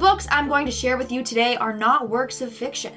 books I'm going to share with you today are not works of fiction.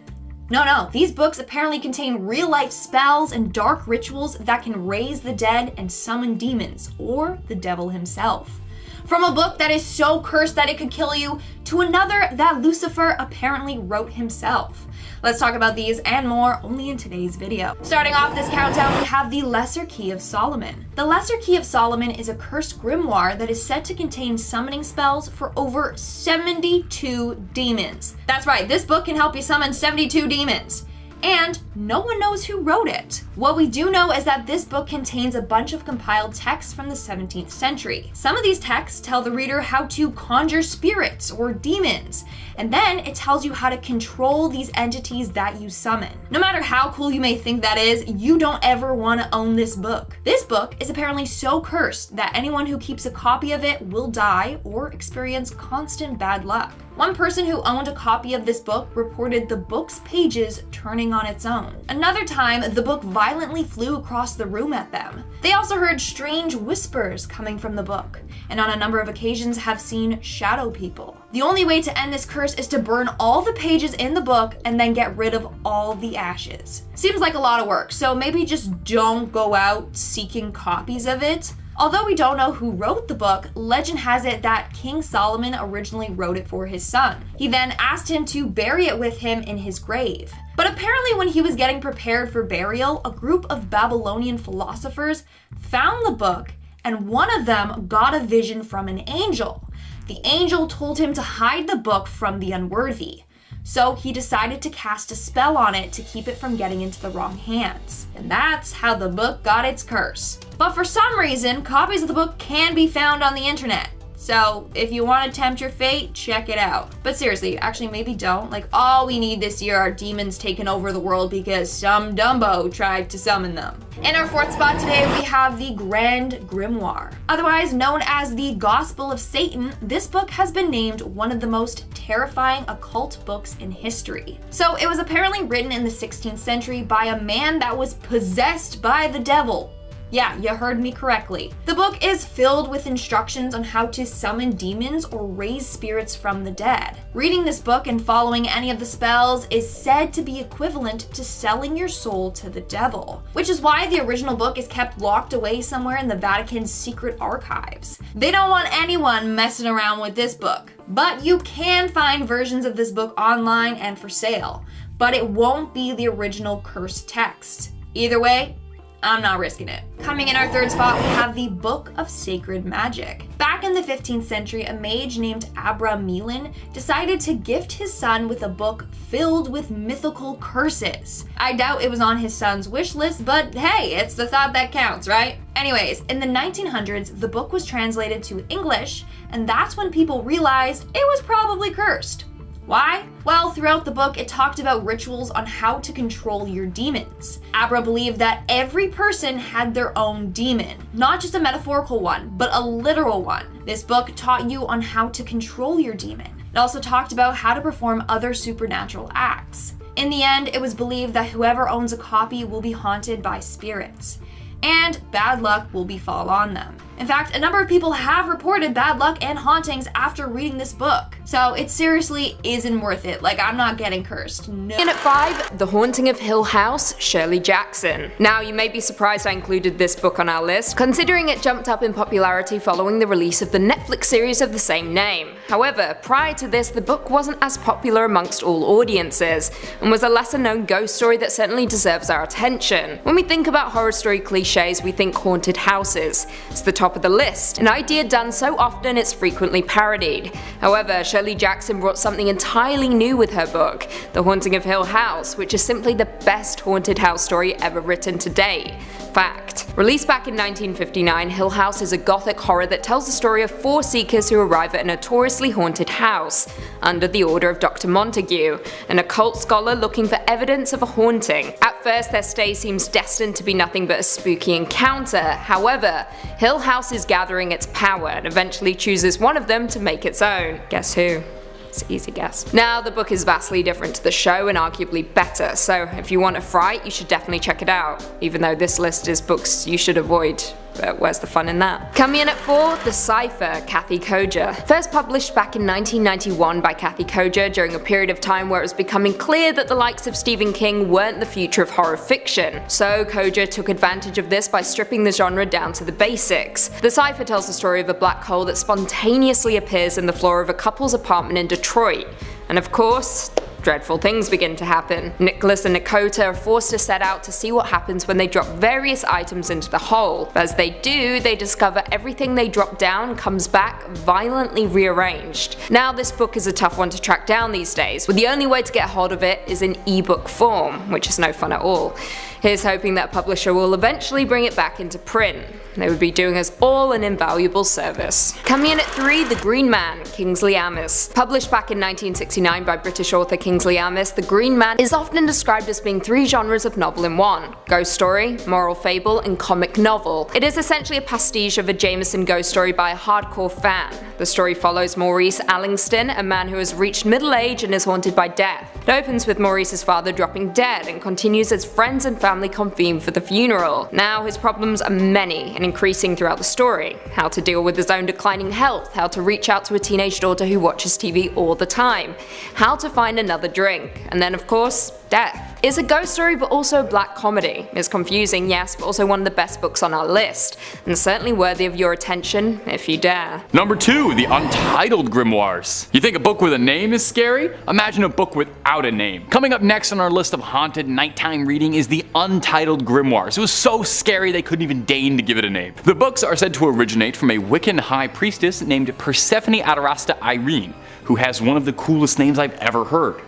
No, these books apparently contain real-life spells and dark rituals that can raise the dead and summon demons, or the devil himself. From a book that is so cursed that it could kill you, to another that Lucifer apparently wrote himself. Let's talk about these and more only in today's video. Starting off this countdown, we have the Lesser Key of Solomon. The Lesser Key of Solomon is a cursed grimoire that is said to contain summoning spells for over 72 demons. That's right, this book can help you summon 72 demons. And no one knows who wrote it. What we do know is that this book contains a bunch of compiled texts from the 17th century. Some of these texts tell the reader how to conjure spirits or demons, and then it tells you how to control these entities that you summon. No matter how cool you may think that is, you don't ever want to own this book. This book is apparently so cursed that anyone who keeps a copy of it will die or experience constant bad luck. One person who owned a copy of this book reported the book's pages turning on its own. Another time, the book violently flew across the room at them. They also heard strange whispers coming from the book, and on a number of occasions have seen shadow people. The only way to end this curse is to burn all the pages in the book and then get rid of all the ashes. Seems like a lot of work, so maybe just don't go out seeking copies of it. Although we don't know who wrote the book, legend has it that King Solomon originally wrote it for his son. He then asked him to bury it with him in his grave. But apparently when he was getting prepared for burial, a group of Babylonian philosophers found the book, and one of them got a vision from an angel. The angel told him to hide the book from the unworthy. So he decided to cast a spell on it to keep it from getting into the wrong hands. And that's how the book got its curse. But for some reason, copies of the book can be found on the internet. So if you want to tempt your fate, check it out. But seriously, actually maybe don't. Like, all we need this year are demons taking over the world because some Dumbo tried to summon them. In our fourth spot today, we have the Grand Grimoire. Otherwise known as the Gospel of Satan, this book has been named one of the most terrifying occult books in history. So it was apparently written in the 16th century by a man that was possessed by the devil. Yeah, you heard me correctly. The book is filled with instructions on how to summon demons or raise spirits from the dead. Reading this book and following any of the spells is said to be equivalent to selling your soul to the devil, which is why the original book is kept locked away somewhere in the Vatican's secret archives. They don't want anyone messing around with this book. But you can find versions of this book online and for sale, but it won't be the original cursed text. Either way, I'm not risking it. Coming in our third spot, we have the Book of Sacred Magic. Back in the 15th century, a mage named Abramelin decided to gift his son with a book filled with mythical curses. I doubt it was on his son's wish list, but hey, it's the thought that counts, right? Anyways, in the 1900s, the book was translated to English, and that's when people realized it was probably cursed. Why? Well, throughout the book, it talked about rituals on how to control your demons. Abra believed that every person had their own demon, not just a metaphorical one, but a literal one. This book taught you on how to control your demon. It also talked about how to perform other supernatural acts. In the end, it was believed that whoever owns a copy will be haunted by spirits, and bad luck will befall on them. In fact, a number of people have reported bad luck and hauntings after reading this book. So it seriously isn't worth it. Like, I'm not getting cursed. No. In at 5, The Haunting of Hill House, Shirley Jackson. Now, you may be surprised I included this book on our list, considering it jumped up in popularity following the release of the Netflix series of the same name. However, prior to this, the book wasn't as popular amongst all audiences, and was a lesser known ghost story that certainly deserves our attention. When we think about horror story cliches, we think haunted houses. It's the top of the list, an idea done so often it's frequently parodied. However, Shirley Jackson brought something entirely new with her book, The Haunting of Hill House, which is simply the best haunted house story ever written to date. Fact. Released back in 1959, Hill House is a gothic horror that tells the story of 4 seekers who arrive at a notoriously haunted house, under the order of Dr. Montague, an occult scholar looking for evidence of a haunting. At first, their stay seems destined to be nothing but a spooky encounter. However, Hill House is gathering its power and eventually chooses one of them to make its own. Guess who? It's an easy guess. Now, the book is vastly different to the show and arguably better, so if you want a fright, you should definitely check it out, even though this list is books you should avoid but where's the fun in that? Coming in at 4, The Cipher, Kathy Koja. First published back in 1991 by Kathy Koja during a period of time where it was becoming clear that the likes of Stephen King weren't the future of horror fiction. So Koja took advantage of this by stripping the genre down to the basics. The Cipher tells the story of a black hole that spontaneously appears in the floor of a couple's apartment in Detroit. And of course, dreadful things begin to happen. Nicholas and Nakota are forced to set out to see what happens when they drop various items into the hole. As they do, they discover everything they drop down comes back violently rearranged. Now this book is a tough one to track down these days, where the only way to get hold of it is in ebook form, which is no fun at all. Here's hoping that publisher will eventually bring it back into print. They would be doing us all an invaluable service. Coming in at 3, The Green Man, Kingsley Amis. Published back in 1969 by British author Kingsley Amis, The Green Man is often described as being 3 genres of novel in one: ghost story, moral fable, and comic novel. It is essentially a pastiche of a Jameson ghost story by a hardcore fan. The story follows Maurice Allingston, a man who has reached middle age and is haunted by death. It opens with Maurice's father dropping dead and continues as friends and family convene for the funeral. Now his problems are many and increasing throughout the story. How to deal with his own declining health, how to reach out to a teenage daughter who watches TV all the time, how to find another drink, and then of course, death. It's a ghost story but also a black comedy. It's confusing, yes, but also one of the best books on our list, and certainly worthy of your attention if you dare. Number 2, The Untitled Grimoires. You think a book with a name is scary? Imagine a book without a name. Coming up next on our list of haunted nighttime reading is The Untitled Grimoires. It was so scary they couldn't even deign to give it a name. The books are said to originate from a Wiccan high priestess named Persephone Adarasta Irene, who has one of the coolest names I've ever heard.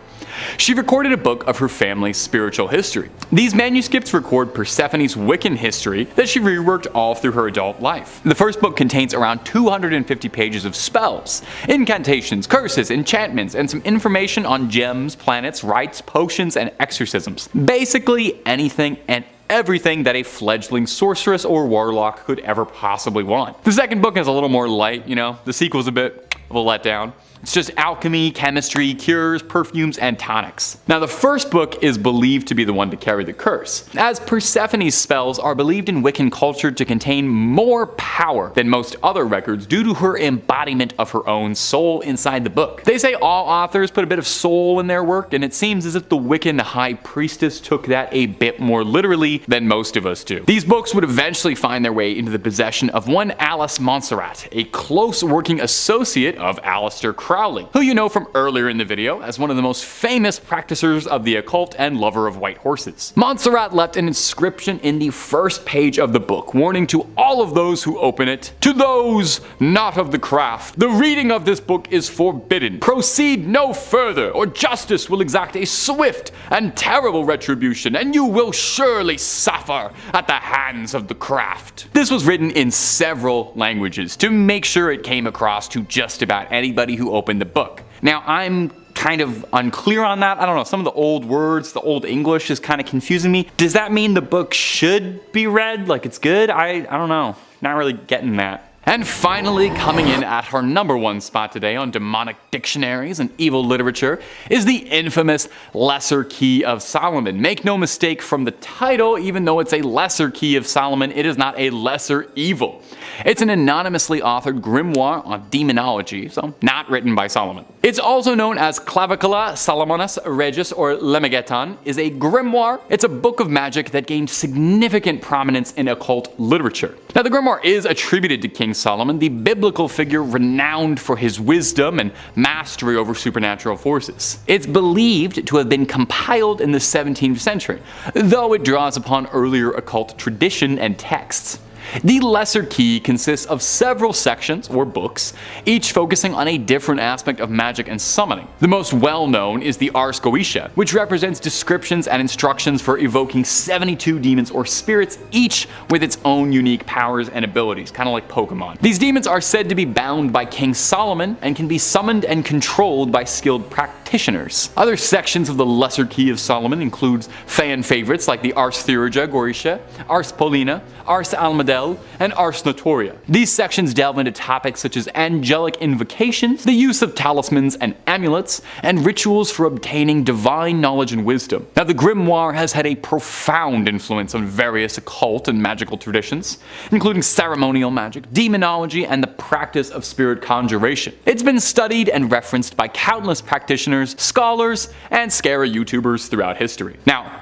She recorded a book of her family's spiritual history. These manuscripts record Persephone's Wiccan history that she reworked all through her adult life. The first book contains around 250 pages of spells, incantations, curses, enchantments, and some information on gems, planets, rites, potions, and exorcisms. Basically anything and everything that a fledgling sorceress or warlock could ever possibly want. The second book is a little more light, the sequel's a bit of a letdown. It's just alchemy, chemistry, cures, perfumes, and tonics. Now the first book is believed to be the one to carry the curse, as Persephone's spells are believed in Wiccan culture to contain more power than most other records due to her embodiment of her own soul inside the book. They say all authors put a bit of soul in their work, and it seems as if the Wiccan high priestess took that a bit more literally than most of us do. These books would eventually find their way into the possession of one Alice Montserrat, a close working associate of Aleister Crowley, who you know from earlier in the video as one of the most famous practicers of the occult and lover of white horses. Montserrat left an inscription in the first page of the book, warning to all of those who open it, "To those not of the craft, the reading of this book is forbidden. Proceed no further, or justice will exact a swift and terrible retribution, and you will surely suffer at the hands of the craft." This was written in several languages to make sure it came across to just about anybody who opened the book. Now I'm kind of unclear on that. I don't know, some of the old words, the old English is kind of confusing me. Does that mean the book should be read like it's good? I don't know. Not really getting that. And finally, coming in at her number 1 spot today on demonic dictionaries and evil literature is the infamous Lesser Key of Solomon. Make no mistake from the title, even though it's a Lesser Key of Solomon, it is not a lesser evil. It's an anonymously authored grimoire on demonology, so not written by Solomon. It's also known as Clavicula Salomonis Regis or Lemegeton, is a grimoire. It's a book of magic that gained significant prominence in occult literature. Now the grimoire is attributed to King Solomon, the biblical figure renowned for his wisdom and mastery over supernatural forces. It's believed to have been compiled in the 17th century, though it draws upon earlier occult tradition and texts. The Lesser Key consists of several sections, or books, each focusing on a different aspect of magic and summoning. The most well-known is the Ars Goetia, which represents descriptions and instructions for evoking 72 demons or spirits, each with its own unique powers and abilities, kind of like Pokemon. These demons are said to be bound by King Solomon and can be summoned and controlled by skilled practitioners practitioners. Other sections of the Lesser Key of Solomon includes fan favorites like the Ars Theurgia Gorisha, Ars Paulina, Ars Almadel, and Ars Notoria. These sections delve into topics such as angelic invocations, the use of talismans and amulets, and rituals for obtaining divine knowledge and wisdom. Now, the grimoire has had a profound influence on various occult and magical traditions, including ceremonial magic, demonology, and the practice of spirit conjuration. It's been studied and referenced by countless practitioners, scholars, and scary YouTubers throughout history. Now,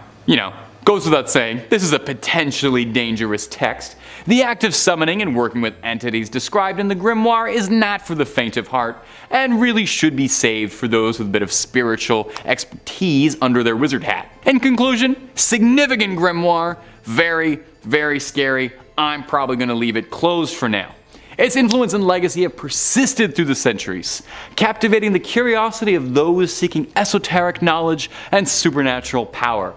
goes without saying, this is a potentially dangerous text. The act of summoning and working with entities described in the grimoire is not for the faint of heart, and really should be saved for those with a bit of spiritual expertise under their wizard hat. In conclusion, significant grimoire, very, very scary. I'm probably going to leave it closed for now. Its influence and legacy have persisted through the centuries, captivating the curiosity of those seeking esoteric knowledge and supernatural power,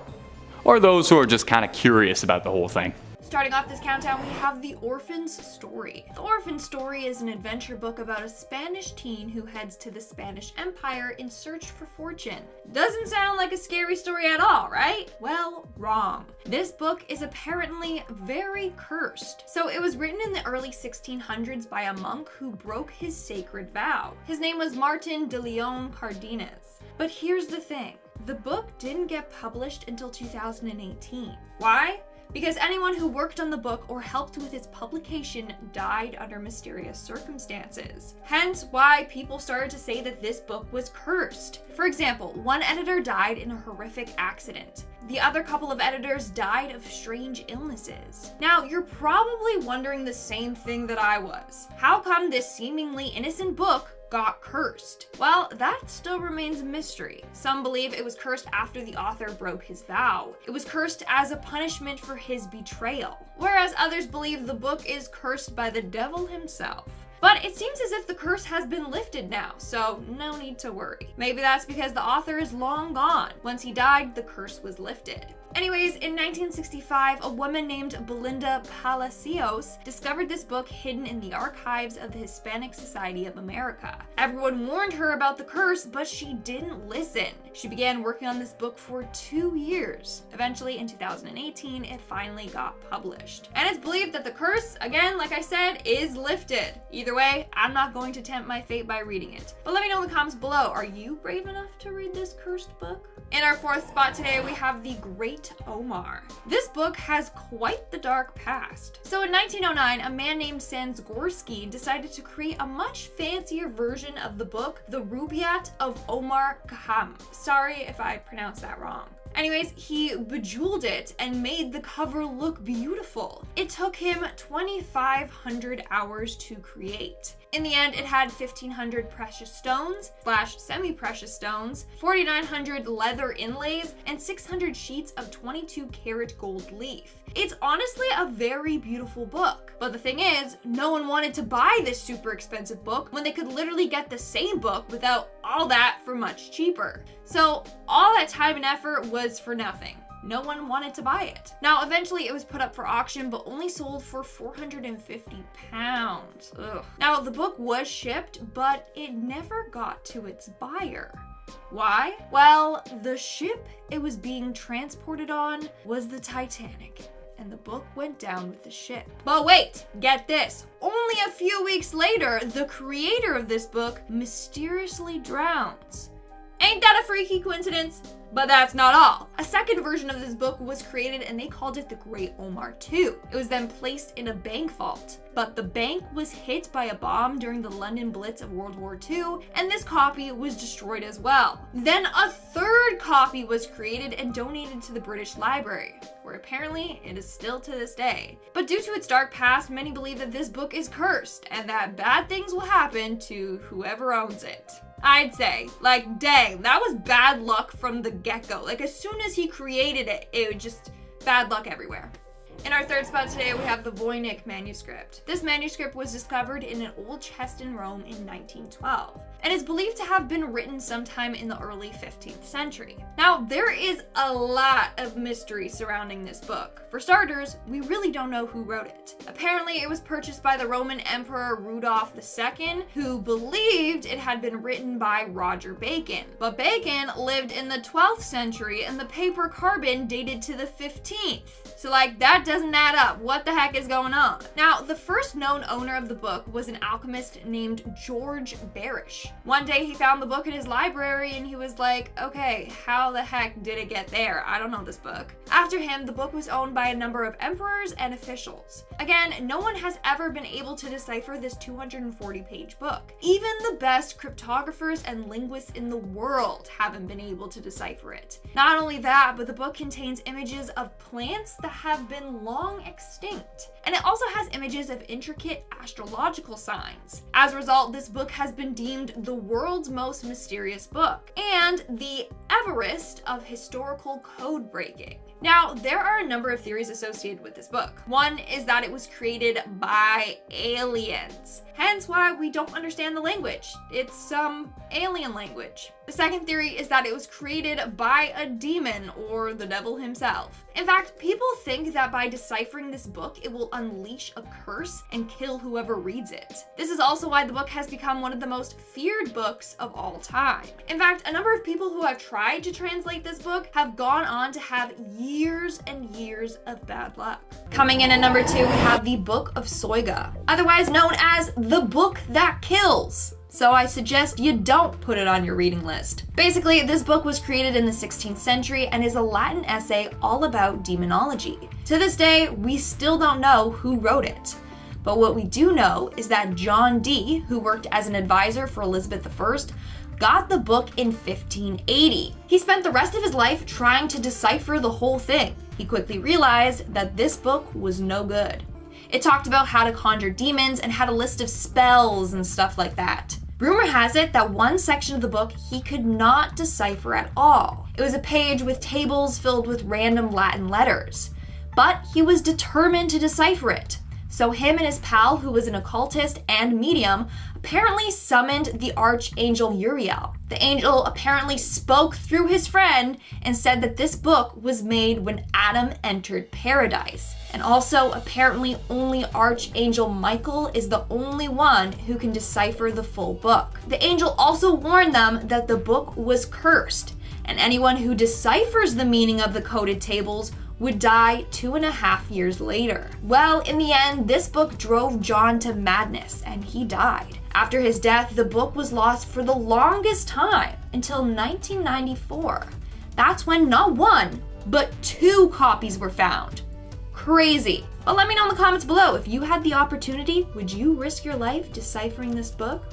or those who are just kind of curious about the whole thing. Starting off this countdown, we have The Orphan Story. The Orphan Story is an adventure book about a Spanish teen who heads to the Spanish Empire in search for fortune. Doesn't sound like a scary story at all, right? Well, wrong. This book is apparently very cursed. So it was written in the early 1600s by a monk who broke his sacred vow. His name was Martin de Leon Cardenas. But here's the thing. The book didn't get published until 2018. Why? Because anyone who worked on the book or helped with its publication died under mysterious circumstances. Hence why people started to say that this book was cursed. For example, one editor died in a horrific accident. The other couple of editors died of strange illnesses. Now, you're probably wondering the same thing that I was. How come this seemingly innocent book got cursed? Well, that still remains a mystery. Some believe it was cursed after the author broke his vow. It was cursed as a punishment for his betrayal. Whereas others believe the book is cursed by the devil himself. But it seems as if the curse has been lifted now, so no need to worry. Maybe that's because the author is long gone. Once he died, the curse was lifted. Anyways, in 1965, a woman named Belinda Palacios discovered this book hidden in the archives of the Hispanic Society of America. Everyone warned her about the curse, but she didn't listen. She began working on this book for 2 years. Eventually, in 2018, it finally got published. And it's believed that the curse, again, like I said, is lifted. Either way, I'm not going to tempt my fate by reading it. But let me know in the comments below, are you brave enough to read this cursed book? In our fourth spot today, we have the Great Omar. This book has quite the dark past. So in 1909, a man named Sanzgorski decided to create a much fancier version of the book, The Rubaiyat of Omar Khayyam. Sorry if I pronounced that wrong. Anyways, he bejeweled it and made the cover look beautiful. It took him 2,500 hours to create. In the end, it had 1,500 precious stones / semi-precious stones, 4,900 leather inlays, and 600 sheets of 22 karat gold leaf. It's honestly a very beautiful book. But the thing is, no one wanted to buy this super expensive book when they could literally get the same book without all that for much cheaper. So all that time and effort was for nothing. No one wanted to buy it. Now, eventually it was put up for auction, but only sold for £450. Ugh. Now, the book was shipped, but it never got to its buyer. Why? Well, the ship it was being transported on was the Titanic, and the book went down with the ship. But wait, get this. Only a few weeks later, the creator of this book mysteriously drowns. Ain't that a freaky coincidence? But that's not all. A second version of this book was created and they called it the Great Omar II. It was then placed in a bank vault. But the bank was hit by a bomb during the London Blitz of World War II, and this copy was destroyed as well. Then a third copy was created and donated to the British Library, where apparently it is still to this day. But due to its dark past, many believe that this book is cursed and that bad things will happen to whoever owns it. I'd say, like, dang, that was bad luck from the get-go. Like, as soon as he created it, it was just bad luck everywhere. In our third spot today, we have the Voynich Manuscript. This manuscript was discovered in an old chest in Rome in 1912. and is believed to have been written sometime in the early 15th century. Now, there is a lot of mystery surrounding this book. For starters, we really don't know who wrote it. Apparently, it was purchased by the Roman Emperor Rudolph II, who believed it had been written by Roger Bacon. But Bacon lived in the 12th century, and the paper carbon dated to the 15th. So that doesn't add up. What the heck is going on? Now, the first known owner of the book was an alchemist named George Barish. One day he found the book in his library and he was like, okay, how the heck did it get there? I don't know this book. After him, the book was owned by a number of emperors and officials. Again, no one has ever been able to decipher this 240-page book. Even the best cryptographers and linguists in the world haven't been able to decipher it. Not only that, but the book contains images of plants that have been long extinct. And it also has images of intricate astrological signs. As a result, this book has been deemed the world's most mysterious book and the Everest of historical code breaking. Now, there are a number of theories associated with this book. One is that it was created by aliens, hence why we don't understand the language. It's some alien language. The second theory is that it was created by a demon or the devil himself. In fact, people think that by deciphering this book, it will unleash a curse and kill whoever reads it. This is also why the book has become one of the most feared books of all time. In fact, a number of people who have tried to translate this book have gone on to have years and years of bad luck. Coming in at number 2, we have the Book of Soyga, otherwise known as the book that kills. So I suggest you don't put it on your reading list. Basically, this book was created in the 16th century and is a Latin essay all about demonology. To this day, we still don't know who wrote it. But what we do know is that John Dee, who worked as an advisor for Elizabeth I, got the book in 1580. He spent the rest of his life trying to decipher the whole thing. He quickly realized that this book was no good. It talked about how to conjure demons and had a list of spells and stuff like that. Rumor has it that one section of the book he could not decipher at all. It was a page with tables filled with random Latin letters. But he was determined to decipher it. So him and his pal, who was an occultist and medium, apparently summoned the archangel Uriel. The angel apparently spoke through his friend and said that this book was made when Adam entered paradise. And also, apparently only Archangel Michael is the only one who can decipher the full book. The angel also warned them that the book was cursed, and anyone who deciphers the meaning of the coded tables would die 2.5 years later. Well, in the end, this book drove John to madness, and he died. After his death, the book was lost for the longest time, until 1994. That's when not one, but 2 copies were found. Crazy. But let me know in the comments below, if you had the opportunity, would you risk your life deciphering this book?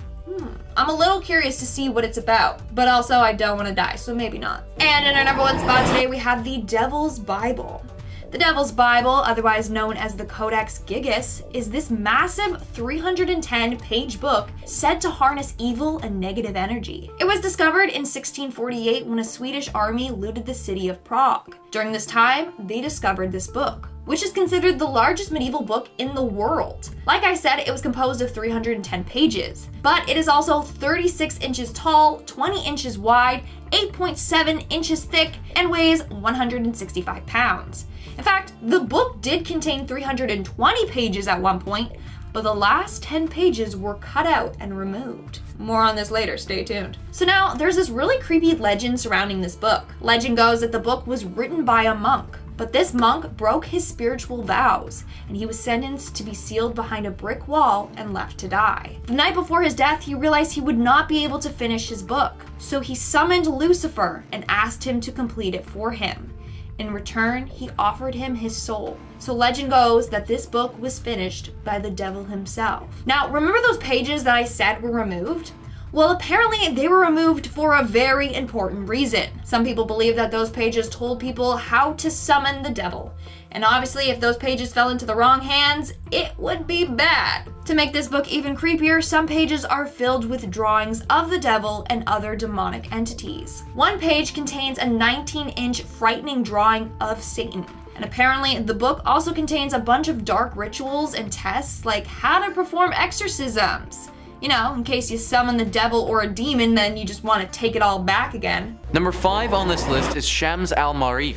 I'm a little curious to see what it's about, but also I don't want to die, so maybe not. And in our number 1 spot today, we have the Devil's Bible. The Devil's Bible, otherwise known as the Codex Gigas, is this massive 310-page book said to harness evil and negative energy. It was discovered in 1648 when a Swedish army looted the city of Prague. During this time, they discovered this book, which is considered the largest medieval book in the world. Like I said, it was composed of 310 pages, but it is also 36 inches tall, 20 inches wide, 8.7 inches thick, and weighs 165 pounds. In fact, the book did contain 320 pages at one point, but the last 10 pages were cut out and removed. More on this later, stay tuned. So now, there's this really creepy legend surrounding this book. Legend goes that the book was written by a monk, but this monk broke his spiritual vows, and he was sentenced to be sealed behind a brick wall and left to die. The night before his death, he realized he would not be able to finish his book, so he summoned Lucifer and asked him to complete it for him. In return, he offered him his soul. So legend goes that this book was finished by the devil himself. Now, remember those pages that I said were removed? Well, apparently they were removed for a very important reason. Some people believe that those pages told people how to summon the devil. And obviously, if those pages fell into the wrong hands, it would be bad. To make this book even creepier, some pages are filled with drawings of the devil and other demonic entities. One page contains a 19-inch frightening drawing of Satan. And apparently, the book also contains a bunch of dark rituals and tests, like how to perform exorcisms. You know, in case you summon the devil or a demon, then you just want to take it all back again. Number 5 on this list is Shams al-Marif.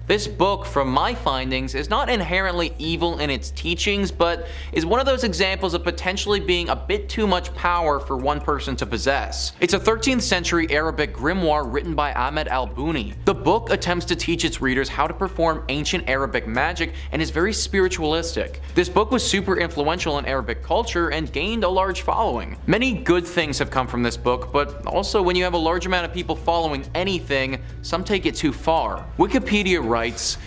This book, from my findings, is not inherently evil in its teachings, but is one of those examples of potentially being a bit too much power for one person to possess. It's a 13th century Arabic grimoire written by Ahmed al-Buni. The book attempts to teach its readers how to perform ancient Arabic magic and is very spiritualistic. This book was super influential in Arabic culture and gained a large following. Many good things have come from this book, but also when you have a large amount of people following anything, some take it too far. Wikipedia writes,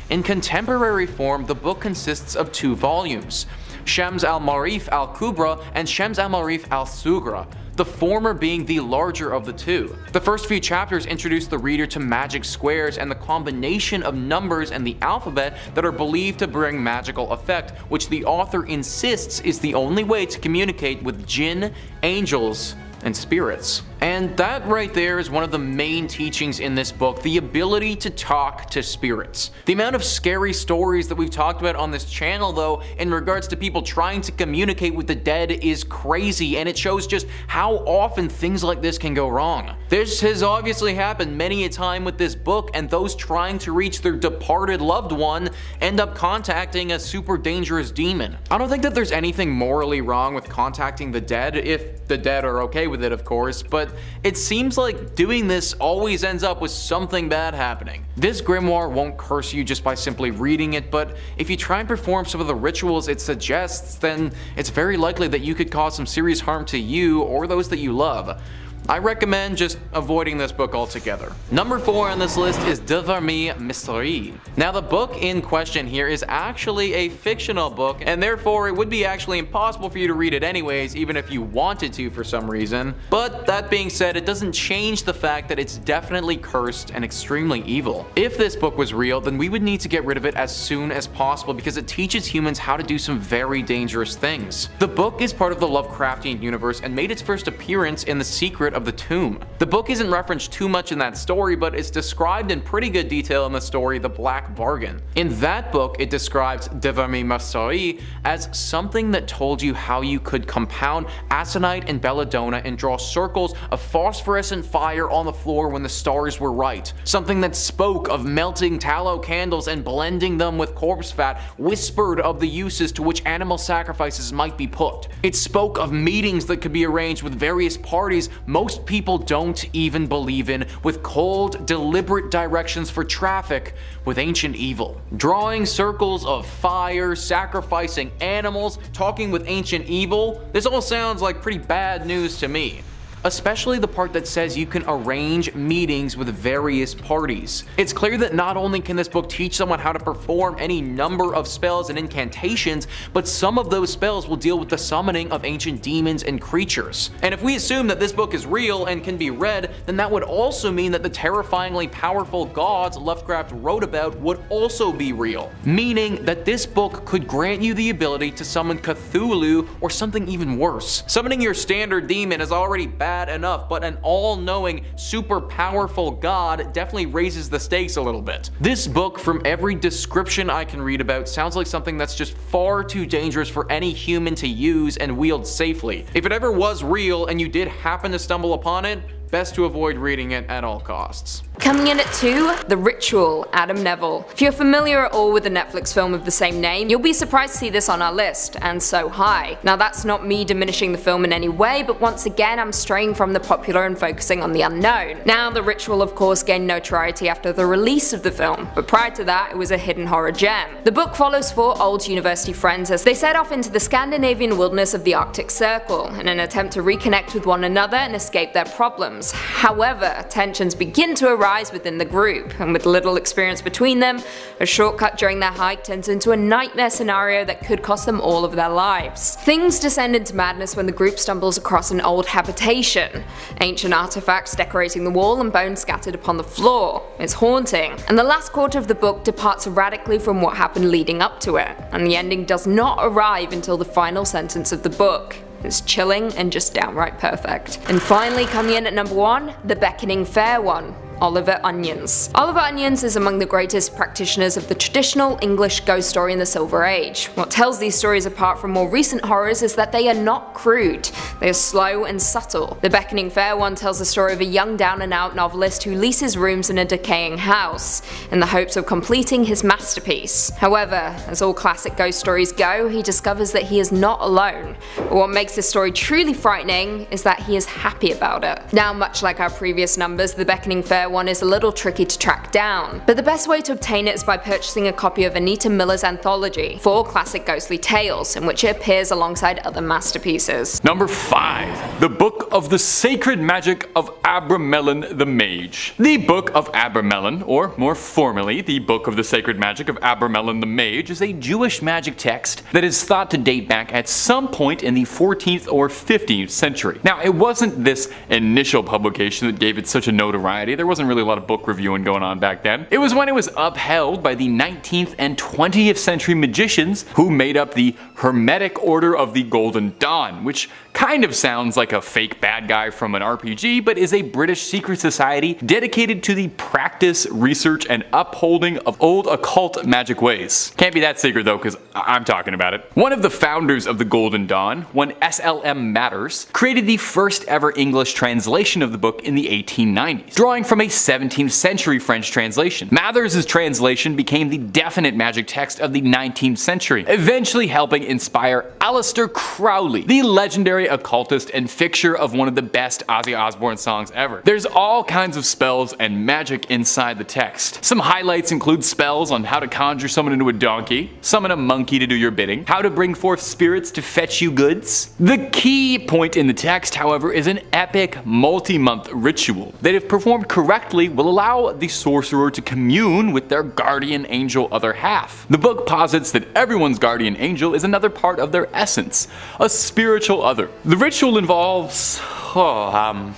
in contemporary form, the book consists of 2 volumes, Shams al-Marif al-Kubra and Shams al-Marif al-Sugra, the former being the larger of the 2. The first few chapters introduce the reader to magic squares and the combination of numbers and the alphabet that are believed to bring magical effect, which the author insists is the only way to communicate with jinn, angels, and spirits. And that right there is one of the main teachings in this book, the ability to talk to spirits. The amount of scary stories that we've talked about on this channel though, in regards to people trying to communicate with the dead is crazy, and it shows just how often things like this can go wrong. This has obviously happened many a time with this book, and those trying to reach their departed loved one end up contacting a super dangerous demon. I don't think that there's anything morally wrong with contacting the dead, if the dead are okay with it of course, but it seems like doing this always ends up with something bad happening. This grimoire won't curse you just by simply reading it, but if you try and perform some of the rituals it suggests, then it's very likely that you could cause some serious harm to you or those that you love. I recommend just avoiding this book altogether. Number 4 on this list is Vermis Mysteriis. Now the book in question here is actually a fictional book, and therefore it would be actually impossible for you to read it anyways, even if you wanted to for some reason. But that being said, it doesn't change the fact that it's definitely cursed and extremely evil. If this book was real, then we would need to get rid of it as soon as possible because it teaches humans how to do some very dangerous things. The book is part of the Lovecraftian universe and made its first appearance in The Secret of the Tomb. The book isn't referenced too much in that story, but it's described in pretty good detail in the story The Black Bargain. In that book, it describes Vermis Mysteriis as something that told you how you could compound aconite and belladonna and draw circles of phosphorescent fire on the floor when the stars were right. Something that spoke of melting tallow candles and blending them with corpse fat, whispered of the uses to which animal sacrifices might be put. It spoke of meetings that could be arranged with various parties most people don't even believe in, with cold, deliberate directions for traffic with ancient evil. Drawing circles of fire, sacrificing animals, talking with ancient evil, this all sounds like pretty bad news to me. Especially the part that says you can arrange meetings with various parties. It's clear that not only can this book teach someone how to perform any number of spells and incantations, but some of those spells will deal with the summoning of ancient demons and creatures. And if we assume that this book is real and can be read, then that would also mean that the terrifyingly powerful gods Lovecraft wrote about would also be real. Meaning that this book could grant you the ability to summon Cthulhu or something even worse. Summoning your standard demon is already bad enough, but an all-knowing, super powerful god definitely raises the stakes a little bit. This book, from every description I can read about, sounds like something that's just far too dangerous for any human to use and wield safely. If it ever was real and you did happen to stumble upon it, best to avoid reading it at all costs. Coming in at 2, The Ritual, Adam Neville. If you're familiar at all with the Netflix film of the same name, you'll be surprised to see this on our list, and so high. Now that's not me diminishing the film in any way, but once again I'm straying from the popular and focusing on the unknown. Now The Ritual of course gained notoriety after the release of the film, but prior to that it was a hidden horror gem. The book follows 4 old university friends as they set off into the Scandinavian wilderness of the Arctic Circle in an attempt to reconnect with one another and escape their problems. However, tensions begin to arise within the group, and with little experience between them, a shortcut during their hike turns into a nightmare scenario that could cost them all of their lives. Things descend into madness when the group stumbles across an old habitation. Ancient artifacts decorating the wall and bones scattered upon the floor. It's haunting, and the last quarter of the book departs radically from what happened leading up to it, and the ending does not arrive until the final sentence of the book. It's chilling and just downright perfect. And finally, coming in at number 1, The Beckoning Fair One. Oliver Onions. Oliver Onions is among the greatest practitioners of the traditional English ghost story in the Silver Age. What tells these stories apart from more recent horrors is that they are not crude, they are slow and subtle. The Beckoning Fair One tells the story of a young down-and-out novelist who leases rooms in a decaying house, in the hopes of completing his masterpiece. However, as all classic ghost stories go, he discovers that he is not alone. But what makes this story truly frightening is that he is happy about it. Now, much like our previous numbers, the Beckoning Fair One is a little tricky to track down, but the best way to obtain it is by purchasing a copy of Anita Miller's anthology, 4 Classic Ghostly Tales, in which it appears alongside other masterpieces. Number 5. The Book of the Sacred Magic of Abramelin the Mage. The Book of Abramelin, or more formally, the Book of the Sacred Magic of Abramelin the Mage, is a Jewish magic text that is thought to date back at some point in the 14th or 15th century. Now, it wasn't this initial publication that gave it such a notoriety. There wasn't really a lot of book reviewing going on back then. It was when it was upheld by the 19th and 20th century magicians who made up the Hermetic Order of the Golden Dawn, which kind of sounds like a fake bad guy from an RPG, but is a British secret society dedicated to the practice, research, and upholding of old occult magic ways. Can't be that secret though, because I'm talking about it. One of the founders of the Golden Dawn, one SLM Matters, created the first ever English translation of the book in the 1890s, drawing from a 17th century French translation. Mathers' translation became the definite magic text of the 19th century, eventually helping inspire Aleister Crowley, the legendary occultist and fixture of one of the best Ozzy Osbourne songs ever. There's all kinds of spells and magic inside the text. Some highlights include spells on how to conjure someone into a donkey, summon a monkey to do your bidding, how to bring forth spirits to fetch you goods. The key point in the text, however, is an epic multi-month ritual that, if performed correctly, will allow the sorcerer to commune with their guardian angel other half. The book posits that everyone's guardian angel is another part of their essence, a spiritual other. The ritual involves, I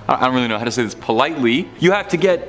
don't really know how to say this politely. You have to get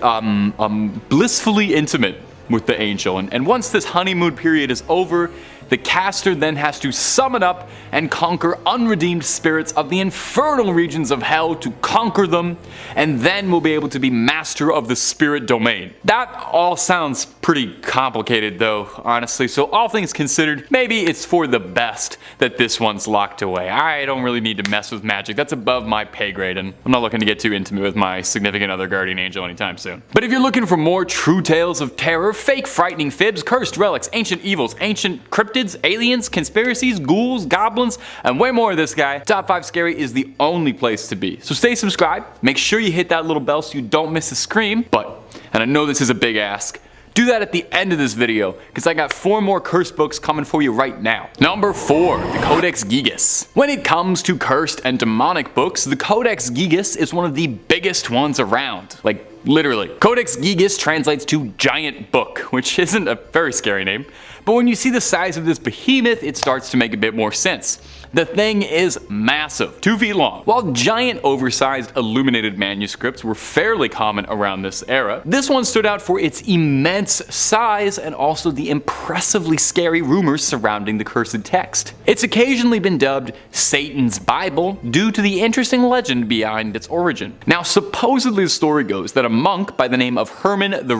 blissfully intimate with the angel, and once this honeymoon period is over, the caster then has to summon up and conquer unredeemed spirits of the infernal regions of hell to conquer them, and then will be able to be master of the spirit domain. That all sounds pretty complicated though, honestly, so all things considered, maybe it's for the best that this one's locked away. I don't really need to mess with magic, that's above my pay grade, and I'm not looking to get too intimate with my significant other guardian angel anytime soon. But if you're looking for more true tales of terror, fake frightening fibs, cursed relics, ancient evils, ancient cryptids, aliens, conspiracies, ghouls, goblins, and way more of this guy, Top 5 Scary is the only place to be. So stay subscribed, make sure you hit that little bell so you don't miss a scream, and I know this is a big ask, do that at the end of this video, because I got 4 more cursed books coming for you right now. Number 4, the Codex Gigas. When it comes to cursed and demonic books, the Codex Gigas is one of the biggest ones around. Like, literally. Codex Gigas translates to giant book, which isn't a very scary name, but when you see the size of this behemoth, it starts to make a bit more sense. The thing is massive, 2 feet long. While giant oversized illuminated manuscripts were fairly common around this era, this one stood out for its immense size and also the impressively scary rumors surrounding the cursed text. It's occasionally been dubbed Satan's Bible due to the interesting legend behind its origin. Now, supposedly the story goes that a monk by the name of Herman the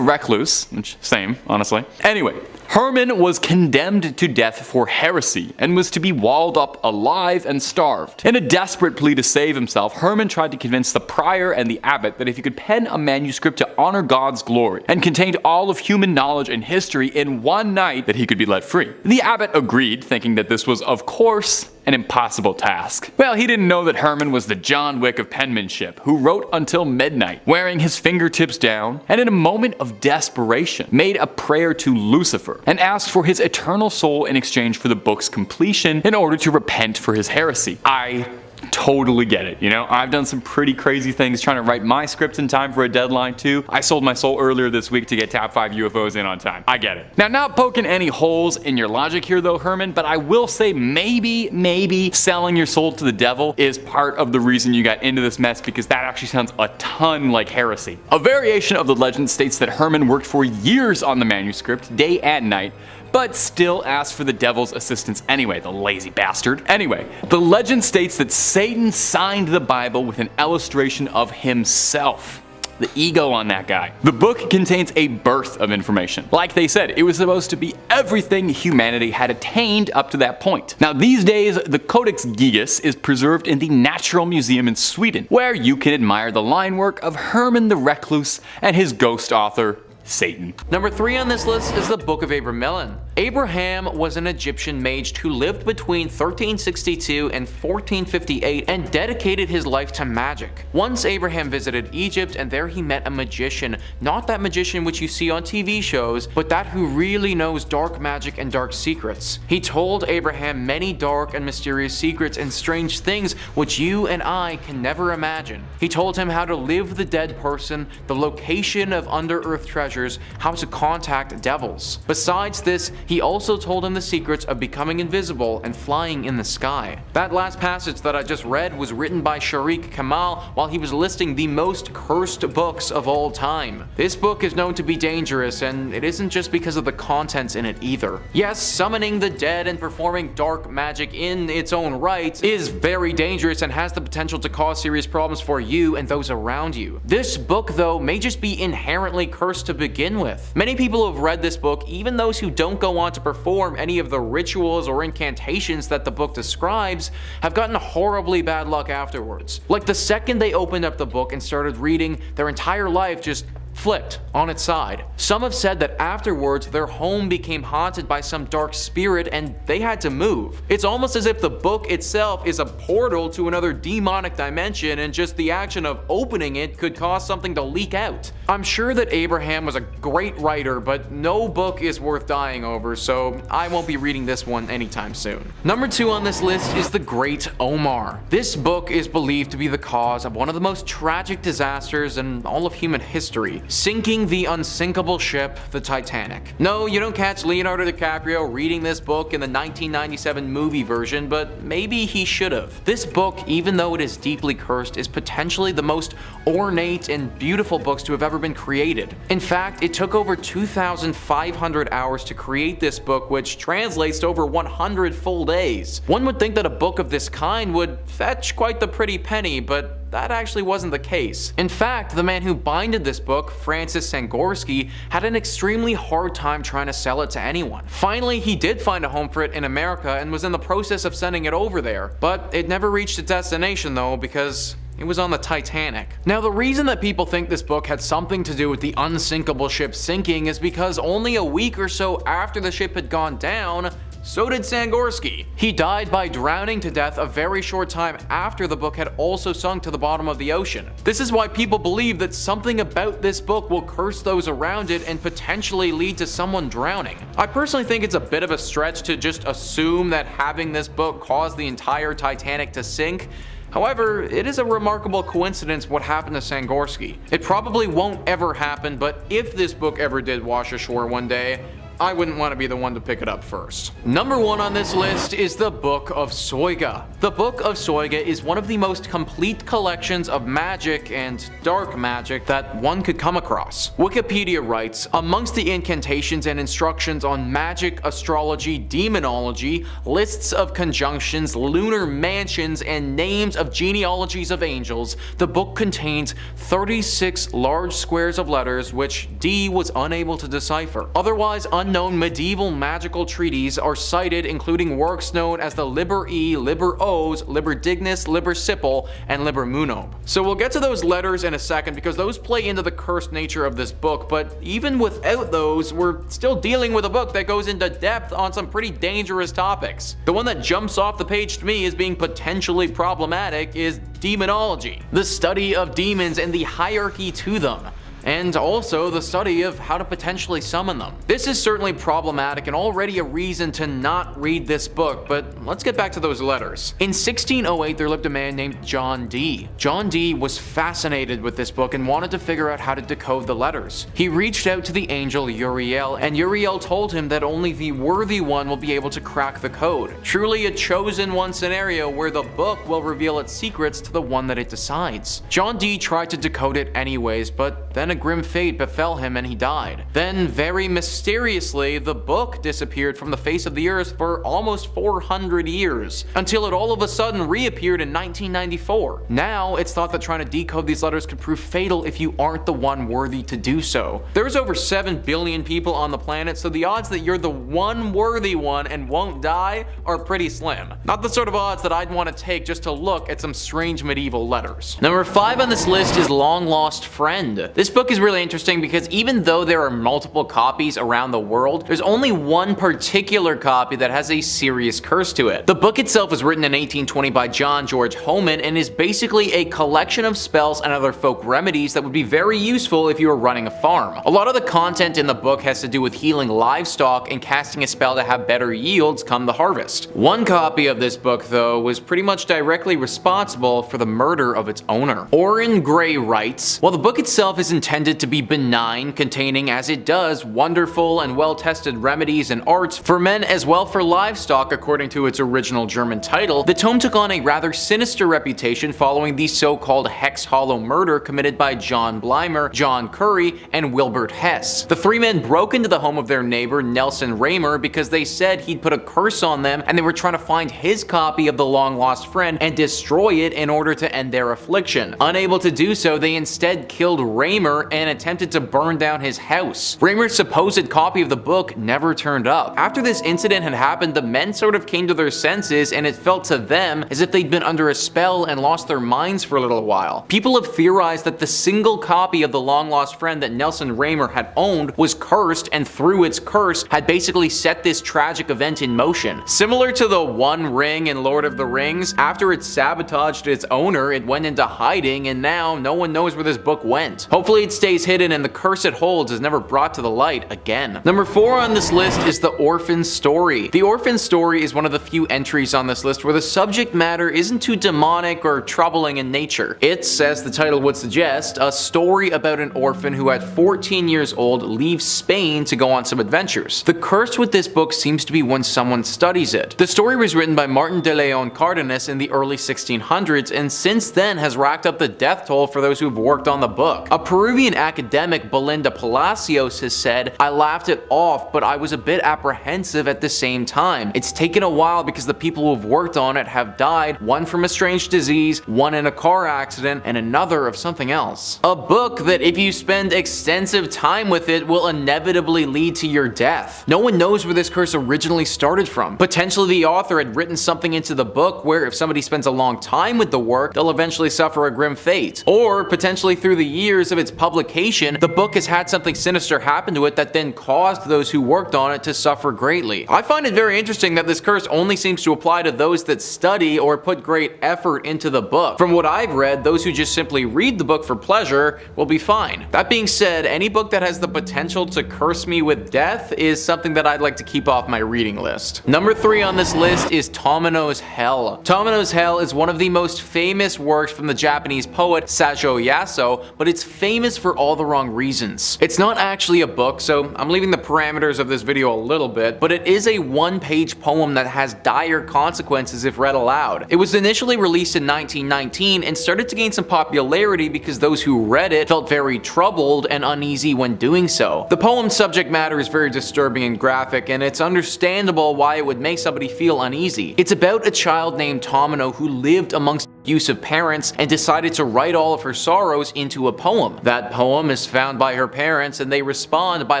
Recluse, which same, honestly. Anyway, Herman was condemned to death for heresy and was to be walled up alive and starved. In a desperate plea to save himself, Herman tried to convince the prior and the abbot that if he could pen a manuscript to honor God's glory and contained all of human knowledge and history in one night, that he could be let free. The abbot agreed, thinking that this was, of course, an impossible task. Well, he didn't know that Herman was the John Wick of penmanship, who wrote until midnight, wearing his fingertips down, and in a moment of desperation, made a prayer to Lucifer, and asked for his eternal soul in exchange for the book's completion in order to repent for his heresy. I totally get it, you know? I've done some pretty crazy things trying to write my script in time for a deadline too. I sold my soul earlier this week to get Top 5 UFOs in on time. I get it. Now, not poking any holes in your logic here though, Herman, but I will say maybe selling your soul to the devil is part of the reason you got into this mess, because that actually sounds a ton like heresy. A variation of the legend states that Herman worked for years on the manuscript, day and night, but still asked for the devil's assistance anyway, the lazy bastard. Anyway, the legend states that Satan signed the Bible with an illustration of himself. The ego on that guy. The book contains a birth of information. Like they said, it was supposed to be everything humanity had attained up to that point. Now these days, the Codex Gigas is preserved in the Natural Museum in Sweden, where you can admire the line work of Herman the Recluse and his ghost author, Satan. Number 3 on this list is the Book of Abramelin. Abraham was an Egyptian mage who lived between 1362 and 1458 and dedicated his life to magic. Once Abraham visited Egypt, and there he met a magician, not that magician which you see on TV shows, but that who really knows dark magic and dark secrets. He told Abraham many dark and mysterious secrets and strange things which you and I can never imagine. He told him how to live the dead person, the location of under-earth treasures, how to contact devils. Besides this, he also told him the secrets of becoming invisible and flying in the sky. That last passage that I just read was written by Sharik Kamal while he was listing the most cursed books of all time. This book is known to be dangerous, and it isn't just because of the contents in it either. Yes, summoning the dead and performing dark magic in its own right is very dangerous and has the potential to cause serious problems for you and those around you. This book, though, may just be inherently cursed to begin with. Many people have read this book, even those who don't go on to perform any of the rituals or incantations that the book describes, have gotten horribly bad luck afterwards. Like the second they opened up the book and started reading, their entire life just flipped on its side. Some have said that afterwards their home became haunted by some dark spirit and they had to move. It's almost as if the book itself is a portal to another demonic dimension, and just the action of opening it could cause something to leak out. I'm sure that Abraham was a great writer, but no book is worth dying over, so I won't be reading this one anytime soon. Number 2 on this list is the Great Omar. This book is believed to be the cause of one of the most tragic disasters in all of human history, sinking the unsinkable ship, the Titanic. No, you don't catch Leonardo DiCaprio reading this book in the 1997 movie version, but maybe he should have. This book, even though it is deeply cursed, is potentially the most ornate and beautiful books to have ever been created. In fact, it took over 2,500 hours to create this book, which translates to over 100 full days. One would think that a book of this kind would fetch quite the pretty penny, but that actually wasn't the case. In fact, the man who binded this book, Francis Sangorsky, had an extremely hard time trying to sell it to anyone. Finally, he did find a home for it in America and was in the process of sending it over there, but it never reached its destination though, because it was on the Titanic. Now, the reason that people think this book had something to do with the unsinkable ship sinking is because only a week or so after the ship had gone down, so did Sangorsky. He died by drowning to death a very short time after the book had also sunk to the bottom of the ocean. This is why people believe that something about this book will curse those around it and potentially lead to someone drowning. I personally think it's a bit of a stretch to just assume that having this book caused the entire Titanic to sink. However, it is a remarkable coincidence what happened to Sangorsky. It probably won't ever happen, but if this book ever did wash ashore one day, I wouldn't want to be the one to pick it up first. Number 1 on this list is the Book of Soyga. The Book of Soyga is one of the most complete collections of magic and dark magic that one could come across. Wikipedia writes, amongst the incantations and instructions on magic, astrology, demonology, lists of conjunctions, lunar mansions, and names of genealogies of angels, the book contains 36 large squares of letters which Dee was unable to decipher. Otherwise unknown medieval magical treatises are cited, including works known as the Liber E, Liber Os, Liber Dignus, Liber Sipil, and Liber Munob. So we'll get to those letters in a second because those play into the cursed nature of this book, but even without those, we're still dealing with a book that goes into depth on some pretty dangerous topics. The one that jumps off the page to me as being potentially problematic is demonology, the study of demons and the hierarchy to them, and also the study of how to potentially summon them. This is certainly problematic and already a reason to not read this book, but let's get back to those letters. In 1608, there lived a man named John Dee. John Dee was fascinated with this book and wanted to figure out how to decode the letters. He reached out to the angel Uriel, and Uriel told him that only the worthy one will be able to crack the code. Truly a chosen one scenario where the book will reveal its secrets to the one that it decides. John Dee tried to decode it anyways, but then grim fate befell him and he died. Then, very mysteriously, the book disappeared from the face of the earth for almost 400 years, until it all of a sudden reappeared in 1994. Now, it's thought that trying to decode these letters could prove fatal if you aren't the one worthy to do so. There's over 7 billion people on the planet, so the odds that you're the one worthy one and won't die are pretty slim. Not the sort of odds that I'd want to take just to look at some strange medieval letters. Number 5 on this list is Long Lost Friend. This book is really interesting because even though there are multiple copies around the world, there's only one particular copy that has a serious curse to it. The book itself was written in 1820 by John George Homan and is basically a collection of spells and other folk remedies that would be very useful if you were running a farm. A lot of the content in the book has to do with healing livestock and casting a spell to have better yields come the harvest. One copy of this book, though, was pretty much directly responsible for the murder of its owner. Orrin Gray writes, while the book itself is intended to be benign, containing as it does wonderful and well-tested remedies and arts for men as well for livestock according to its original German title, the tome took on a rather sinister reputation following the so-called Hex Hollow murder committed by John Blymer, John Curry, and Wilbert Hess. The 3 men broke into the home of their neighbor Nelson Raymer because they said he'd put a curse on them and they were trying to find his copy of the Long Lost Friend and destroy it in order to end their affliction. Unable to do so, they instead killed Raymer and attempted to burn down his house. Raymer's supposed copy of the book never turned up. After this incident had happened, the men sort of came to their senses and it felt to them as if they'd been under a spell and lost their minds for a little while. People have theorized that the single copy of the Long Lost Friend that Nelson Raymer had owned was cursed and through its curse had basically set this tragic event in motion. Similar to the One Ring in Lord of the Rings, after it sabotaged its owner, it went into hiding and now no one knows where this book went. Hopefully it stays hidden and the curse it holds is never brought to the light again. Number 4 on this list is the Orphan Story. The Orphan Story is one of the few entries on this list where the subject matter isn't too demonic or troubling in nature. It's, as the title would suggest, a story about an orphan who at 14 years old leaves Spain to go on some adventures. The curse with this book seems to be when someone studies it. The story was written by Martin de Leon Cardenas in the early 1600s and since then has racked up the death toll for those who've worked on the book. A Peruvian academic, Belinda Palacios, has said, "I laughed it off, but I was a bit apprehensive at the same time. It's taken a while because the people who've worked on it have died, one from a strange disease, one in a car accident, and another of something else. A book that if you spend extensive time with it will inevitably lead to your death. No one knows where this curse originally started from. Potentially the author had written something into the book where if somebody spends a long time with the work, they'll eventually suffer a grim fate. Or potentially through the years of its publication, the book has had something sinister happen to it that then caused those who worked on it to suffer greatly. I find it very interesting that this curse only seems to apply to those that study or put great effort into the book. From what I've read, those who just simply read the book for pleasure will be fine. That being said, any book that has the potential to curse me with death is something that I'd like to keep off my reading list. Number 3 on this list is Tomino's Hell. Tomino's Hell is one of the most famous works from the Japanese poet Sajo Yaso, but it's famous for all the wrong reasons. It's not actually a book, so I'm leaving the parameters of this video a little bit, but it is a one-page poem that has dire consequences if read aloud. It was initially released in 1919 and started to gain some popularity because those who read it felt very troubled and uneasy when doing so. The poem's subject matter is very disturbing and graphic, and it's understandable why it would make somebody feel uneasy. It's about a child named Tomino who lived amongst abusive parents and decided to write all of her sorrows into a poem. That poem is found by her parents and they respond by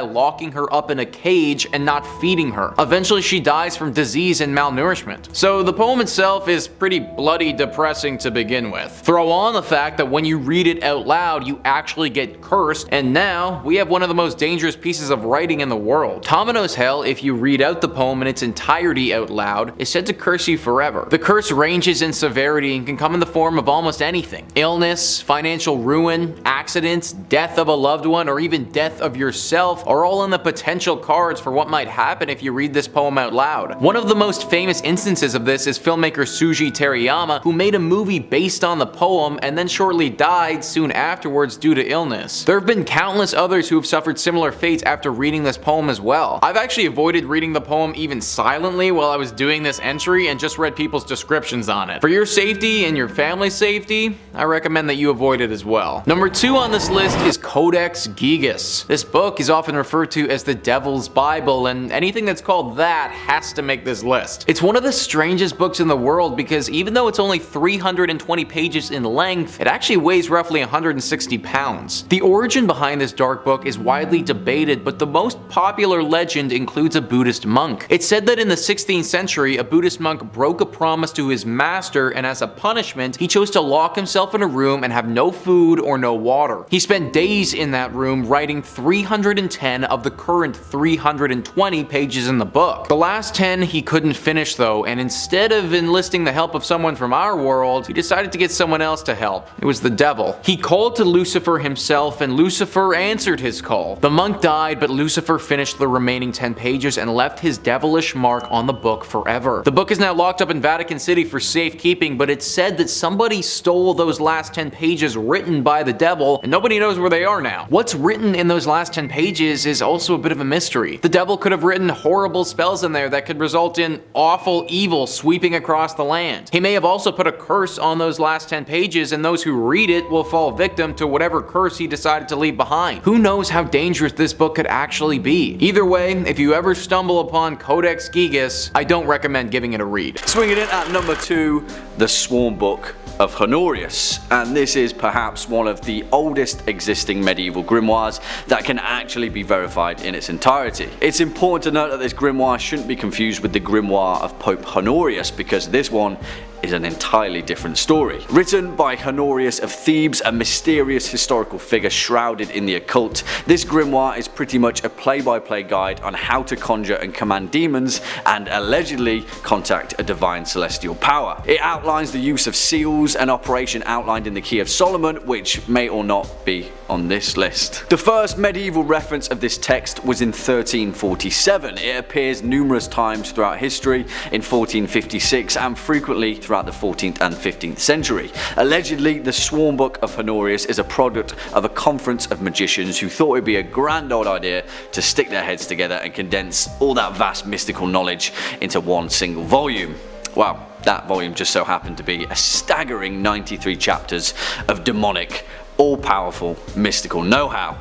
locking her up in a cage and not feeding her. Eventually she dies from disease and malnourishment. So the poem itself is pretty bloody depressing to begin with. Throw on the fact that when you read it out loud you actually get cursed, and now we have one of the most dangerous pieces of writing in the world. Tomino's Hell, if you read out the poem in its entirety out loud, is said to curse you forever. The curse ranges in severity and can come in the form of almost anything. Illness, financial ruin, accidents, death of a loved one, or even death of yourself are all in the potential cards for what might happen if you read this poem out loud. One of the most famous instances of this is filmmaker Suji Terayama, who made a movie based on the poem and then shortly died soon afterwards due to illness. There have been countless others who have suffered similar fates after reading this poem as well. I've actually avoided reading the poem even silently while I was doing this entry and just read people's descriptions on it. For your safety and your family's safety, I recommend that you avoid it as well. Number 2 on this list is Codex Gigas. This book is often referred to as the Devil's Bible, and anything that's called that has to make this list. It's one of the strangest books in the world because even though it's only 320 pages in length, it actually weighs roughly 160 pounds. The origin behind this dark book is widely debated, but the most popular legend includes a Buddhist monk. It's said that in the 16th century, a Buddhist monk broke a promise to his master, and as a punishment, he chose to lock himself in a room and have no food or no water. He spent days in that room writing 310 of the current 320 pages in the book. The last 10 he couldn't finish though, and instead of enlisting the help of someone from our world, he decided to get someone else to help. It was the devil. He called to Lucifer himself, and Lucifer answered his call. The monk died, but Lucifer finished the remaining 10 pages and left his devilish mark on the book forever. The book is now locked up in Vatican City for safekeeping, but it's said that somebody stole those last 10 pages written by the devil, and nobody knows where they are now. What's written in those last 10 pages is also a bit of a mystery. The devil could have written horrible spells in there that could result in awful evil sweeping across the land. He may have also put a curse on those last 10 pages, and those who read it will fall victim to whatever curse he decided to leave behind. Who knows how dangerous this book could actually be? Either way, if you ever stumble upon Codex Gigas, I don't recommend giving it a read. Swinging in at number 2, the Sworn Book of Honorius, and this is perhaps one of the oldest existing medieval grimoires that can actually be verified in its entirety. It's important to note that this grimoire shouldn't be confused with the grimoire of Pope Honorius, because this one is an entirely different story. Written by Honorius of Thebes, a mysterious historical figure shrouded in the occult, this grimoire is pretty much a play-by-play guide on how to conjure and command demons and allegedly contact a divine celestial power. It outlines the use of seals, an operation outlined in the Key of Solomon, which may or not be on this list. The first medieval reference of this text was in 1347. It appears numerous times throughout history, in 1456 and frequently throughout the 14th and 15th century. Allegedly, the Sworn Book of Honorius is a product of a conference of magicians who thought it would be a grand old idea to stick their heads together and condense all that vast mystical knowledge into one single volume. Well, that volume just so happened to be a staggering 93 chapters of demonic, all-powerful, mystical know-how.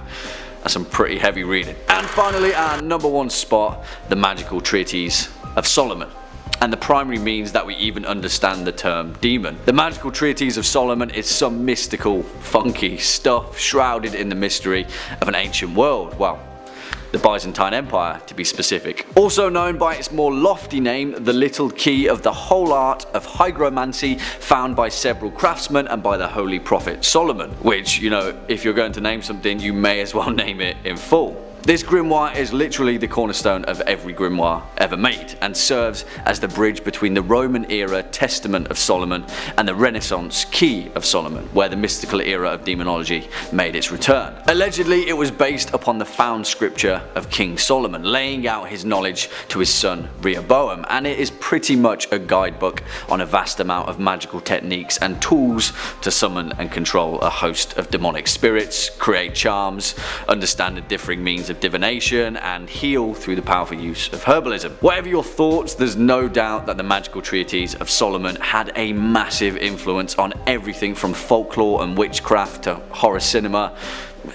That's some pretty heavy reading. And finally, our number 1 spot, the magical Treatise of Solomon, and the primary means that we even understand the term demon. The magical Treatise of Solomon is some mystical, funky stuff shrouded in the mystery of an ancient world. Well, the Byzantine Empire to be specific. Also known by its more lofty name, the little key of the whole art of hygromancy, found by several craftsmen and by the holy prophet Solomon, which, you know, if you're going to name something, you may as well name it in full. This grimoire is literally the cornerstone of every grimoire ever made, and serves as the bridge between the Roman era Testament of Solomon and the Renaissance Key of Solomon, where the mystical era of demonology made its return. Allegedly, it was based upon the found scripture of King Solomon, laying out his knowledge to his son Rehoboam, and it is pretty much a guidebook on a vast amount of magical techniques and tools to summon and control a host of demonic spirits, create charms, understand the differing means of divination, and heal through the powerful use of herbalism. Whatever your thoughts, there's no doubt that the magical Treatise of Solomon had a massive influence on everything from folklore and witchcraft to horror cinema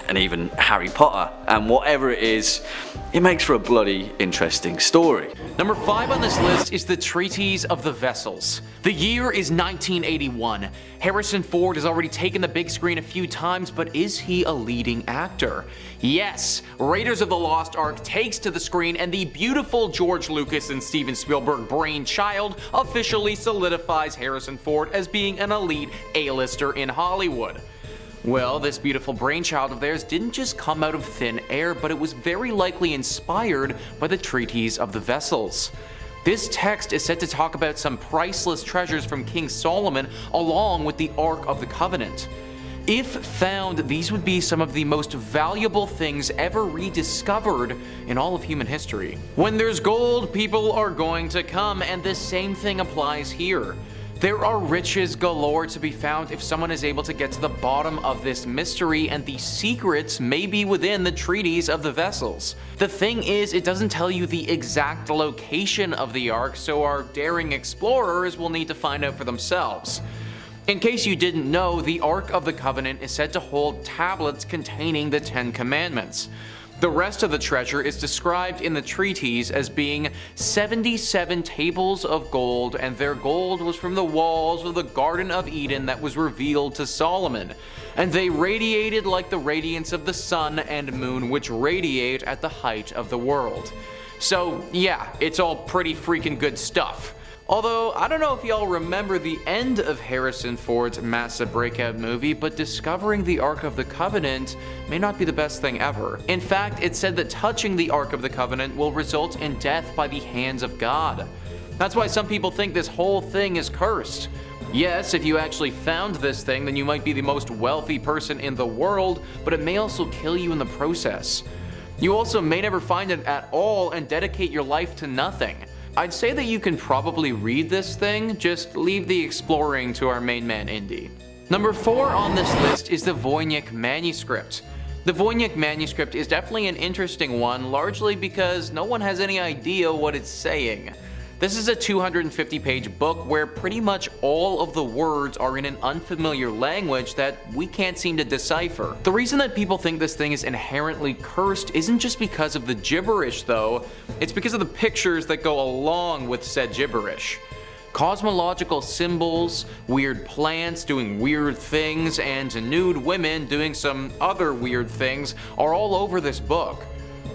and even Harry Potter, and whatever it is, it makes for a bloody interesting story. Number 5 on this list is the Treatise of the Vessels. The year is 1981. Harrison Ford has already taken the big screen a few times, but is he a leading actor? Yes, Raiders of the Lost Ark takes to the screen, and the beautiful George Lucas and Steven Spielberg brainchild officially solidifies Harrison Ford as being an elite A-lister in Hollywood. Well, this beautiful brainchild of theirs didn't just come out of thin air, but it was very likely inspired by the Treatise of the Vessels. This text is said to talk about some priceless treasures from King Solomon along with the Ark of the Covenant. If found, these would be some of the most valuable things ever rediscovered in all of human history. When there's gold, people are going to come, and the same thing applies here. There are riches galore to be found if someone is able to get to the bottom of this mystery, and the secrets may be within the Treatise of the Vessels. The thing is, it doesn't tell you the exact location of the Ark, so our daring explorers will need to find out for themselves. In case you didn't know, the Ark of the Covenant is said to hold tablets containing the 10 Commandments. The rest of the treasure is described in the Treatise as being 77 tables of gold, and their gold was from the walls of the Garden of Eden that was revealed to Solomon, and they radiated like the radiance of the sun and moon, which radiate at the height of the world. So yeah, it's all pretty freaking good stuff. Although, I don't know if y'all remember the end of Harrison Ford's massive breakout movie, but discovering the Ark of the Covenant may not be the best thing ever. In fact, it's said that touching the Ark of the Covenant will result in death by the hands of God. That's why some people think this whole thing is cursed. Yes, if you actually found this thing, then you might be the most wealthy person in the world, but it may also kill you in the process. You also may never find it at all and dedicate your life to nothing. I'd say that you can probably read this thing, just leave the exploring to our main man Indy. Number 4 on this list is the Voynich Manuscript. The Voynich Manuscript is definitely an interesting one, largely because no one has any idea what it's saying. This is a 250-page book where pretty much all of the words are in an unfamiliar language that we can't seem to decipher. The reason that people think this thing is inherently cursed isn't just because of the gibberish though, it's because of the pictures that go along with said gibberish. Cosmological symbols, weird plants doing weird things, and nude women doing some other weird things are all over this book.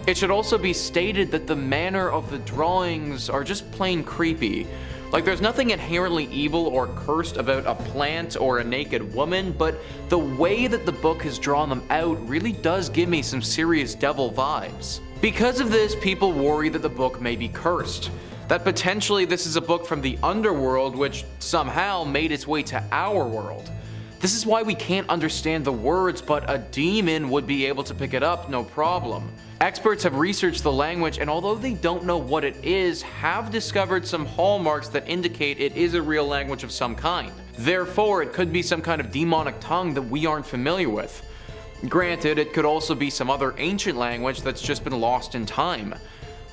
It should also be stated that the manner of the drawings are just plain creepy. Like, there's nothing inherently evil or cursed about a plant or a naked woman, but the way that the book has drawn them out really does give me some serious devil vibes. Because of this, people worry that the book may be cursed. That potentially this is a book from the underworld which somehow made its way to our world. This is why we can't understand the words, but a demon would be able to pick it up no problem. Experts have researched the language, and although they don't know what it is, have discovered some hallmarks that indicate it is a real language of some kind. Therefore, it could be some kind of demonic tongue that we aren't familiar with. Granted, it could also be some other ancient language that's just been lost in time.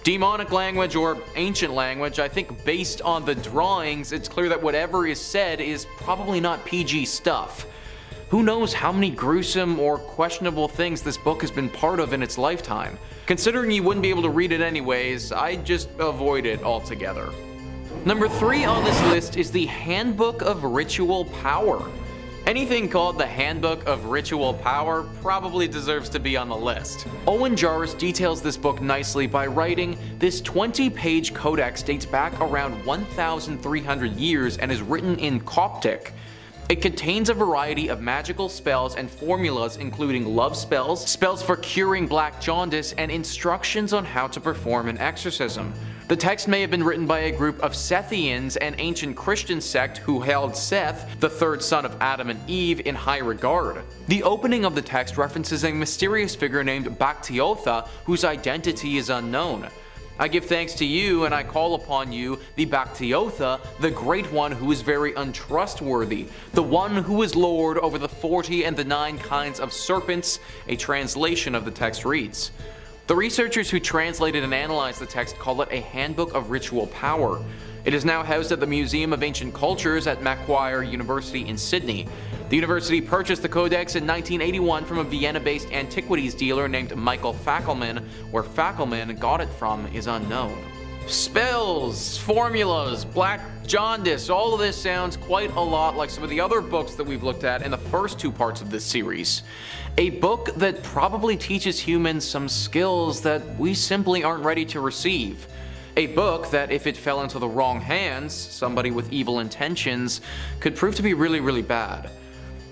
Demonic language or ancient language, I think based on the drawings, it's clear that whatever is said is probably not PG stuff. Who knows how many gruesome or questionable things this book has been part of in its lifetime. Considering you wouldn't be able to read it anyways, I'd just avoid it altogether. Number 3 on this list is the Handbook of Ritual Power. Anything called the Handbook of Ritual Power probably deserves to be on the list. Owen Jarvis details this book nicely by writing, "This 20-page codex dates back around 1,300 years and is written in Coptic. It contains a variety of magical spells and formulas including love spells, spells for curing black jaundice, and instructions on how to perform an exorcism. The text may have been written by a group of Sethians, an ancient Christian sect who held Seth, the third son of Adam and Eve, in high regard." The opening of the text references a mysterious figure named Bactiotha, whose identity is unknown. "I give thanks to you, and I call upon you, the Bactiotha, the Great One who is very untrustworthy, the one who is Lord over the 40 and the 9 kinds of serpents," a translation of the text reads. The researchers who translated and analyzed the text call it a Handbook of Ritual Power. It is now housed at the Museum of Ancient Cultures at Macquarie University in Sydney. The university purchased the codex in 1981 from a Vienna-based antiquities dealer named Michael Fackelman. Where Fackelman got it from is unknown. Spells, formulas, black jaundice, all of this sounds quite a lot like some of the other books that we've looked at in the first 2 parts of this series. A book that probably teaches humans some skills that we simply aren't ready to receive. A book that, if it fell into the wrong hands, somebody with evil intentions, could prove to be really, really bad.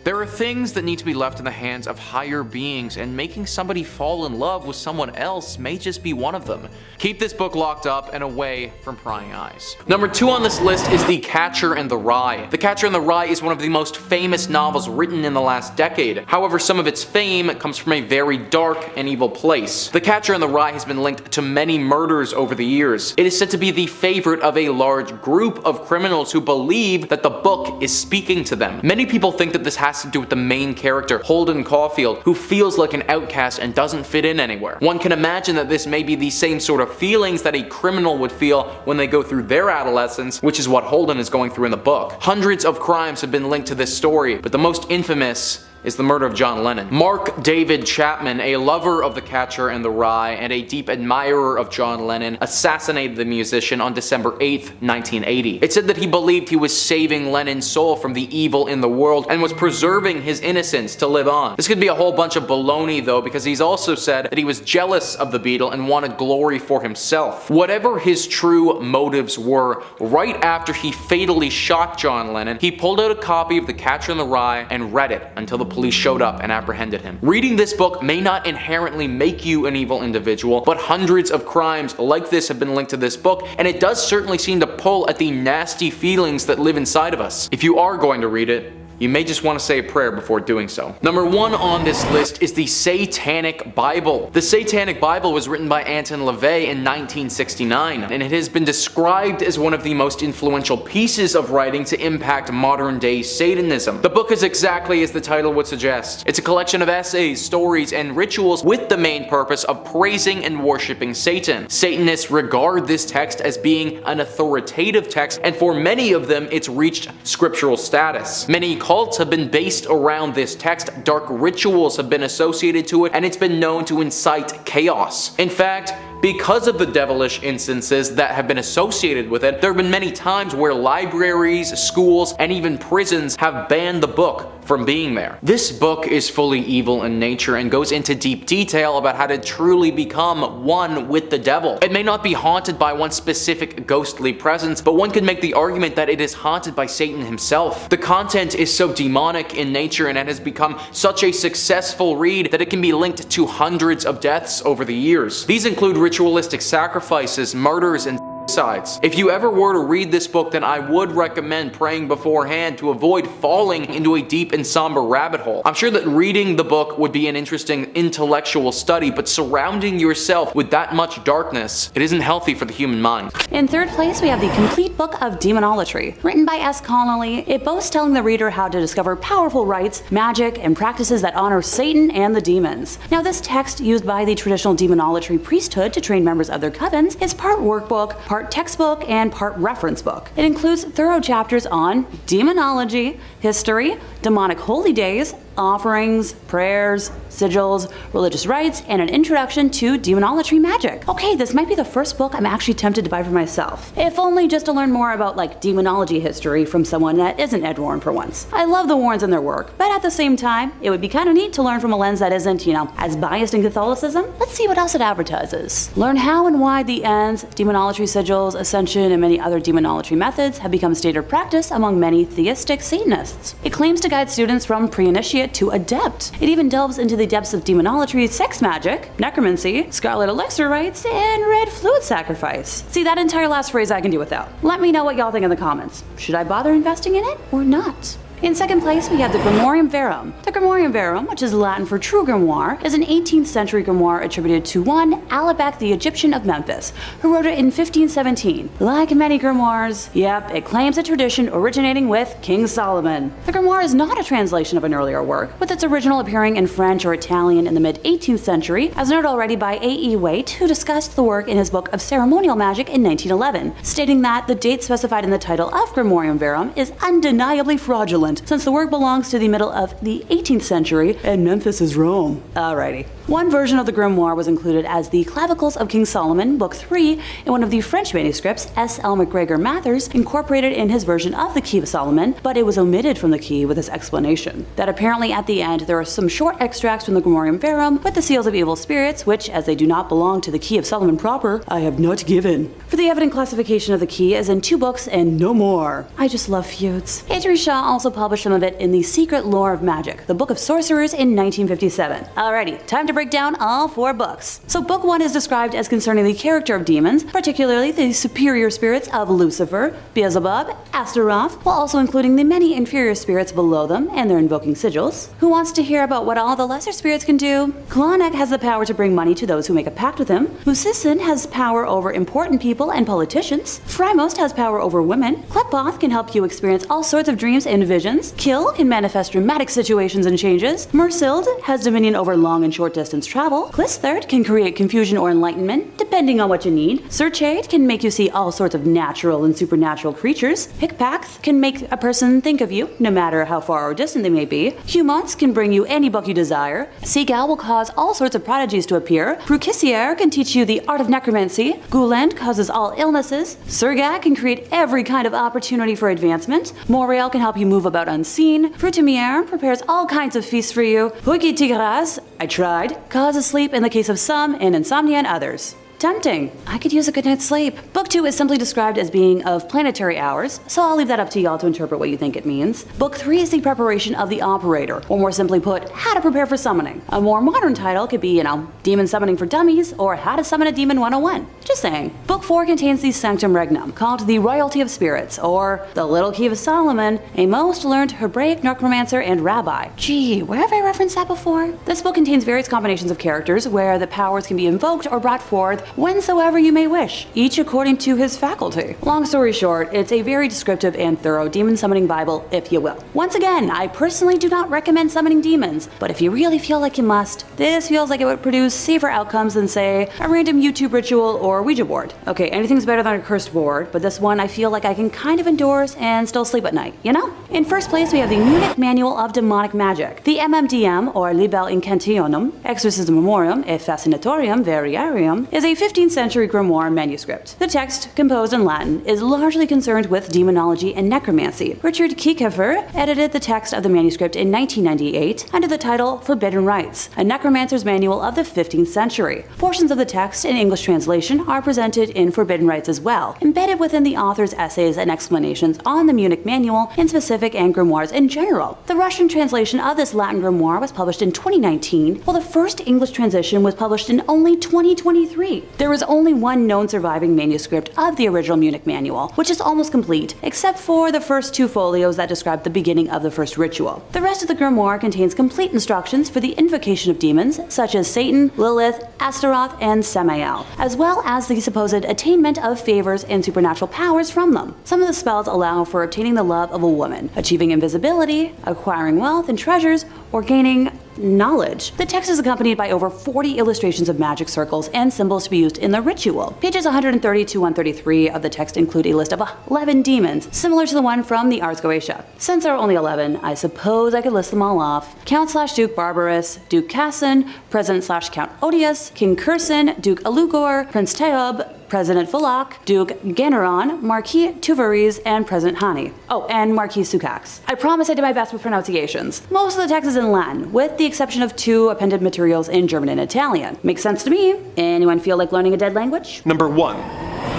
There are things that need to be left in the hands of higher beings, and making somebody fall in love with someone else may just be one of them. Keep this book locked up and away from prying eyes. Number 2 on this list is The Catcher in the Rye. The Catcher in the Rye is one of the most famous novels written in the last decade. However, some of its fame comes from a very dark and evil place. The Catcher in the Rye has been linked to many murders over the years. It is said to be the favorite of a large group of criminals who believe that the book is speaking to them. Many people think that this has has to do with the main character, Holden Caulfield, who feels like an outcast and doesn't fit in anywhere. One can imagine that this may be the same sort of feelings that a criminal would feel when they go through their adolescence, which is what Holden is going through in the book. Hundreds of crimes have been linked to this story, but the most infamous is the murder of John Lennon. Mark David Chapman, a lover of The Catcher in the Rye and a deep admirer of John Lennon, assassinated the musician on December 8th, 1980. It said that he believed he was saving Lennon's soul from the evil in the world and was preserving his innocence to live on. This could be a whole bunch of baloney though, because he's also said that he was jealous of the Beatle and wanted glory for himself. Whatever his true motives were, right after he fatally shot John Lennon, he pulled out a copy of The Catcher in the Rye and read it until the police showed up and apprehended him. Reading this book may not inherently make you an evil individual, but hundreds of crimes like this have been linked to this book, and it does certainly seem to pull at the nasty feelings that live inside of us. If you are going to read it, you may just want to say a prayer before doing so. Number 1 on this list is the Satanic Bible. The Satanic Bible was written by Anton LaVey in 1969, and it has been described as one of the most influential pieces of writing to impact modern day Satanism. The book is exactly as the title would suggest. It's a collection of essays, stories, and rituals with the main purpose of praising and worshipping Satan. Satanists regard this text as being an authoritative text, and for many of them it's reached scriptural status. Many cults have been based around this text, dark rituals have been associated to it, and it's been known to incite chaos. In fact, because of the devilish instances that have been associated with it, there have been many times where libraries, schools, and even prisons have banned the book from being there. This book is fully evil in nature and goes into deep detail about how to truly become one with the devil. It may not be haunted by one specific ghostly presence, but one could make the argument that it is haunted by Satan himself. The content is so demonic in nature and it has become such a successful read that it can be linked to hundreds of deaths over the years. These include ritualistic sacrifices, murders, and suicides. If you ever were to read this book, then I would recommend praying beforehand to avoid falling into a deep and somber rabbit hole. I'm sure that reading the book would be an interesting intellectual study, but surrounding yourself with that much darkness, it isn't healthy for the human mind. In third place, we have the complete book of Demonolatry. Written by S. Connolly, it boasts telling the reader how to discover powerful rites, magic, and practices that honor Satan and the demons. Now, this text, used by the traditional Demonolatry priesthood to train members of their covens, is part workbook, part textbook, and part reference book. It includes thorough chapters on demonology, history, demonic holy days, offerings, prayers, sigils, religious rites, and an introduction to demonolatry magic. Okay, this might be the first book I'm actually tempted to buy for myself. If only just to learn more about demonology history from someone that isn't Ed Warren for once. I love the Warrens and their work, but at the same time, it would be kind of neat to learn from a lens that isn't, as biased in Catholicism. Let's see what else it advertises. Learn how and why the ends, demonolatry sigils, ascension, and many other demonolatry methods have become standard practice among many theistic Satanists. It claims to guide students from pre-initiate to adept. It even delves into the depths of demonolatry, sex magic, necromancy, scarlet elixir rites, and red fluid sacrifice. See, that entire last phrase I can do without. Let me know what y'all think in the comments. Should I bother investing in it or not? In second place, we have the Grimorium Verum. The Grimorium Verum, which is Latin for true grimoire, is an 18th century grimoire attributed to one Alabek the Egyptian of Memphis, who wrote it in 1517. Like many grimoires, it claims a tradition originating with King Solomon. The grimoire is not a translation of an earlier work, with its original appearing in French or Italian in the mid-18th century, as noted already by A.E. Waite, who discussed the work in his book of ceremonial magic in 1911, stating that the date specified in the title of Grimorium Verum is undeniably fraudulent, since the work belongs to the middle of the 18th century and Memphis is Rome. Alrighty. One version of the grimoire was included as the Clavicles of King Solomon, Book 3, in one of the French manuscripts S. L. McGregor Mathers incorporated in his version of the Key of Solomon, but it was omitted from the key with his explanation. That apparently at the end there are some short extracts from the Grimorium Verum with the seals of evil spirits, which, as they do not belong to the Key of Solomon proper, I have not given. For the evident classification of the key is in 2 books and no more. I just love feuds. Andrew Shaw also published some of it in The Secret Lore of Magic, the Book of Sorcerers in 1957. Alrighty, time to break down all 4 books. So book 1 is described as concerning the character of demons, particularly the superior spirits of Lucifer, Beelzebub, Astaroth, while also including the many inferior spirits below them and their invoking sigils. Who wants to hear about what all the lesser spirits can do? Klonek has the power to bring money to those who make a pact with him. Musissin has power over important people and politicians. Frymost has power over women. Kleppoth can help you experience all sorts of dreams and visions visions. Kill can manifest dramatic situations and changes. Mersild has dominion over long and short distance travel. Clistherd can create confusion or enlightenment, depending on what you need. Serchade can make you see all sorts of natural and supernatural creatures. Hickpath can make a person think of you, no matter how far or distant they may be. Humans can bring you any book you desire. Seagal will cause all sorts of prodigies to appear. Brucissier can teach you the art of necromancy. Gouland causes all illnesses. Surgat can create every kind of opportunity for advancement. Montreal can help you move about unseen. Fruitimier prepares all kinds of feasts for you. Huiki Tigras, I tried, causes sleep in the case of some and insomnia in others. Tempting. I could use a good night's sleep. Book 2 is simply described as being of planetary hours, so I'll leave that up to y'all to interpret what you think it means. Book 3 is the preparation of the operator, or more simply put, how to prepare for summoning. A more modern title could be, Demon Summoning for Dummies, or How to Summon a Demon 101. Just saying. Book 4 contains the Sanctum Regnum, called the Royalty of Spirits, or the Little Key of Solomon, a most learned Hebraic necromancer and rabbi. Gee, where have I referenced that before? This book contains various combinations of characters where the powers can be invoked or brought forth whensoever you may wish, each according to his faculty. Long story short, it's a very descriptive and thorough demon summoning Bible, if you will. Once again, I personally do not recommend summoning demons, but if you really feel like you must, this feels like it would produce safer outcomes than, say, a random YouTube ritual or Ouija board. Okay, anything's better than a cursed board, but this one I feel like I can kind of endorse and still sleep at night, you know? In first place, we have the Munich Manual of Demonic Magic. The MMDM, or Liber Incantionum, Exorcismorium et Fascinatorium Variarium, is a 15th century grimoire manuscript. The text, composed in Latin, is largely concerned with demonology and necromancy. Richard Cipher edited the text of the manuscript in 1998 under the title Forbidden Rites, a necromancer's manual of the 15th century. Portions of the text in English translation are presented in Forbidden Rites as well, embedded within the author's essays and explanations on the Munich Manual in specific and grimoires in general. The Russian translation of this Latin grimoire was published in 2019, while the first English translation was published in only 2023. There is only one known surviving manuscript of the original Munich Manual, which is almost complete, except for the first 2 folios that describe the beginning of the first ritual. The rest of the grimoire contains complete instructions for the invocation of demons, such as Satan, Lilith, Astaroth, and Samael, as well as the supposed attainment of favors and supernatural powers from them. Some of the spells allow for obtaining the love of a woman, achieving invisibility, acquiring wealth and treasures, or gaining knowledge. The text is accompanied by over 40 illustrations of magic circles and symbols to be used in the ritual. Pages 130 to 133 of the text include a list of 11 demons, similar to the one from the Ars Goetia. Since there are only 11, I suppose I could list them all off. Count/Duke Barbarous, Duke Cassin, President/Count Odious, King Curson, Duke Alugor, Prince Teob, President Fulak, Duke Generon, Marquis Tuvaris, and President Hani. Oh, and Marquis Sukax. I promise I did my best with pronunciations. Most of the text is in Latin, with the exception of 2 appended materials in German and Italian. Makes sense to me. Anyone feel like learning a dead language? Number 1.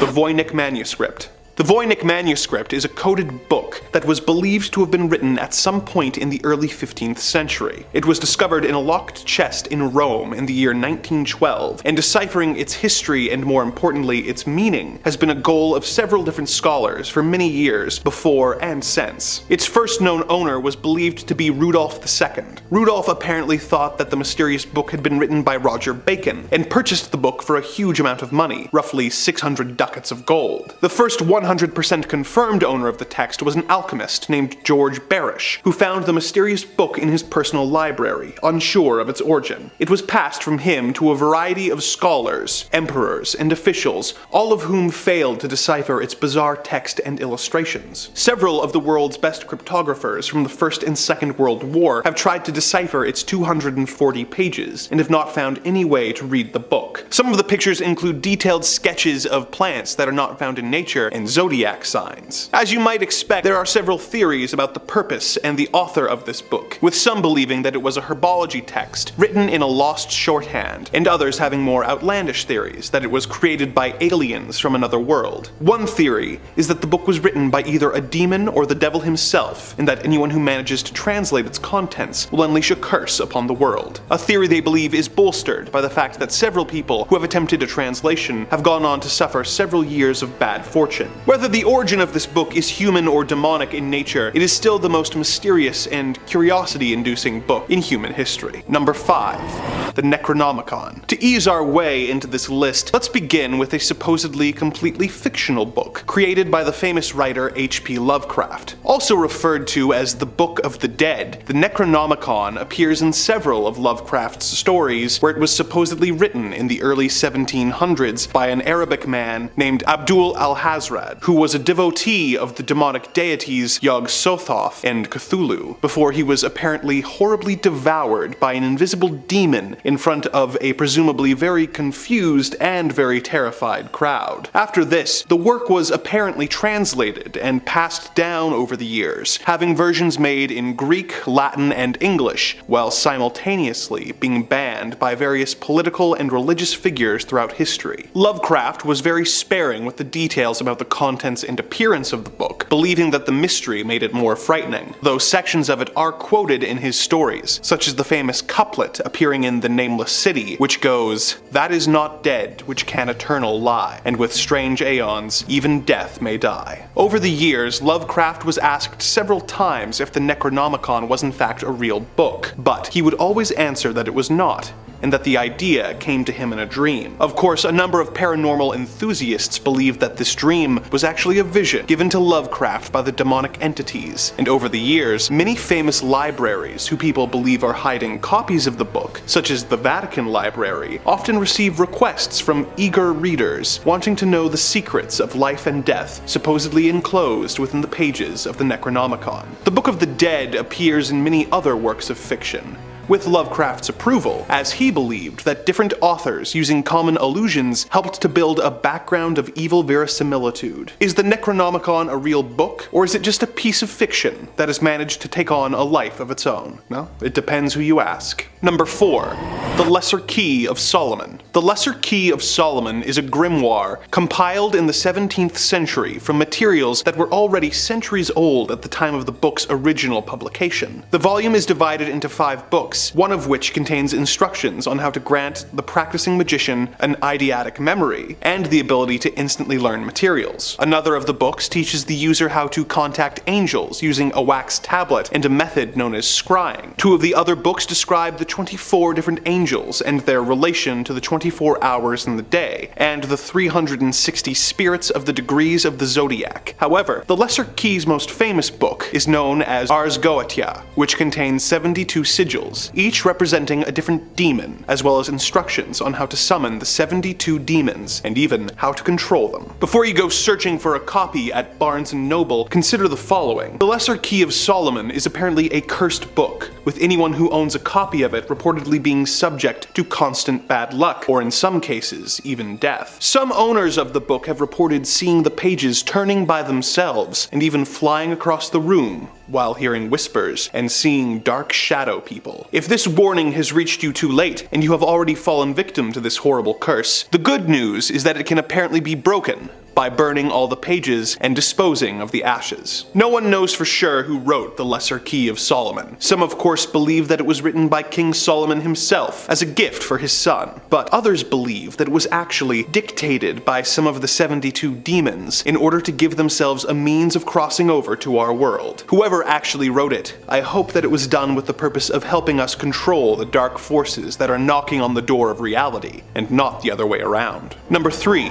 The Voynich Manuscript. The Voynich Manuscript is a coded book that was believed to have been written at some point in the early 15th century. It was discovered in a locked chest in Rome in the year 1912, and deciphering its history and, more importantly, its meaning has been a goal of several different scholars for many years before and since. Its first known owner was believed to be Rudolph II. Rudolph apparently thought that the mysterious book had been written by Roger Bacon, and purchased the book for a huge amount of money, roughly 600 ducats of gold. The first 100% confirmed owner of the text was an alchemist named George Barish, who found the mysterious book in his personal library, unsure of its origin. It was passed from him to a variety of scholars, emperors, and officials, all of whom failed to decipher its bizarre text and illustrations. Several of the world's best cryptographers from the First and Second World War have tried to decipher its 240 pages, and have not found any way to read the book. Some of the pictures include detailed sketches of plants that are not found in nature, and zodiac signs. As you might expect, there are several theories about the purpose and the author of this book, with some believing that it was a herbology text written in a lost shorthand, and others having more outlandish theories that it was created by aliens from another world. One theory is that the book was written by either a demon or the devil himself, and that anyone who manages to translate its contents will unleash a curse upon the world. A theory they believe is bolstered by the fact that several people who have attempted a translation have gone on to suffer several years of bad fortune. Whether the origin of this book is human or demonic in nature, it is still the most mysterious and curiosity-inducing book in human history. Number 5. The Necronomicon. To ease our way into this list, let's begin with a supposedly completely fictional book, created by the famous writer H.P. Lovecraft. Also referred to as the Book of the Dead, the Necronomicon appears in several of Lovecraft's stories where it was supposedly written in the early 1700s by an Arabic man named Abdul al-Hazrad, who was a devotee of the demonic deities Yog-Sothoth and Cthulhu, before he was apparently horribly devoured by an invisible demon in front of a presumably very confused and very terrified crowd. After this, the work was apparently translated and passed down over the years, having versions made in Greek, Latin, and English, while simultaneously being banned by various political and religious figures throughout history. Lovecraft was very sparing with the details about the contents and appearance of the book, believing that the mystery made it more frightening, though sections of it are quoted in his stories, such as the famous couplet appearing in The Nameless City, which goes, "That is not dead which can eternal lie, and with strange aeons even death may die." Over the years, Lovecraft was asked several times if the Necronomicon was in fact a real book, but he would always answer that it was not, and that the idea came to him in a dream. Of course, a number of paranormal enthusiasts believe that this dream was actually a vision given to Lovecraft by the demonic entities, and over the years, many famous libraries who people believe are hiding copies of the book, such as the Vatican Library, often receive requests from eager readers wanting to know the secrets of life and death supposedly enclosed within the pages of the Necronomicon. The Book of the Dead appears in many other works of fiction, with Lovecraft's approval, as he believed that different authors using common allusions helped to build a background of evil verisimilitude. Is the Necronomicon a real book, or is it just a piece of fiction that has managed to take on a life of its own? Well, it depends who you ask. Number 4. The Lesser Key of Solomon. The Lesser Key of Solomon is a grimoire compiled in the 17th century from materials that were already centuries old at the time of the book's original publication. The volume is divided into 5 books, one of which contains instructions on how to grant the practicing magician an eidetic memory and the ability to instantly learn materials. Another of the books teaches the user how to contact angels using a wax tablet and a method known as scrying. 2 of the other books describe the 24 different angels and their relation to the 24 hours in the day, and the 360 spirits of the degrees of the zodiac. However, the Lesser Key's most famous book is known as Ars Goetia, which contains 72 sigils, each representing a different demon, as well as instructions on how to summon the 72 demons, and even how to control them. Before you go searching for a copy at Barnes & Noble, consider the following. The Lesser Key of Solomon is apparently a cursed book, with anyone who owns a copy of it reportedly being subject to constant bad luck, or in some cases, even death. Some owners of the book have reported seeing the pages turning by themselves, and even flying across the room, while hearing whispers and seeing dark shadow people. If this warning has reached you too late, and you have already fallen victim to this horrible curse, the good news is that it can apparently be broken by burning all the pages and disposing of the ashes. No one knows for sure who wrote the Lesser Key of Solomon. Some of course believe that it was written by King Solomon himself as a gift for his son, but others believe that it was actually dictated by some of the 72 demons in order to give themselves a means of crossing over to our world. Whoever actually wrote it, I hope that it was done with the purpose of helping us control the dark forces that are knocking on the door of reality, and not the other way around. Number 3.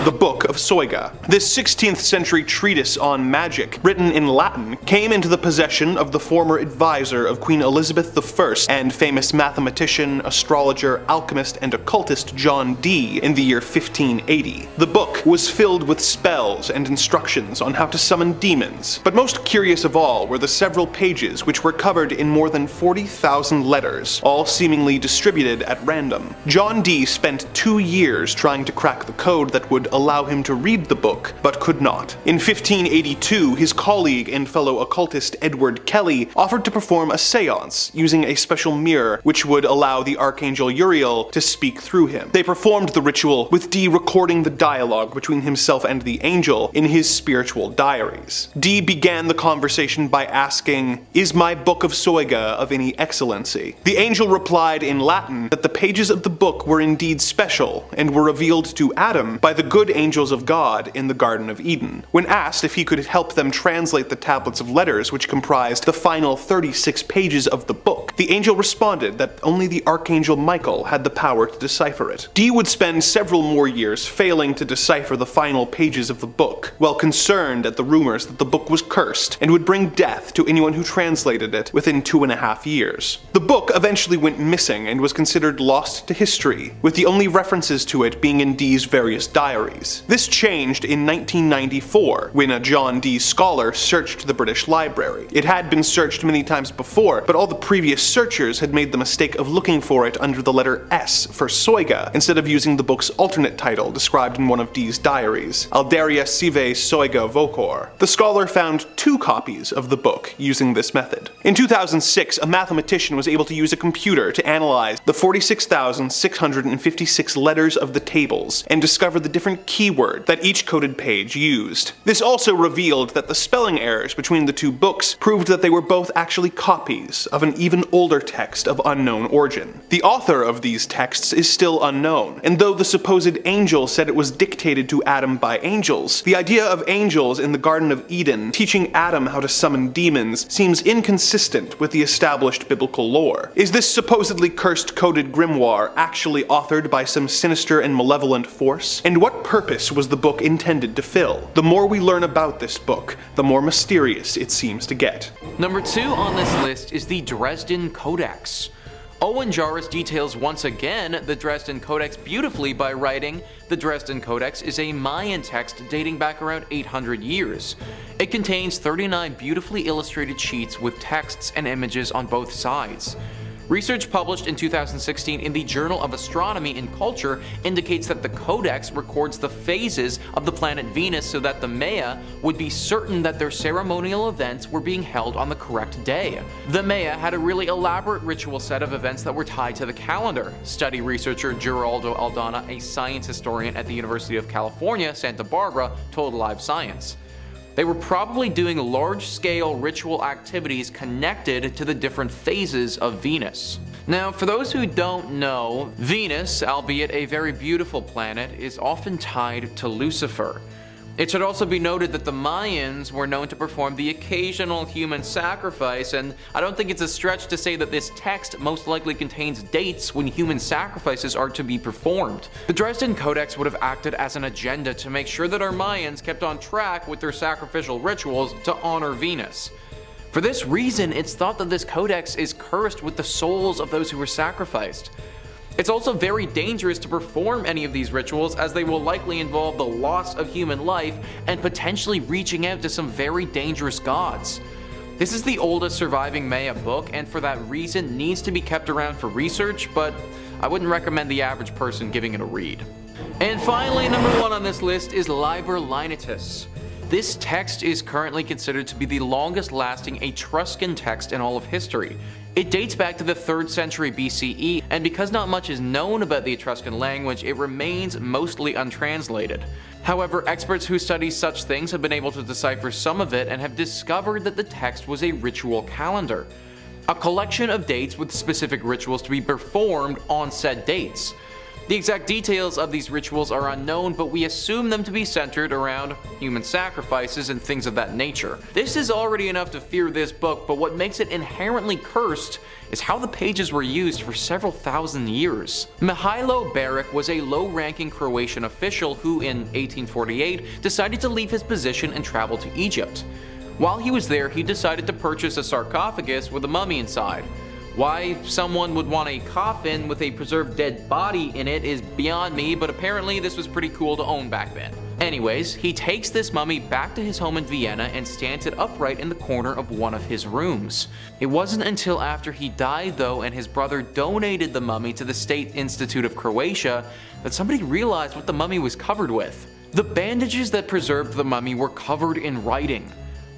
The Book of Soyga. This 16th century treatise on magic, written in Latin, came into the possession of the former advisor of Queen Elizabeth I and famous mathematician, astrologer, alchemist, and occultist John Dee in the year 1580. The book was filled with spells and instructions on how to summon demons, but most curious of all were the several pages which were covered in more than 40,000 letters, all seemingly distributed at random. John Dee spent 2 years trying to crack the code that would allow him to read the book, but could not. In 1582, his colleague and fellow occultist Edward Kelly offered to perform a seance using a special mirror which would allow the Archangel Uriel to speak through him. They performed the ritual, with Dee recording the dialogue between himself and the angel in his spiritual diaries. Dee began the conversation by asking, "Is my Book of Soyga of any excellency?" The angel replied in Latin that the pages of the book were indeed special and were revealed to Adam by the good good angels of God in the Garden of Eden. When asked if he could help them translate the tablets of letters which comprised the final 36 pages of the book, the angel responded that only the Archangel Michael had the power to decipher it. Dee would spend several more years failing to decipher the final pages of the book, while concerned at the rumors that the book was cursed and would bring death to anyone who translated it within 2.5 years. The book eventually went missing and was considered lost to history, with the only references to it being in Dee's various diaries. This changed in 1994, when a John Dee scholar searched the British Library. It had been searched many times before, but all the previous searchers had made the mistake of looking for it under the letter S for Soyga, instead of using the book's alternate title described in one of Dee's diaries, Alderia Sive Soyga Vocor. The scholar found 2 copies of the book using this method. In 2006, a mathematician was able to use a computer to analyze the 46,656 letters of the tables and discover the different keyword that each coded page used. This also revealed that the spelling errors between the 2 books proved that they were both actually copies of an even older text of unknown origin. The author of these texts is still unknown, and though the supposed angel said it was dictated to Adam by angels, the idea of angels in the Garden of Eden teaching Adam how to summon demons seems inconsistent with the established biblical lore. Is this supposedly cursed coded grimoire actually authored by some sinister and malevolent force? And what purpose was the book intended to fill? The more we learn about this book, the more mysterious it seems to get. Number 2 on this list is the Dresden Codex. Owen Jarvis details once again the Dresden Codex beautifully by writing, "The Dresden Codex is a Mayan text dating back around 800 years. It contains 39 beautifully illustrated sheets with texts and images on both sides. Research published in 2016 in the Journal of Astronomy and Culture indicates that the Codex records the phases of the planet Venus so that the Maya would be certain that their ceremonial events were being held on the correct day. The Maya had a really elaborate ritual set of events that were tied to the calendar," study researcher Geraldo Aldana, a science historian at the University of California, Santa Barbara, told Live Science. They were probably doing large-scale ritual activities connected to the different phases of Venus. Now, for those who don't know, Venus, albeit a very beautiful planet, is often tied to Lucifer. It should also be noted that the Mayans were known to perform the occasional human sacrifice, and I don't think it's a stretch to say that this text most likely contains dates when human sacrifices are to be performed. The Dresden Codex would have acted as an agenda to make sure that our Mayans kept on track with their sacrificial rituals to honor Venus. For this reason, it's thought that this codex is cursed with the souls of those who were sacrificed. It's also very dangerous to perform any of these rituals, as they will likely involve the loss of human life and potentially reaching out to some very dangerous gods. This is the oldest surviving Maya book, and for that reason needs to be kept around for research, but I wouldn't recommend the average person giving it a read. And finally, number 1 on this list is Liber Linteus. This text is currently considered to be the longest lasting Etruscan text in all of history. It dates back to the 3rd century BCE, and because not much is known about the Etruscan language, it remains mostly untranslated. However, experts who study such things have been able to decipher some of it and have discovered that the text was a ritual calendar, a collection of dates with specific rituals to be performed on said dates. The exact details of these rituals are unknown, but we assume them to be centered around human sacrifices and things of that nature. This is already enough to fear this book, but what makes it inherently cursed is how the pages were used for several thousand years. Mihailo Beric was a low-ranking Croatian official who, in 1848, decided to leave his position and travel to Egypt. While he was there, he decided to purchase a sarcophagus with a mummy inside. Why someone would want a coffin with a preserved dead body in it is beyond me, but apparently this was pretty cool to own back then. Anyways, he takes this mummy back to his home in Vienna and stands it upright in the corner of one of his rooms. It wasn't until after he died though and his brother donated the mummy to the State Institute of Croatia that somebody realized what the mummy was covered with. The bandages that preserved the mummy were covered in writing.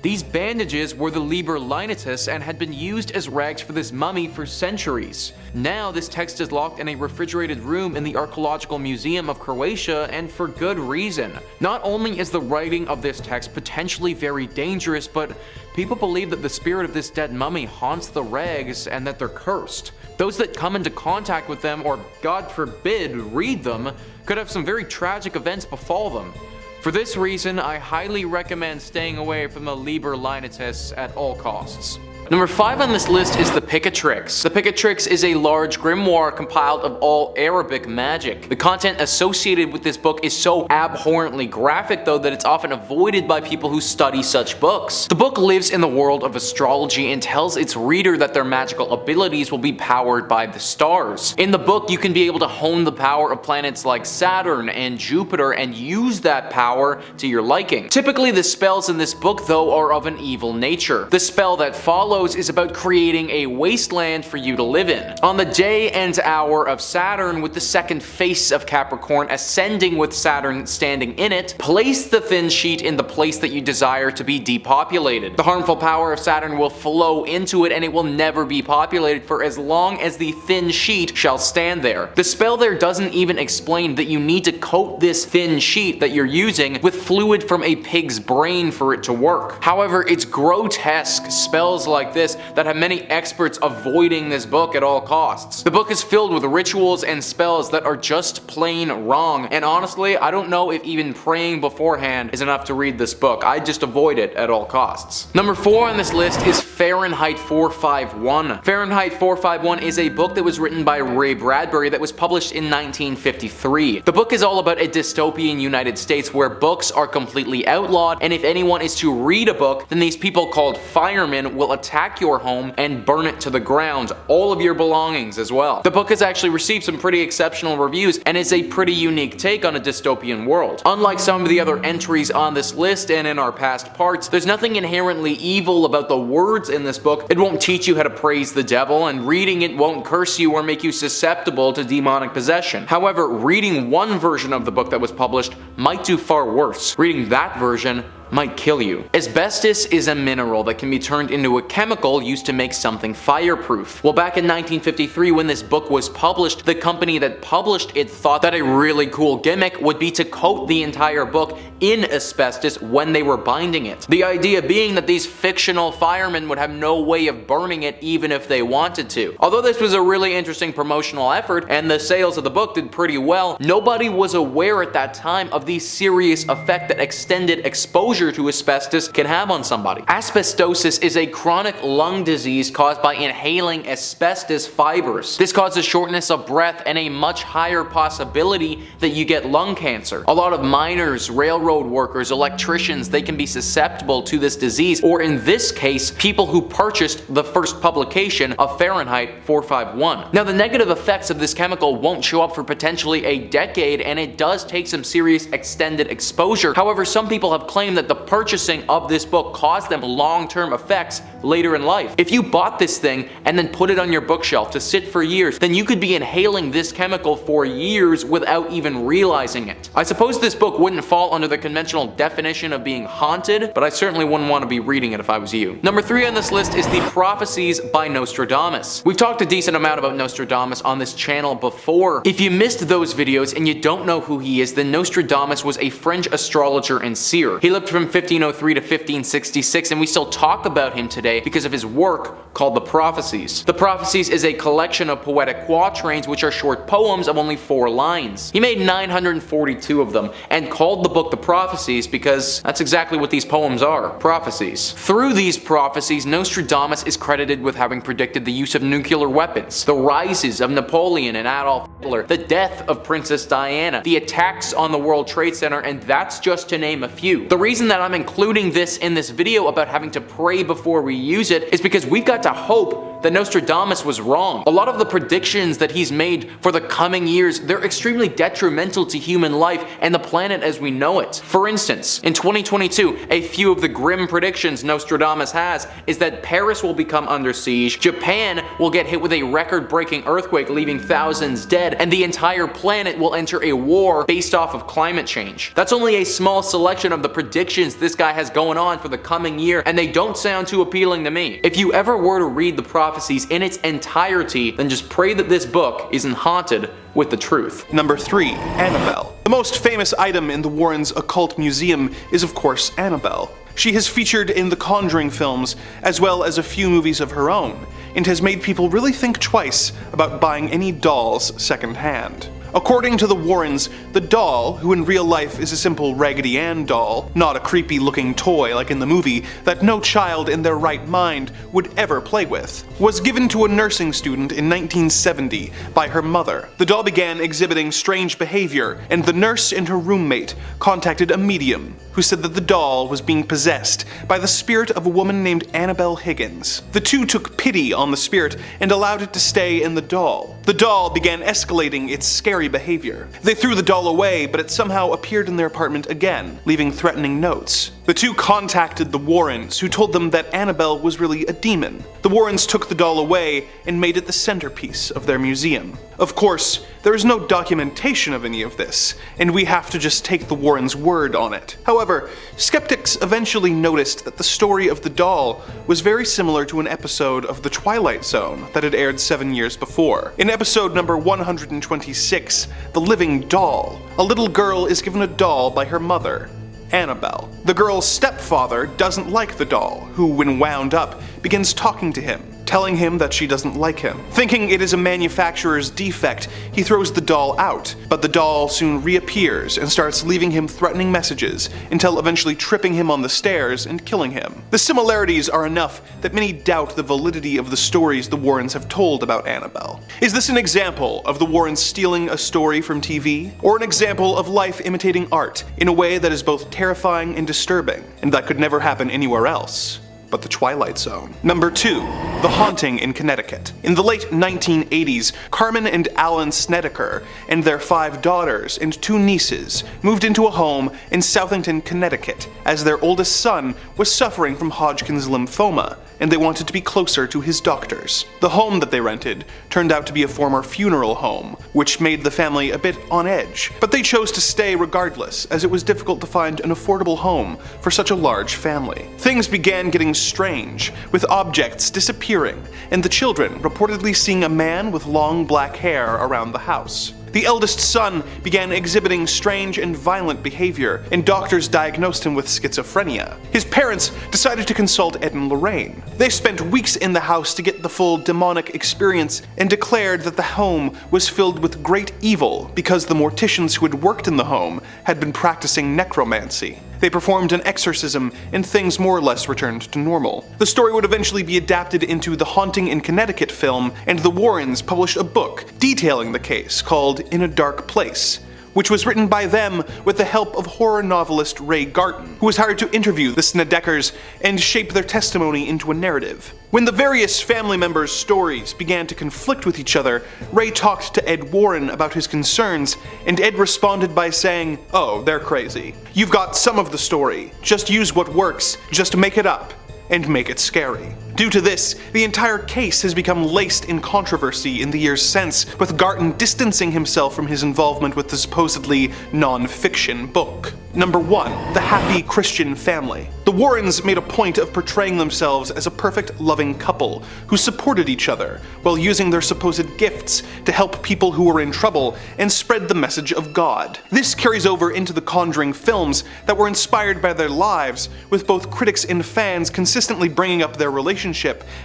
These bandages were the Liber Linteus and had been used as rags for this mummy for centuries. Now this text is locked in a refrigerated room in the Archaeological Museum of Croatia, and for good reason. Not only is the writing of this text potentially very dangerous, but people believe that the spirit of this dead mummy haunts the rags and that they're cursed. Those that come into contact with them, or God forbid, read them, could have some very tragic events befall them. For this reason, I highly recommend staying away from the Liber Linteus at all costs. Number 5 on this list is the Picatrix. The Picatrix is a large grimoire compiled of all Arabic magic. The content associated with this book is so abhorrently graphic though that it's often avoided by people who study such books. The book lives in the world of astrology and tells its reader that their magical abilities will be powered by the stars. In the book, you can be able to hone the power of planets like Saturn and Jupiter and use that power to your liking. Typically, the spells in this book though are of an evil nature. The spell that follows is about creating a wasteland for you to live in. On the day and hour of Saturn, with the second face of Capricorn ascending with Saturn standing in it, place the thin sheet in the place that you desire to be depopulated. The harmful power of Saturn will flow into it and it will never be populated for as long as the thin sheet shall stand there. The spell there doesn't even explain that you need to coat this thin sheet that you're using with fluid from a pig's brain for it to work. However, it's grotesque spells like this that have many experts avoiding this book at all costs. The book is filled with rituals and spells that are just plain wrong, and honestly, I don't know if even praying beforehand is enough to read this book. I just avoid it at all costs. Number 4 on this list is Fahrenheit 451. Fahrenheit 451 is a book that was written by Ray Bradbury that was published in 1953. The book is all about a dystopian United States where books are completely outlawed, and if anyone is to read a book, then these people called firemen will attack your home and burn it to the ground, all of your belongings as well. The book has actually received some pretty exceptional reviews and is a pretty unique take on a dystopian world. Unlike some of the other entries on this list and in our past parts, there's nothing inherently evil about the words in this book. It won't teach you how to praise the devil, and reading it won't curse you or make you susceptible to demonic possession. However, reading one version of the book that was published might do far worse. Reading that version might kill you. Asbestos is a mineral that can be turned into a chemical used to make something fireproof. Well, back in 1953 when this book was published, the company that published it thought that a really cool gimmick would be to coat the entire book in asbestos when they were binding it. The idea being that these fictional firemen would have no way of burning it even if they wanted to. Although this was a really interesting promotional effort and the sales of the book did pretty well, nobody was aware at that time of the serious effect that extended exposure to asbestos can have on somebody. Asbestosis is a chronic lung disease caused by inhaling asbestos fibers. This causes shortness of breath and a much higher possibility that you get lung cancer. A lot of miners, railroad workers, electricians, they can be susceptible to this disease, or in this case, people who purchased the first publication of Fahrenheit 451. Now, the negative effects of this chemical won't show up for potentially a decade, and it does take some serious extended exposure. However, some people have claimed that the purchasing of this book caused them long-term effects later in life. If you bought this thing and then put it on your bookshelf to sit for years, then you could be inhaling this chemical for years without even realizing it. I suppose this book wouldn't fall under the conventional definition of being haunted, but I certainly wouldn't want to be reading it if I was you. Number 3 on this list is the Prophecies by Nostradamus. We've talked a decent amount about Nostradamus on this channel before. If you missed those videos and you don't know who he is, then Nostradamus was a French astrologer and seer. He lived from 1503 to 1566, and we still talk about him today because of his work called the Prophecies. The Prophecies is a collection of poetic quatrains which are short poems of only 4 lines. He made 942 of them and called the book the Prophecies because that's exactly what these poems are, prophecies. Through these prophecies, Nostradamus is credited with having predicted the use of nuclear weapons, the rises of Napoleon and Adolf Hitler, the death of Princess Diana, the attacks on the World Trade Center, and that's just to name a few. The reason that I'm including this in this video about having to pray before we use it is because we've got to hope that Nostradamus was wrong. A lot of the predictions that he's made for the coming years, they're extremely detrimental to human life and the planet as we know it. For instance, in 2022, a few of the grim predictions Nostradamus has is that Paris will become under siege, Japan will get hit with a record-breaking earthquake leaving thousands dead, and the entire planet will enter a war based off of climate change. That's only a small selection of the predictions this guy has going on for the coming year, and they don't sound too appealing to me. If you ever were to read the Prophecies in its entirety, then just pray that this book isn't haunted with the truth. Number 3. Annabelle. The most famous item in the Warrens' occult museum is of course Annabelle. She has featured in the Conjuring films, as well as a few movies of her own, and has made people really think twice about buying any dolls secondhand. According to the Warrens, the doll, who in real life is a simple Raggedy Ann doll, not a creepy looking toy like in the movie that no child in their right mind would ever play with, was given to a nursing student in 1970 by her mother. The doll began exhibiting strange behavior, and the nurse and her roommate contacted a medium who said that the doll was being possessed by the spirit of a woman named Annabelle Higgins. The two took pity on the spirit and allowed it to stay in the doll. The doll began escalating its scary behavior. They threw the doll away, but it somehow appeared in their apartment again, leaving threatening notes. The two contacted the Warrens, who told them that Annabelle was really a demon. The Warrens took the doll away and made it the centerpiece of their museum. Of course, there is no documentation of any of this, and we have to just take the Warrens' word on it. However, skeptics eventually noticed that the story of the doll was very similar to an episode of The Twilight Zone that had aired 7 years before. In episode number 126, The Living Doll, a little girl is given a doll by her mother, Annabelle. The girl's stepfather doesn't like the doll, who, when wound up, begins talking to him, telling him that she doesn't like him. Thinking it is a manufacturer's defect, he throws the doll out, but the doll soon reappears and starts leaving him threatening messages until eventually tripping him on the stairs and killing him. The similarities are enough that many doubt the validity of the stories the Warrens have told about Annabelle. Is this an example of the Warrens stealing a story from TV? Or an example of life imitating art in a way that is both terrifying and disturbing, and that could never happen anywhere else but the Twilight Zone? Number 2. The Haunting in Connecticut. In the late 1980s, Carmen and Alan Snedeker and their 5 daughters and 2 nieces moved into a home in Southington, Connecticut, as their oldest son was suffering from Hodgkin's lymphoma, and they wanted to be closer to his doctors. The home that they rented turned out to be a former funeral home, which made the family a bit on edge, but they chose to stay regardless, as it was difficult to find an affordable home for such a large family. Things began getting strange, with objects disappearing, and the children reportedly seeing a man with long black hair around the house. The eldest son began exhibiting strange and violent behavior, and doctors diagnosed him with schizophrenia. His parents decided to consult Ed and Lorraine. They spent weeks in the house to get the full demonic experience and declared that the home was filled with great evil because the morticians who had worked in the home had been practicing necromancy. They performed an exorcism, and things more or less returned to normal. The story would eventually be adapted into the Haunting in Connecticut film, and the Warrens published a book detailing the case called In a Dark Place, which was written by them with the help of horror novelist Ray Garton, who was hired to interview the Snedekers and shape their testimony into a narrative. When the various family members' stories began to conflict with each other, Ray talked to Ed Warren about his concerns, and Ed responded by saying, "Oh, they're crazy. You've got some of the story. Just use what works, just make it up, and make it scary." Due to this, the entire case has become laced in controversy in the years since, with Garton distancing himself from his involvement with the supposedly non-fiction book. Number 1. The Happy Christian Family. The Warrens made a point of portraying themselves as a perfect, loving couple who supported each other while using their supposed gifts to help people who were in trouble and spread the message of God. This carries over into the Conjuring films that were inspired by their lives, with both critics and fans consistently bringing up their relationship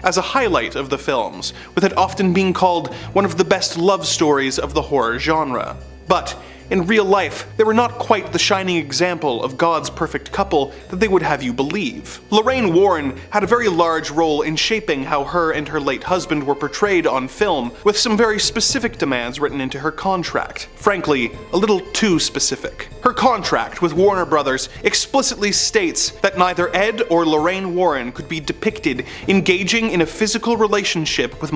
as a highlight of the films, with it often being called one of the best love stories of the horror genre. But in real life, they were not quite the shining example of God's perfect couple that they would have you believe. Lorraine Warren had a very large role in shaping how her and her late husband were portrayed on film, with some very specific demands written into her contract. Frankly, a little too specific. Her contract with Warner Brothers explicitly states that neither Ed or Lorraine Warren could be depicted engaging in a physical relationship with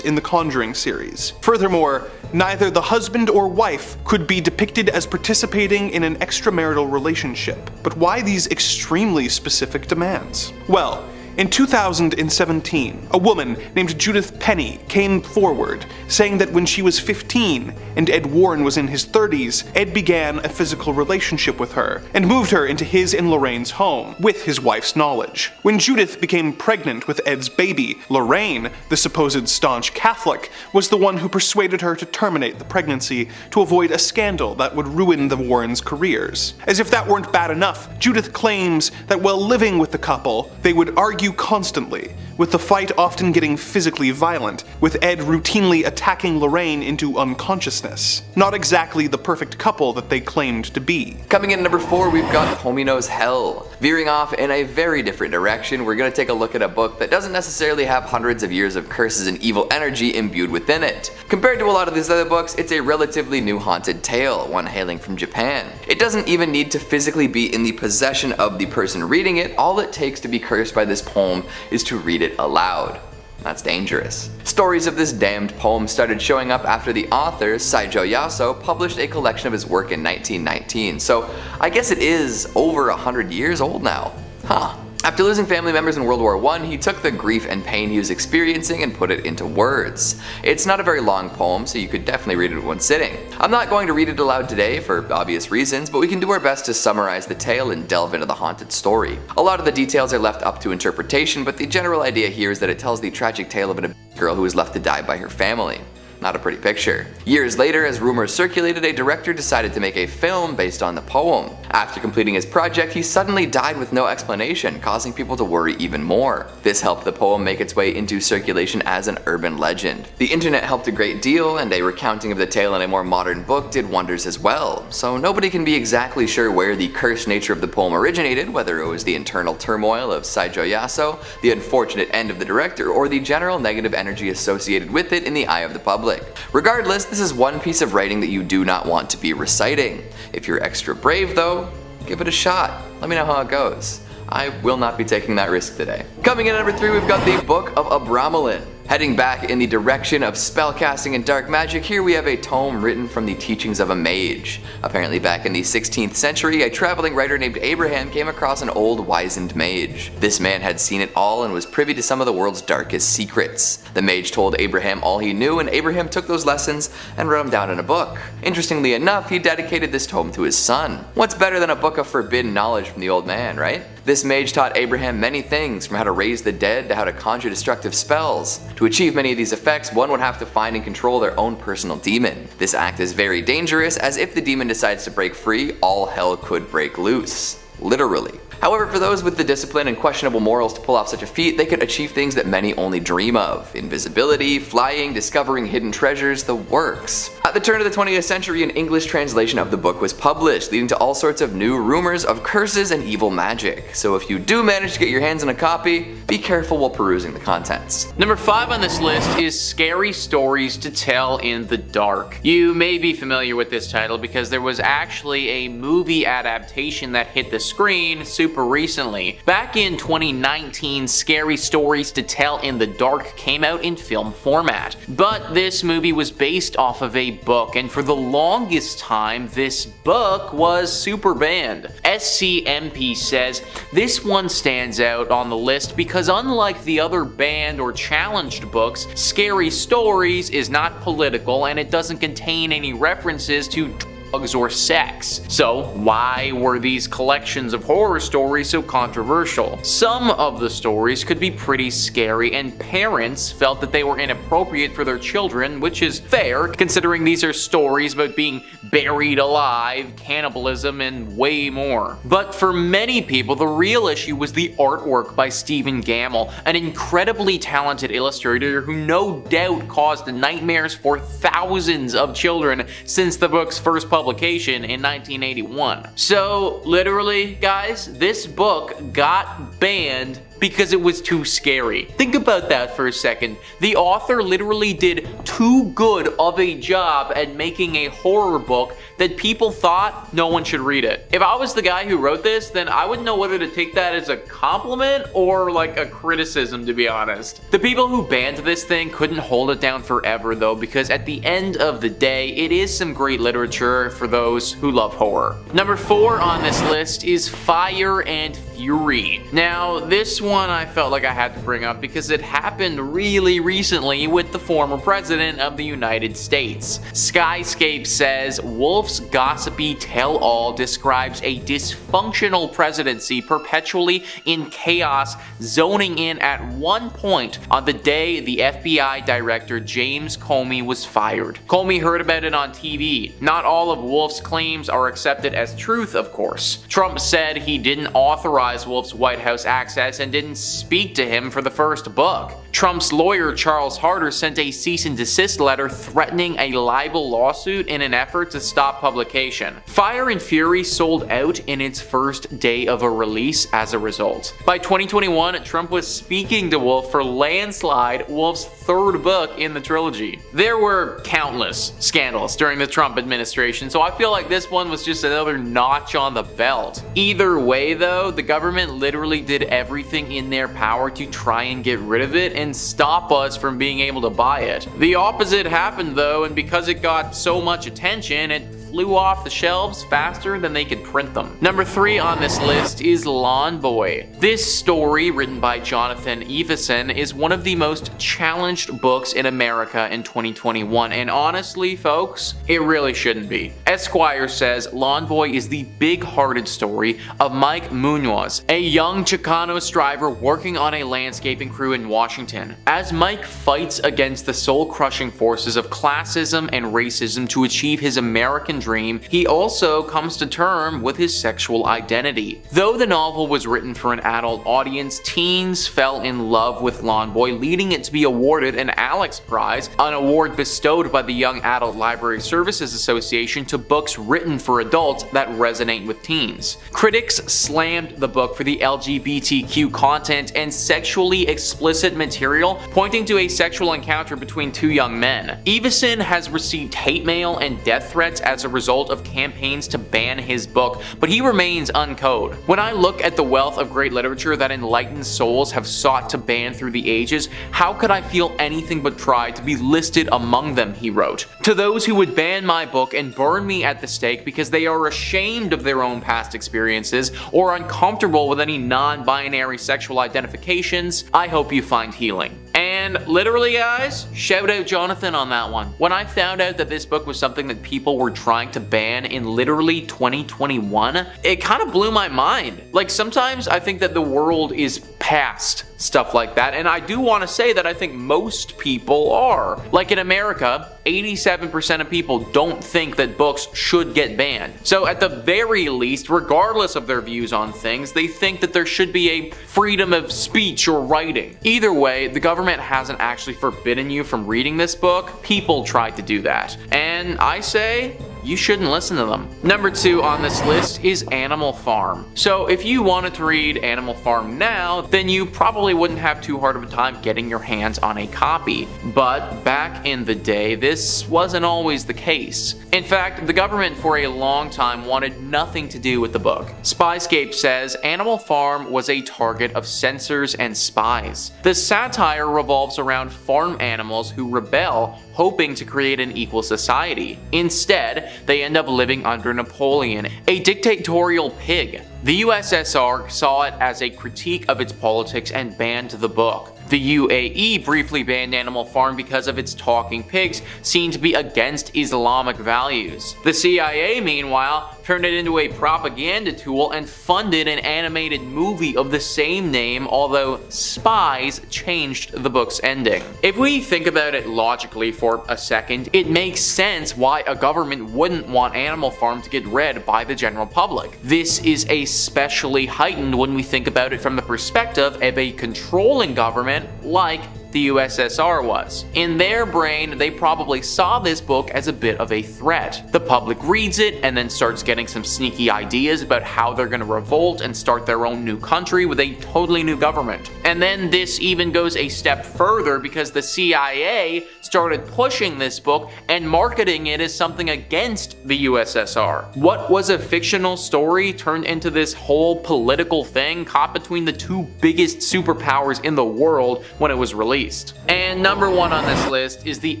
in the Conjuring series. Furthermore, neither the husband or wife could be depicted as participating in an extramarital relationship. But why these extremely specific demands? Well, In 2017, a woman named Judith Penny came forward, saying that when she was 15 and Ed Warren was in his 30s, Ed began a physical relationship with her and moved her into his and Lorraine's home, with his wife's knowledge. When Judith became pregnant with Ed's baby, Lorraine, the supposed staunch Catholic, was the one who persuaded her to terminate the pregnancy to avoid a scandal that would ruin the Warrens' careers. As if that weren't bad enough, Judith claims that while living with the couple, they would argue constantly, with the fight often getting physically violent, with Ed routinely attacking Lorraine into unconsciousness. Not exactly the perfect couple that they claimed to be. Coming in at number 4, we've got Tomino's Hell. Veering off in a very different direction, we're going to take a look at a book that doesn't necessarily have hundreds of years of curses and evil energy imbued within it. Compared to a lot of these other books, it's a relatively new haunted tale, one hailing from Japan. It doesn't even need to physically be in the possession of the person reading it. All it takes to be cursed by this poem is to read it aloud. That's dangerous. Stories of this damned poem started showing up after the author, Saijo Yaso, published a collection of his work in 1919, so I guess it is over 100 years old now. Huh. After losing family members in World War I, he took the grief and pain he was experiencing and put it into words. It's not a very long poem, so you could definitely read it in one sitting. I'm not going to read it aloud today for obvious reasons, but we can do our best to summarize the tale and delve into the haunted story. A lot of the details are left up to interpretation, but the general idea here is that it tells the tragic tale of an abused girl who was left to die by her family. Not a pretty picture. Years later, as rumors circulated, a director decided to make a film based on the poem. After completing his project, he suddenly died with no explanation, causing people to worry even more. This helped the poem make its way into circulation as an urban legend. The internet helped a great deal, and a recounting of the tale in a more modern book did wonders as well. So nobody can be exactly sure where the cursed nature of the poem originated, whether it was the internal turmoil of Saijo Yaso, the unfortunate end of the director, or the general negative energy associated with it in the eye of the public. Regardless, this is one piece of writing that you do not want to be reciting. If you're extra brave though, give it a shot. Let me know how it goes. I will not be taking that risk today. Coming in at number 3, we've got the Book of Abramelin. Heading back in the direction of spellcasting and dark magic, here we have a tome written from the teachings of a mage. Apparently back in the 16th century, a traveling writer named Abraham came across an old wizened mage. This man had seen it all and was privy to some of the world's darkest secrets. The mage told Abraham all he knew, and Abraham took those lessons and wrote them down in a book. Interestingly enough, he dedicated this tome to his son. What's better than a book of forbidden knowledge from the old man, right? This mage taught Abraham many things, from how to raise the dead to how to conjure destructive spells. To achieve many of these effects, one would have to find and control their own personal demon. This act is very dangerous, as if the demon decides to break free, all hell could break loose. Literally. However, for those with the discipline and questionable morals to pull off such a feat, they could achieve things that many only dream of. Invisibility, flying, discovering hidden treasures, the works. At the turn of the 20th century, an English translation of the book was published, leading to all sorts of new rumors of curses and evil magic. So if you do manage to get your hands on a copy, be careful while perusing the contents. Number 5 on this list is Scary Stories to Tell in the Dark. You may be familiar with this title because there was actually a movie adaptation that hit the screen super recently. Back in 2019, Scary Stories to Tell in the Dark came out in film format. But this movie was based off of a book, and for the longest time, this book was super banned. SCMP says this one stands out on the list because unlike the other banned or challenged books, Scary Stories is not political and it doesn't contain any references to drugs or sex. So why were these collections of horror stories so controversial? Some of the stories could be pretty scary, and parents felt that they were inappropriate for their children, which is fair considering these are stories about being buried alive, cannibalism, and way more. But for many people, the real issue was the artwork by Stephen Gammell, an incredibly talented illustrator who no doubt caused nightmares for thousands of children since the book's first publication in 1981. So literally, guys, this book got banned because it was too scary. Think about that for a second. The author literally did too good of a job at making a horror book that people thought no one should read it. If I was the guy who wrote this, then I wouldn't know whether to take that as a compliment or like a criticism, to be honest. The people who banned this thing couldn't hold it down forever though, because at the end of the day, it is some great literature for those who love horror. Number 4 on this list is Fire and Fury. Now, this one I felt like I had to bring up because it happened really recently with the former president of the United States. Skyscape says Wolf's gossipy tell-all describes a dysfunctional presidency perpetually in chaos, zoning in at one point on the day the FBI director James Comey was fired. Comey heard about it on TV. Not all of Wolf's claims are accepted as truth, of course. Trump said he didn't authorize Wolf's White House access and didn't speak to him for the first book. Trump's lawyer Charles Harder sent a cease and desist letter threatening a libel lawsuit in an effort to stop publication. Fire and Fury sold out in its first day of a release as a result. By 2021, Trump was speaking to Wolf for Landslide, Wolf's third book in the trilogy. There were countless scandals during the Trump administration, so I feel like this one was just another notch on the belt. Either way though, the government literally did everything in their power to try and get rid of it and stop us from being able to buy it. The opposite happened though, and because it got so much attention, it flew off the shelves faster than they could print them. Number 3 on this list is Lawn Boy. This story, written by Jonathan Iveson, is one of the most challenged books in America in 2021, and honestly, folks, it really shouldn't be. Esquire says Lawn Boy is the big-hearted story of Mike Munoz, a young Chicano striver working on a landscaping crew in Washington. As Mike fights against the soul-crushing forces of classism and racism to achieve his American dream, he also comes to terms with his sexual identity. Though the novel was written for an adult audience, teens fell in love with Lawn Boy, leading it to be awarded an Alex Prize, an award bestowed by the Young Adult Library Services Association to books written for adults that resonate with teens. Critics slammed the book for the LGBTQ content and sexually explicit material, pointing to a sexual encounter between two young men. Iveson has received hate mail and death threats as a result of campaigns to ban his book, but he remains uncode. When I look at the wealth of great literature that enlightened souls have sought to ban through the ages, how could I feel anything but pride to be listed among them, he wrote. To those who would ban my book and burn me at the stake because they are ashamed of their own past experiences or uncomfortable with any non-binary sexual identifications, I hope you find healing. And literally, guys, shout out Jonathan on that one. When I found out that this book was something that people were trying to ban in literally 2021, it kind of blew my mind. Like, sometimes I think that the world is past stuff like that, and I do want to say that I think most people are. Like in America, 87% of people don't think that books should get banned. So at the very least, regardless of their views on things, they think that there should be a freedom of speech or writing. Either way, the government hasn't actually forbidden you from reading this book. People tried to do that. And I say, you shouldn't listen to them. Number 2 on this list is Animal Farm. So if you wanted to read Animal Farm now, then you probably wouldn't have too hard of a time getting your hands on a copy. But back in the day, this wasn't always the case. In fact, the government for a long time wanted nothing to do with the book. Spyscape says Animal Farm was a target of censors and spies. The satire revolves around farm animals who rebel, hoping to create an equal society. Instead, they end up living under Napoleon, a dictatorial pig. The USSR saw it as a critique of its politics and banned the book. The UAE briefly banned Animal Farm because of its talking pigs seen to be against Islamic values. The CIA, meanwhile, turned it into a propaganda tool and funded an animated movie of the same name, although spies changed the book's ending. If we think about it logically for a second, it makes sense why a government wouldn't want Animal Farm to get read by the general public. This is especially heightened when we think about it from the perspective of a controlling government like the USSR was. In their brain, they probably saw this book as a bit of a threat. The public reads it and then starts getting some sneaky ideas about how they're going to revolt and start their own new country with a totally new government. And then this even goes a step further because the CIA started pushing this book and marketing it as something against the USSR. What was a fictional story turned into this whole political thing caught between the two biggest superpowers in the world when it was released. least. And number 1 on this list is the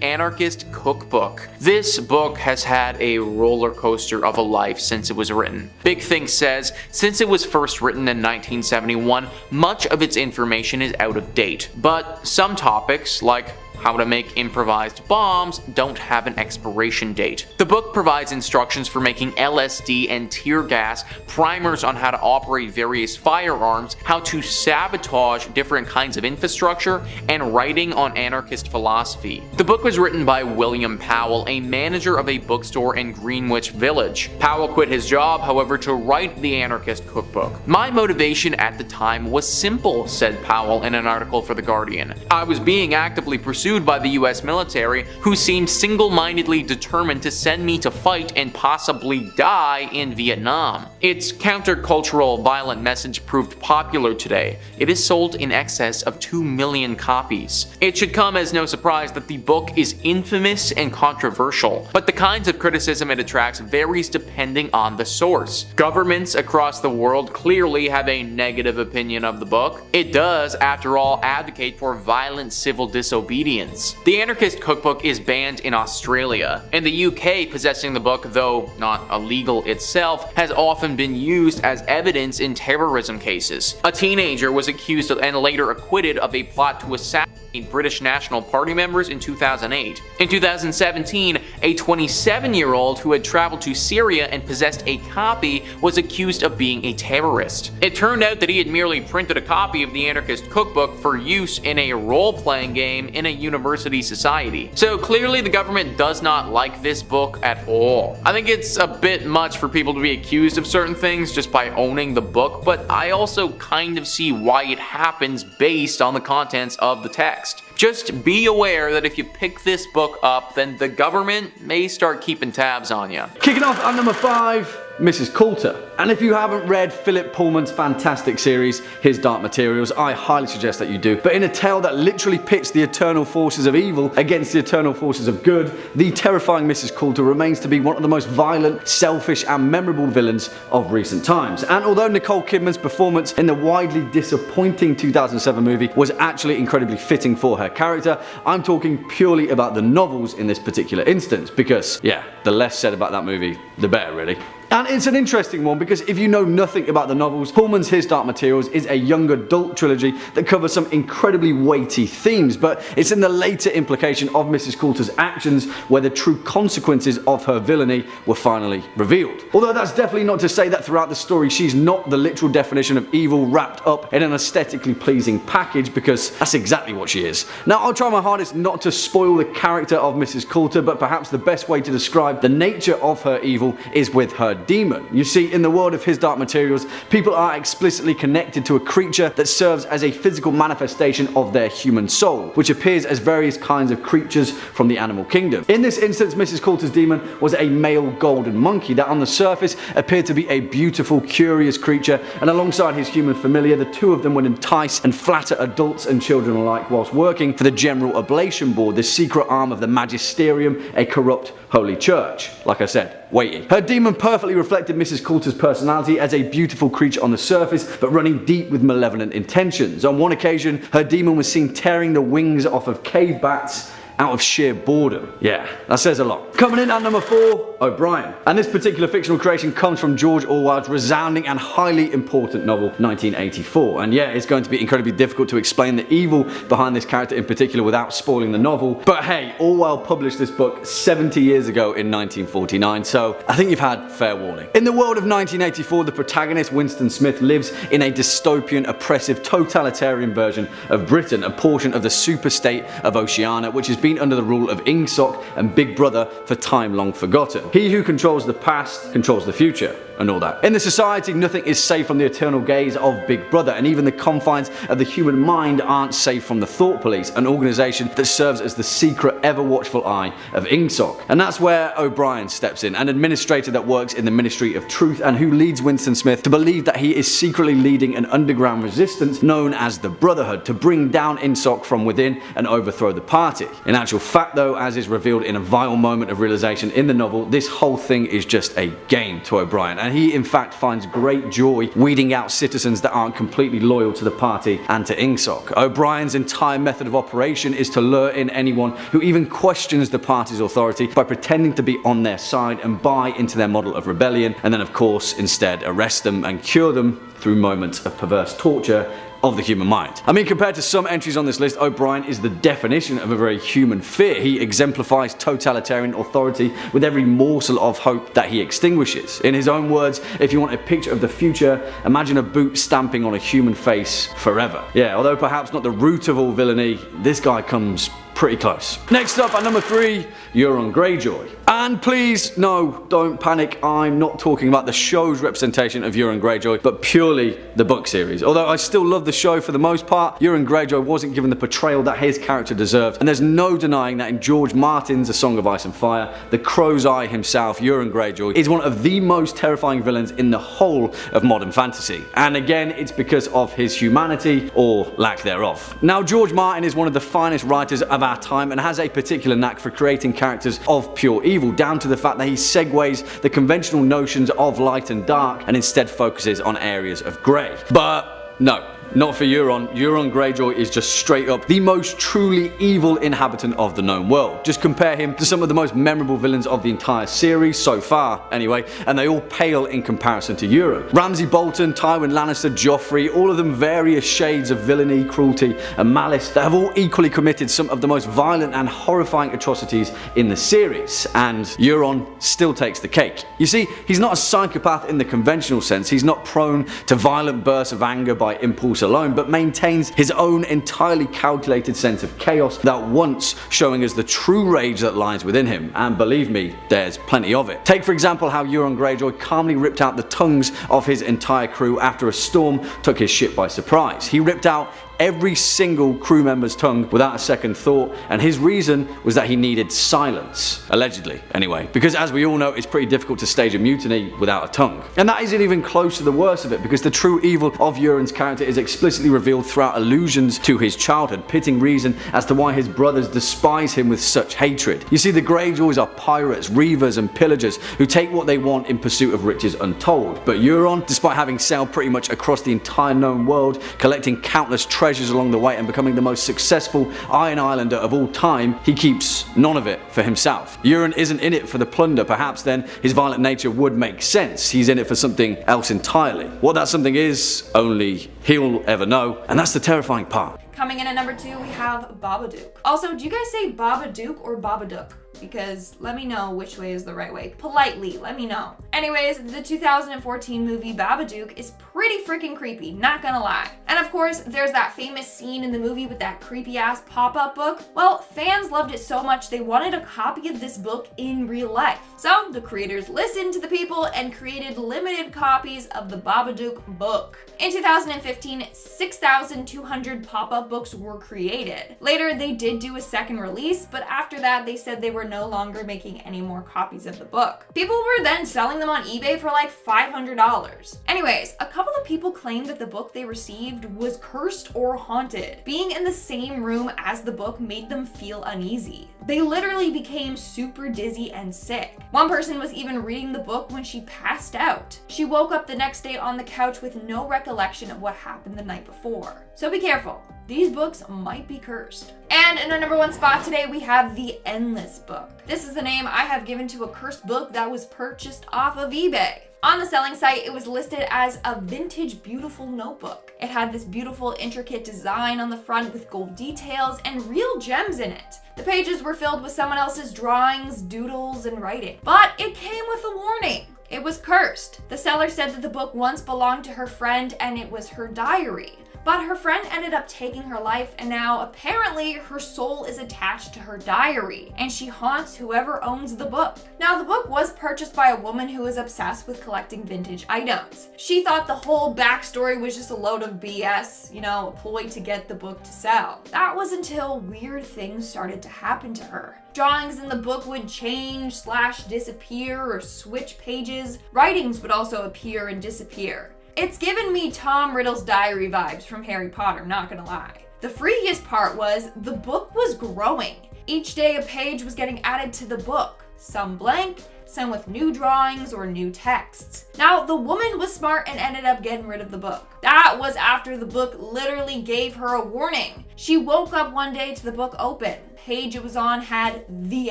Anarchist Cookbook. This book has had a roller coaster of a life since it was written. Big Think says, since it was first written in 1971, much of its information is out of date. But some topics, like how to make improvised bombs, don't have an expiration date. The book provides instructions for making LSD and tear gas, primers on how to operate various firearms, how to sabotage different kinds of infrastructure, and writing on anarchist philosophy. The book was written by William Powell, a manager of a bookstore in Greenwich Village. Powell quit his job, however, to write the Anarchist Cookbook. My motivation at the time was simple, said Powell in an article for The Guardian. I was being actively pursued by the US military, who seemed single-mindedly determined to send me to fight and possibly die in Vietnam. Its countercultural, violent message proved popular today. It is sold in excess of 2 million copies. It should come as no surprise that the book is infamous and controversial, but the kinds of criticism it attracts varies depending on the source. Governments across the world clearly have a negative opinion of the book. It does, after all, advocate for violent civil disobedience. The Anarchist Cookbook is banned in Australia. In the UK, possessing the book, though not illegal itself, has often been used as evidence in terrorism cases. A teenager was accused of and later acquitted of a plot to assassinate British National Party members in 2008. In 2017, a 27-year-old who had traveled to Syria and possessed a copy was accused of being a terrorist. It turned out that he had merely printed a copy of the Anarchist Cookbook for use in a role-playing game in a university society. So clearly the government does not like this book at all. I think it's a bit much for people to be accused of certain things just by owning the book, but I also kind of see why it happens based on the contents of the text. Just be aware that if you pick this book up, then the government may start keeping tabs on you. Kicking off at number 5, Mrs. Coulter. And if you haven't read Philip Pullman's fantastic series, His Dark Materials, I highly suggest that you do. But in a tale that literally pits the eternal forces of evil against the eternal forces of good, the terrifying Mrs. Coulter remains to be one of the most violent, selfish, and memorable villains of recent times. And although Nicole Kidman's performance in the widely disappointing 2007 movie was actually incredibly fitting for her character, I'm talking purely about the novels in this particular instance, because, yeah, the less said about that movie, the better, really. And it's an interesting one because if you know nothing about the novels, Pullman's His Dark Materials is a young adult trilogy that covers some incredibly weighty themes, but it's in the later implication of Mrs. Coulter's actions where the true consequences of her villainy were finally revealed. Although that's definitely not to say that throughout the story she's not the literal definition of evil wrapped up in an aesthetically pleasing package, because that's exactly what she is. Now, I'll try my hardest not to spoil the character of Mrs. Coulter, but perhaps the best way to describe the nature of her evil is with her demon. You see, in the world of His Dark Materials, people are explicitly connected to a creature that serves as a physical manifestation of their human soul, which appears as various kinds of creatures from the animal kingdom. In this instance, Mrs. Coulter's demon was a male golden monkey that on the surface appeared to be a beautiful, curious creature, and alongside his human familiar, the two of them would entice and flatter adults and children alike whilst working for the General Oblation Board, the secret arm of the Magisterium, a corrupt holy church. Like I said, weighty. Her demon perfectly reflected Mrs. Coulter's personality as a beautiful creature on the surface, but running deep with malevolent intentions. On one occasion, her demon was seen tearing the wings off of cave bats out of sheer boredom. Yeah, that says a lot. Coming in at number 4, O'Brien. And this particular fictional creation comes from George Orwell's resounding and highly important novel, 1984. And yeah, it's going to be incredibly difficult to explain the evil behind this character in particular without spoiling the novel. But hey, Orwell published this book 70 years ago in 1949, so I think you've had fair warning. In the world of 1984, the protagonist, Winston Smith, lives in a dystopian, oppressive, totalitarian version of Britain, a portion of the superstate of Oceania, which has been under the rule of Ingsoc and Big Brother for time long forgotten. He who controls the past controls the future, and all that. In the society, nothing is safe from the eternal gaze of Big Brother, and even the confines of the human mind aren't safe from the Thought Police, an organisation that serves as the secret, ever-watchful eye of Ingsoc. And that's where O'Brien steps in, an administrator that works in the Ministry of Truth and who leads Winston Smith to believe that he is secretly leading an underground resistance known as the Brotherhood to bring down Ingsoc from within and overthrow the party. In actual fact though, as is revealed in a vital moment of realization in the novel, this whole thing is just a game to O'Brien. and he in fact finds great joy weeding out citizens that aren't completely loyal to the party and to Ingsoc. O'Brien's entire method of operation is to lure in anyone who even questions the party's authority by pretending to be on their side and buy into their model of rebellion, and then of course instead arrest them and cure them through moments of perverse torture of the human mind. I mean, compared to some entries on this list, O'Brien is the definition of a very human fear. He exemplifies totalitarian authority with every morsel of hope that he extinguishes. In his own words, if you want a picture of the future, imagine a boot stamping on a human face forever. Yeah, although perhaps not the root of all villainy, this guy comes pretty close. Next up at number 3, Euron Greyjoy. And please, no, don't panic, I'm not talking about the show's representation of Euron Greyjoy, but purely the book series. Although I still love the show for the most part, Euron Greyjoy wasn't given the portrayal that his character deserved, and there's no denying that in George Martin's A Song of Ice and Fire, the Crow's Eye himself, Euron Greyjoy, is one of the most terrifying villains in the whole of modern fantasy. And again, it's because of his humanity, or lack thereof. Now, George Martin is one of the finest writers of our time and has a particular knack for creating characters of pure evil, down to the fact that he segues the conventional notions of light and dark and instead focuses on areas of grey. But no. Not for Euron. Euron Greyjoy is just straight up the most truly evil inhabitant of the known world. Just compare him to some of the most memorable villains of the entire series, so far anyway, and they all pale in comparison to Euron. Ramsay Bolton, Tywin Lannister, Joffrey, all of them various shades of villainy, cruelty and malice that have all equally committed some of the most violent and horrifying atrocities in the series, and Euron still takes the cake. You see, he's not a psychopath in the conventional sense. He's not prone to violent bursts of anger by impulse alone, but maintains his own entirely calculated sense of chaos that once showing us the true rage that lies within him, and believe me, there's plenty of it. Take for example how Euron Greyjoy calmly ripped out the tongues of his entire crew after a storm took his ship by surprise. He ripped out every single crew member's tongue without a second thought, and his reason was that he needed silence. Allegedly, anyway. Because as we all know, it's pretty difficult to stage a mutiny without a tongue. And that isn't even close to the worst of it, because the true evil of Euron's character is explicitly revealed throughout allusions to his childhood, pitting reason as to why his brothers despise him with such hatred. You see, the Greyjoys are pirates, reavers and pillagers who take what they want in pursuit of riches untold. But Euron, despite having sailed pretty much across the entire known world, collecting countless treasures along the way and becoming the most successful Iron Islander of all time, he keeps none of it for himself. Euron isn't in it for the plunder. Perhaps then his violent nature would make sense. He's in it for something else entirely. What that something is, only he'll ever know, and that's the terrifying part. Coming in at number 2, we have Babadook. Also, do you guys say Babadook or Babadook? Because let me know which way is the right way. Politely, let me know. Anyways, the 2014 movie Babadook is pretty freaking creepy, not gonna lie. And of course, there's that famous scene in the movie with that creepy ass pop-up book. Well, fans loved it so much they wanted a copy of this book in real life. So the creators listened to the people and created limited copies of the Babadook book. In 2015, 6,200 pop-up books were created. Later, they did do a second release, but after that, they said they were no longer making any more copies of the book. People were then selling them on eBay for like $500. Anyways, a couple of people claimed that the book they received was cursed or haunted. Being in the same room as the book made them feel uneasy. They literally became super dizzy and sick. One person was even reading the book when she passed out. She woke up the next day on the couch with no recollection of what happened the night before. So be careful. These books might be cursed. And in our number 1 spot today, we have The Endless Book. This is the name I have given to a cursed book that was purchased off of eBay. On the selling site, it was listed as a vintage beautiful notebook. It had this beautiful intricate design on the front with gold details and real gems in it. The pages were filled with someone else's drawings, doodles, and writing. But it came with a warning. It was cursed. The seller said that the book once belonged to her friend and it was her diary. But her friend ended up taking her life, and now apparently her soul is attached to her diary, and she haunts whoever owns the book. Now, the book was purchased by a woman who is obsessed with collecting vintage items. She thought the whole backstory was just a load of BS, a ploy to get the book to sell. That was until weird things started to happen to her. Drawings in the book would change, disappear, or switch pages. Writings would also appear and disappear. It's given me Tom Riddle's diary vibes from Harry Potter, not gonna lie. The freakiest part was the book was growing. Each day a page was getting added to the book. Some blank, some with new drawings or new texts. Now, the woman was smart and ended up getting rid of the book. That was after the book literally gave her a warning. She woke up one day to the book open. The page it was on had "The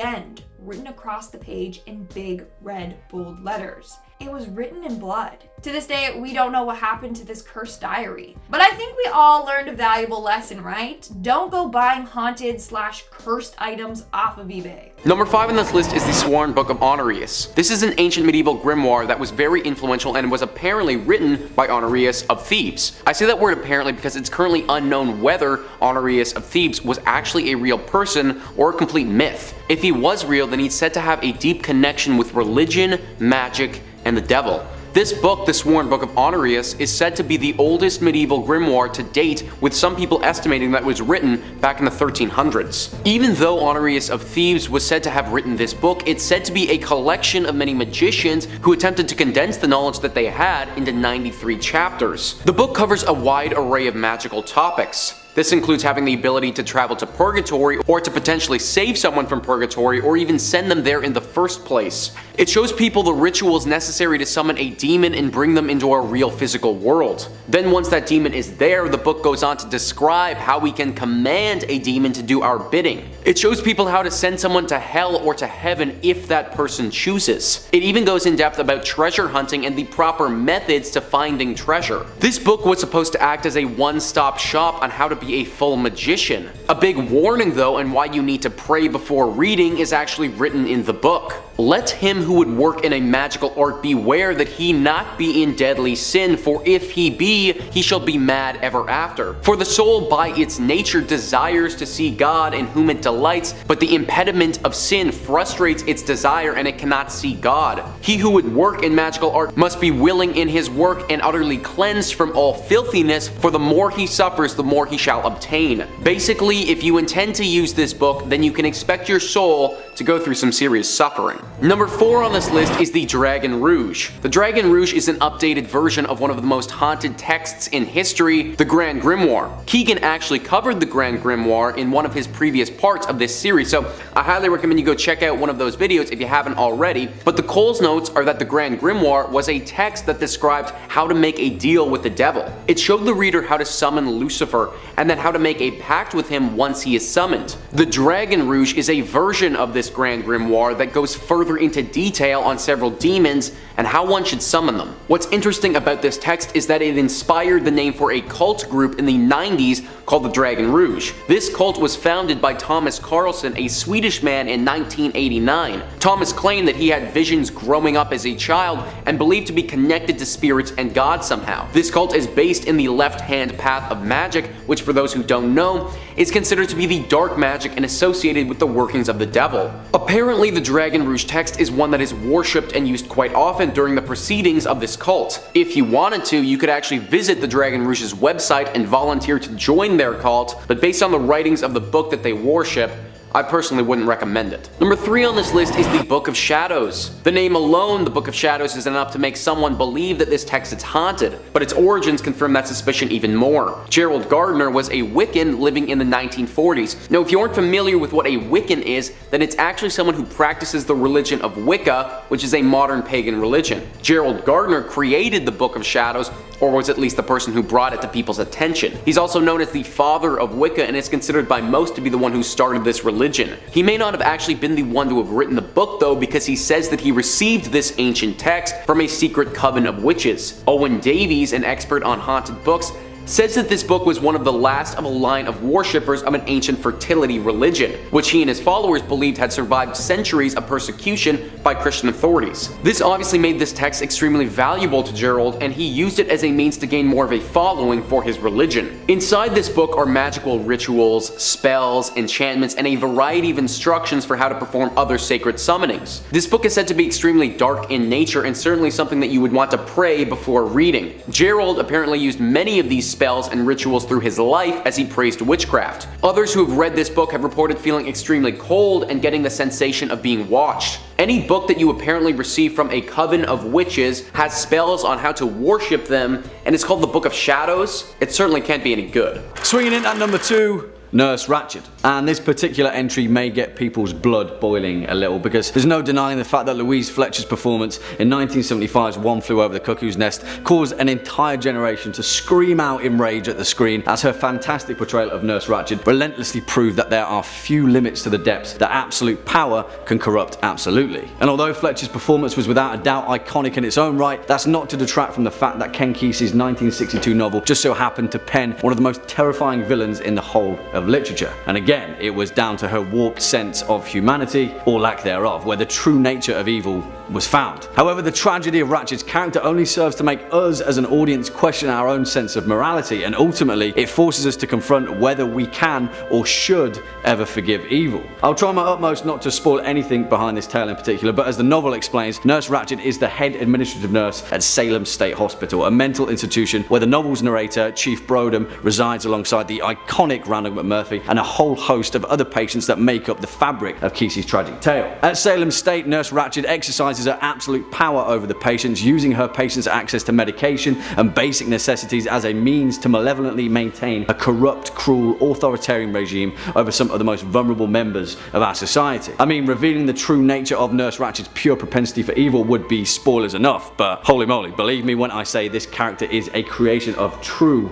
End" written across the page in big red bold letters. It was written in blood. To this day, we don't know what happened to this cursed diary. But I think we all learned a valuable lesson, right? Don't go buying haunted/cursed items off of eBay. Number 5 on this list is the Sworn Book of Honorius. This is an ancient medieval grimoire that was very influential and was apparently written by Honorius of Thebes. I say that word apparently because it's currently unknown whether Honorius of Thebes was actually a real person or a complete myth. If he was real, then he's said to have a deep connection with religion, magic, and the devil. This book, the Sworn Book of Honorius, is said to be the oldest medieval grimoire to date, with some people estimating that it was written back in the 1300s. Even though Honorius of Thebes was said to have written this book, it's said to be a collection of many magicians who attempted to condense the knowledge that they had into 93 chapters. The book covers a wide array of magical topics. This includes having the ability to travel to purgatory, or to potentially save someone from purgatory, or even send them there in the first place. It shows people the rituals necessary to summon a demon and bring them into our real physical world. Then once that demon is there, the book goes on to describe how we can command a demon to do our bidding. It shows people how to send someone to hell or to heaven if that person chooses. It even goes in depth about treasure hunting and the proper methods to finding treasure. This book was supposed to act as a one-stop shop on how to be a full magician. A big warning though, and why you need to pray before reading, is actually written in the book. Let him who would work in a magical art beware that he not be in deadly sin, for if he be, he shall be mad ever after. For the soul by its nature desires to see God in whom it delights, but the impediment of sin frustrates its desire and it cannot see God. He who would work in magical art must be willing in his work and utterly cleansed from all filthiness, for the more he suffers, the more he shall obtain. Basically, if you intend to use this book, then you can expect your soul to go through some serious suffering. Number 4 on this list is the Dragon Rouge. The Dragon Rouge is an updated version of one of the most haunted texts in history, the Grand Grimoire. Keegan actually covered the Grand Grimoire in one of his previous parts of this series, so I highly recommend you go check out one of those videos if you haven't already. But the Cole's notes are that the Grand Grimoire was a text that described how to make a deal with the devil. It showed the reader how to summon Lucifer, and then how to make a pact with him once he is summoned. The Dragon Rouge is a version of this Grand Grimoire that goes further into detail on several demons and how one should summon them. What's interesting about this text is that it inspired the name for a cult group in the 90s called the Dragon Rouge. This cult was founded by Thomas Carlson, a Swedish man, in 1989. Thomas claimed that he had visions growing up as a child and believed to be connected to spirits and God somehow. This cult is based in the left-hand path of magic, which for those who don't know, is considered to be the dark magic and associated with the workings of the devil. Apparently, the Dragon Rouge text is one that is worshipped and used quite often during the proceedings of this cult. If you wanted to, you could actually visit the Dragon Rouge's website and volunteer to join their cult, but based on the writings of the book that they worship, I personally wouldn't recommend it. Number 3 on this list is the Book of Shadows. The name alone, the Book of Shadows, is enough to make someone believe that this text is haunted, but its origins confirm that suspicion even more. Gerald Gardner was a Wiccan living in the 1940s. Now, if you aren't familiar with what a Wiccan is, then it's actually someone who practices the religion of Wicca, which is a modern pagan religion. Gerald Gardner created the Book of Shadows, or was at least the person who brought it to people's attention. He's also known as the father of Wicca and is considered by most to be the one who started this religion. He may not have actually been the one to have written the book though, because he says that he received this ancient text from a secret coven of witches. Owen Davies, an expert on haunted books, says that this book was one of the last of a line of worshippers of an ancient fertility religion, which he and his followers believed had survived centuries of persecution by Christian authorities. This obviously made this text extremely valuable to Gerald, and he used it as a means to gain more of a following for his religion. Inside this book are magical rituals, spells, enchantments, and a variety of instructions for how to perform other sacred summonings. This book is said to be extremely dark in nature and certainly something that you would want to pray before reading. Gerald apparently used many of these spells and rituals through his life as he praised witchcraft. Others who have read this book have reported feeling extremely cold and getting the sensation of being watched. Any book that you apparently receive from a coven of witches has spells on how to worship them, and it's called the Book of Shadows. It certainly can't be any good. Swinging in at number 2, Nurse Ratched. And this particular entry may get people's blood boiling a little, because there's no denying the fact that Louise Fletcher's performance in 1975's One Flew Over the Cuckoo's Nest caused an entire generation to scream out in rage at the screen, as her fantastic portrayal of Nurse Ratched relentlessly proved that there are few limits to the depths that absolute power can corrupt absolutely. And although Fletcher's performance was without a doubt iconic in its own right, that's not to detract from the fact that Ken Kesey's 1962 novel just so happened to pen one of the most terrifying villains in the whole of literature. And again, it was down to her warped sense of humanity, or lack thereof, where the true nature of evil was found. However, the tragedy of Ratched's character only serves to make us as an audience question our own sense of morality, and ultimately it forces us to confront whether we can or should ever forgive evil. I'll try my utmost not to spoil anything behind this tale in particular, but as the novel explains, Nurse Ratched is the head administrative nurse at Salem State Hospital, a mental institution where the novel's narrator, Chief Brodom, resides alongside the iconic Randall McMurphy and a whole host of other patients that make up the fabric of Kesey's tragic tale. At Salem State, Nurse Ratched exercises her absolute power over the patients, using her patients' access to medication and basic necessities as a means to malevolently maintain a corrupt, cruel, authoritarian regime over some of the most vulnerable members of our society. I mean, revealing the true nature of Nurse Ratched's pure propensity for evil would be spoilers enough, but holy moly, believe me when I say this character is a creation of true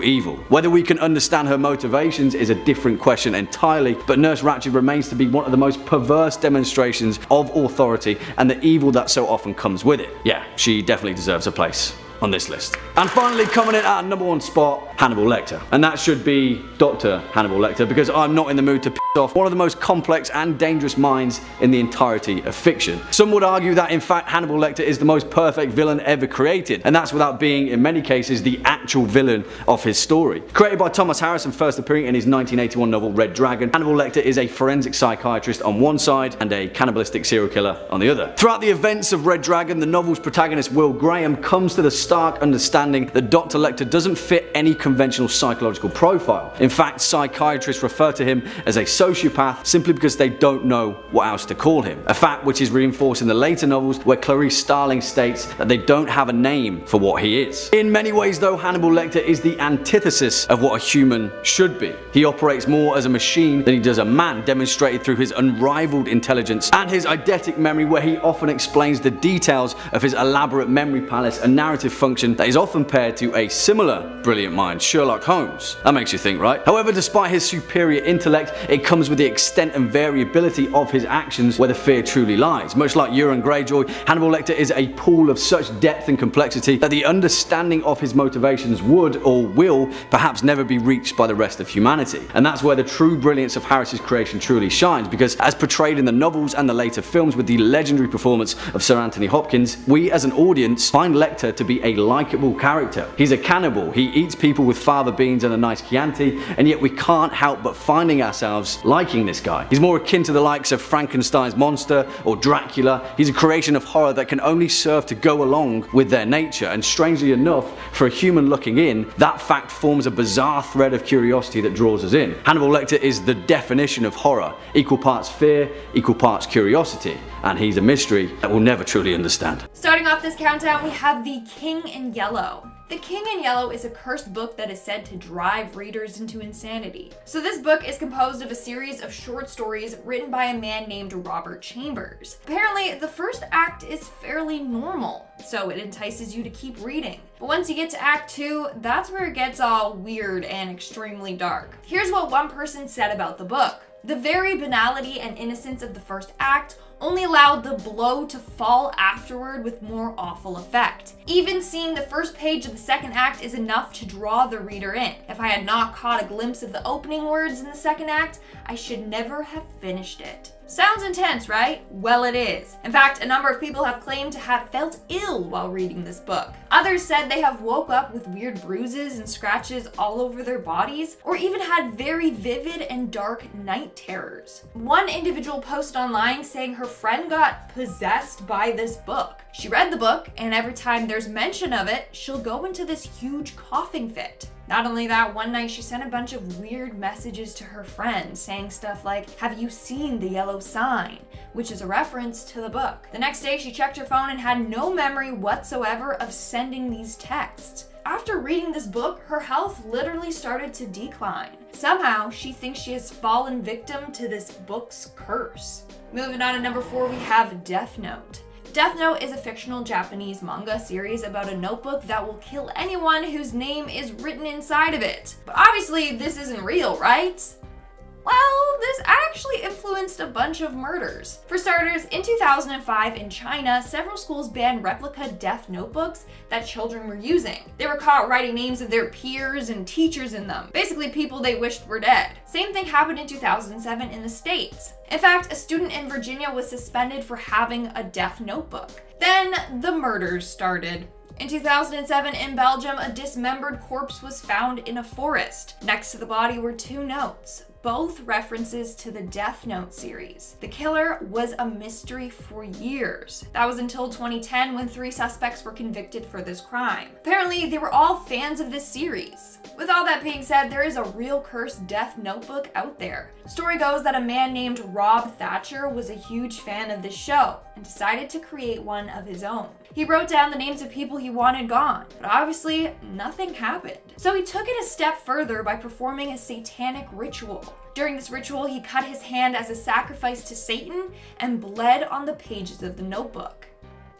evil. Whether we can understand her motivations is a different question entirely, but Nurse Ratched remains to be one of the most perverse demonstrations of authority and the evil that so often comes with it. Yeah, she definitely deserves a place on this list. And finally, coming in at number 1 spot, Hannibal Lecter. And that should be Dr. Hannibal Lecter, because I'm not in the mood to piss off one of the most complex and dangerous minds in the entirety of fiction. Some would argue that in fact Hannibal Lecter is the most perfect villain ever created, and that's without being in many cases the actual villain of his story. Created by Thomas Harris and first appearing in his 1981 novel Red Dragon, Hannibal Lecter is a forensic psychiatrist on one side and a cannibalistic serial killer on the other. Throughout the events of Red Dragon, the novel's protagonist Will Graham comes to the stark understanding that Dr. Lecter doesn't fit any conventional psychological profile. In fact, psychiatrists refer to him as a sociopath simply because they don't know what else to call him. A fact which is reinforced in the later novels, where Clarice Starling states that they don't have a name for what he is. In many ways though, Hannibal Lecter is the antithesis of what a human should be. He operates more as a machine than he does a man, demonstrated through his unrivaled intelligence and his eidetic memory, where he often explains the details of his elaborate memory palace and narrative function that is often paired to a similar brilliant mind, Sherlock Holmes. That makes you think, right? However, despite his superior intellect, it comes with the extent and variability of his actions where the fear truly lies. Much like Euron Greyjoy, Hannibal Lecter is a pool of such depth and complexity that the understanding of his motivations would or will perhaps never be reached by the rest of humanity. And that's where the true brilliance of Harris's creation truly shines, because as portrayed in the novels and the later films with the legendary performance of Sir Anthony Hopkins, we as an audience find Lecter to be a likable character. He's a cannibal, he eats people with fava beans and a nice Chianti, and yet we can't help but finding ourselves liking this guy. He's more akin to the likes of Frankenstein's monster or Dracula. He's a creation of horror that can only serve to go along with their nature, and strangely enough, for a human looking in, that fact forms a bizarre thread of curiosity that draws us in. Hannibal Lecter is the definition of horror, equal parts fear, equal parts curiosity, and he's a mystery that we'll never truly understand. Starting off this countdown, we have The King in Yellow. The King in Yellow is a cursed book that is said to drive readers into insanity. So this book is composed of a series of short stories written by a man named Robert Chambers. Apparently, the first act is fairly normal, so it entices you to keep reading. But once you get to Act 2, that's where it gets all weird and extremely dark. Here's what one person said about the book. The very banality and innocence of the first act only allowed the blow to fall afterward with more awful effect. Even seeing the first page of the second act is enough to draw the reader in. If I had not caught a glimpse of the opening words in the second act, I should never have finished it. Sounds intense, right? Well, it is. In fact, a number of people have claimed to have felt ill while reading this book. Others said they have woke up with weird bruises and scratches all over their bodies, or even had very vivid and dark night terrors. One individual posted online saying her friend got possessed by this book. She read the book, and every time there's mention of it, she'll go into this huge coughing fit. Not only that, one night she sent a bunch of weird messages to her friends saying stuff like, "Have you seen the yellow sign?" which is a reference to the book. The next day she checked her phone and had no memory whatsoever of sending these texts. after reading this book, her health literally started to decline. Somehow, she thinks she has fallen victim to this book's curse. Moving on to number 4, we have Death Note. Death Note is a fictional Japanese manga series about a notebook that will kill anyone whose name is written inside of it. But obviously, this isn't real, right? Well, this actually influenced a bunch of murders. For starters, in 2005 in China, several schools banned replica death notebooks that children were using. They were caught writing names of their peers and teachers in them, basically people they wished were dead. Same thing happened in 2007 in the States. In fact, a student in Virginia was suspended for having a death notebook. Then the murders started. In 2007 in Belgium, a dismembered corpse was found in a forest. Next to the body were 2 notes, both references to the Death Note series. The killer was a mystery for years. That was until 2010 when 3 suspects were convicted for this crime. Apparently, they were all fans of this series. With all that being said, there is a real cursed death notebook out there. Story goes that a man named Rob Thatcher was a huge fan of this show and decided to create one of his own. He wrote down the names of people he wanted gone, but obviously nothing happened. So he took it a step further by performing a satanic ritual. During this ritual, he cut his hand as a sacrifice to Satan and bled on the pages of the notebook.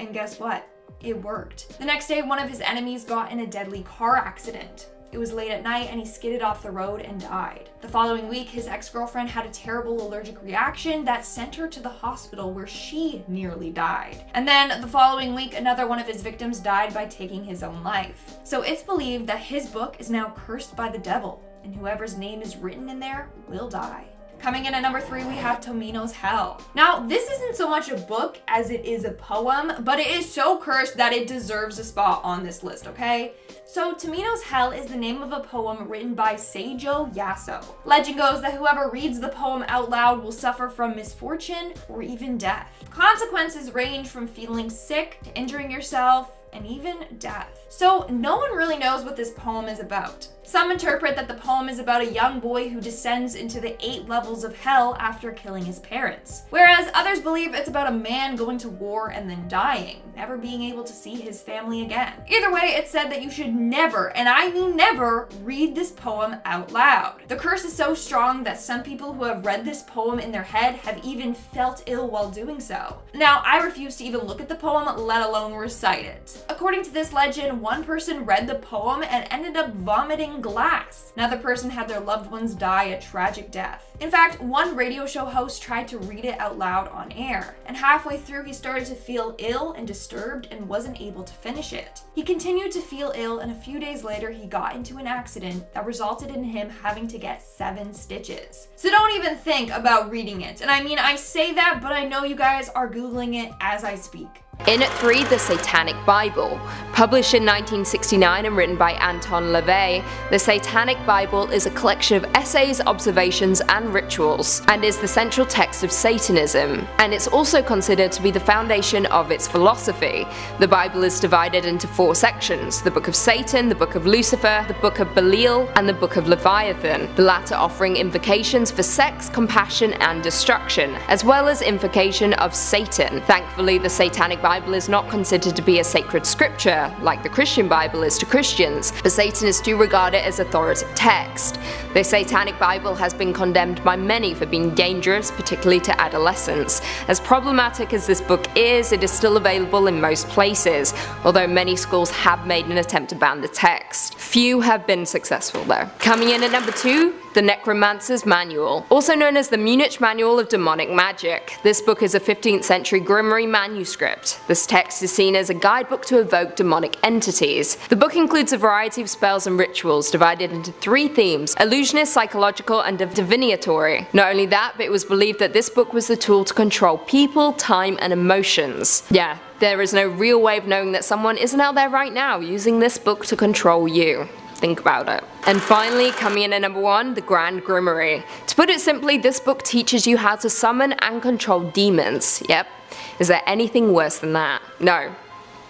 And guess what? It worked. The next day, one of his enemies got in a deadly car accident. It was late at night and he skidded off the road and died. The following week, his ex-girlfriend had a terrible allergic reaction that sent her to the hospital where she nearly died. And then the following week, another one of his victims died by taking his own life. So it's believed that his book is now cursed by the devil, and whoever's name is written in there will die. Coming in at number 3, we have Tomino's Hell. Now, this isn't so much a book as it is a poem, but it is so cursed that it deserves a spot on this list, okay? So, Tomino's Hell is the name of a poem written by Seijo Yaso. Legend goes that whoever reads the poem out loud will suffer from misfortune or even death. Consequences range from feeling sick to injuring yourself, and even death. So no one really knows what this poem is about. Some interpret that the poem is about a young boy who descends into the 8 levels of hell after killing his parents. Whereas others believe it's about a man going to war and then dying, never being able to see his family again. Either way, it's said that you should never, and I mean never, read this poem out loud. The curse is so strong that some people who have read this poem in their head have even felt ill while doing so. Now, I refuse to even look at the poem, let alone recite it. According to this legend, one person read the poem and ended up vomiting glass. Another person had their loved ones die a tragic death. In fact, one radio show host tried to read it out loud on air, and halfway through he started to feel ill and disturbed and wasn't able to finish it. He continued to feel ill, and a few days later he got into an accident that resulted in him having to get 7 stitches. So don't even think about reading it. And I mean, I say that, but I know you guys are Googling it as I speak. In at 3, the Satanic Bible. Published in 1969 and written by Anton LaVey, the Satanic Bible is a collection of essays, observations, and rituals, and is the central text of Satanism, and it's also considered to be the foundation of its philosophy. The Bible is divided into 4 sections: the Book of Satan, the Book of Lucifer, the Book of Belial, and the Book of Leviathan, the latter offering invocations for sex, compassion, and destruction, as well as invocation of Satan. Thankfully, the Satanic Bible is not considered to be a sacred scripture, like the Christian Bible is to Christians, but Satanists do regard it as authoritative text. The Satanic Bible has been condemned by many for being dangerous, particularly to adolescents. As problematic as this book is, it is still available in most places, although many schools have made an attempt to ban the text. Few have been successful though. Coming in at number 2, the Necromancer's Manual, also known as the Munich Manual of Demonic Magic. This book is a 15th century Grimorium Manuscript. This text is seen as a guidebook to evoke demonic entities. The book includes a variety of spells and rituals divided into 3 themes: illusionist, psychological, and divinatory. Not only that, but it was believed that this book was the tool to control people, time, and emotions. Yeah, there is no real way of knowing that someone isn't out there right now using this book to control you. Think about it. And finally, coming in at number 1, the Grand Grimoire. To put it simply, this book teaches you how to summon and control demons. Yep. Is there anything worse than that? No.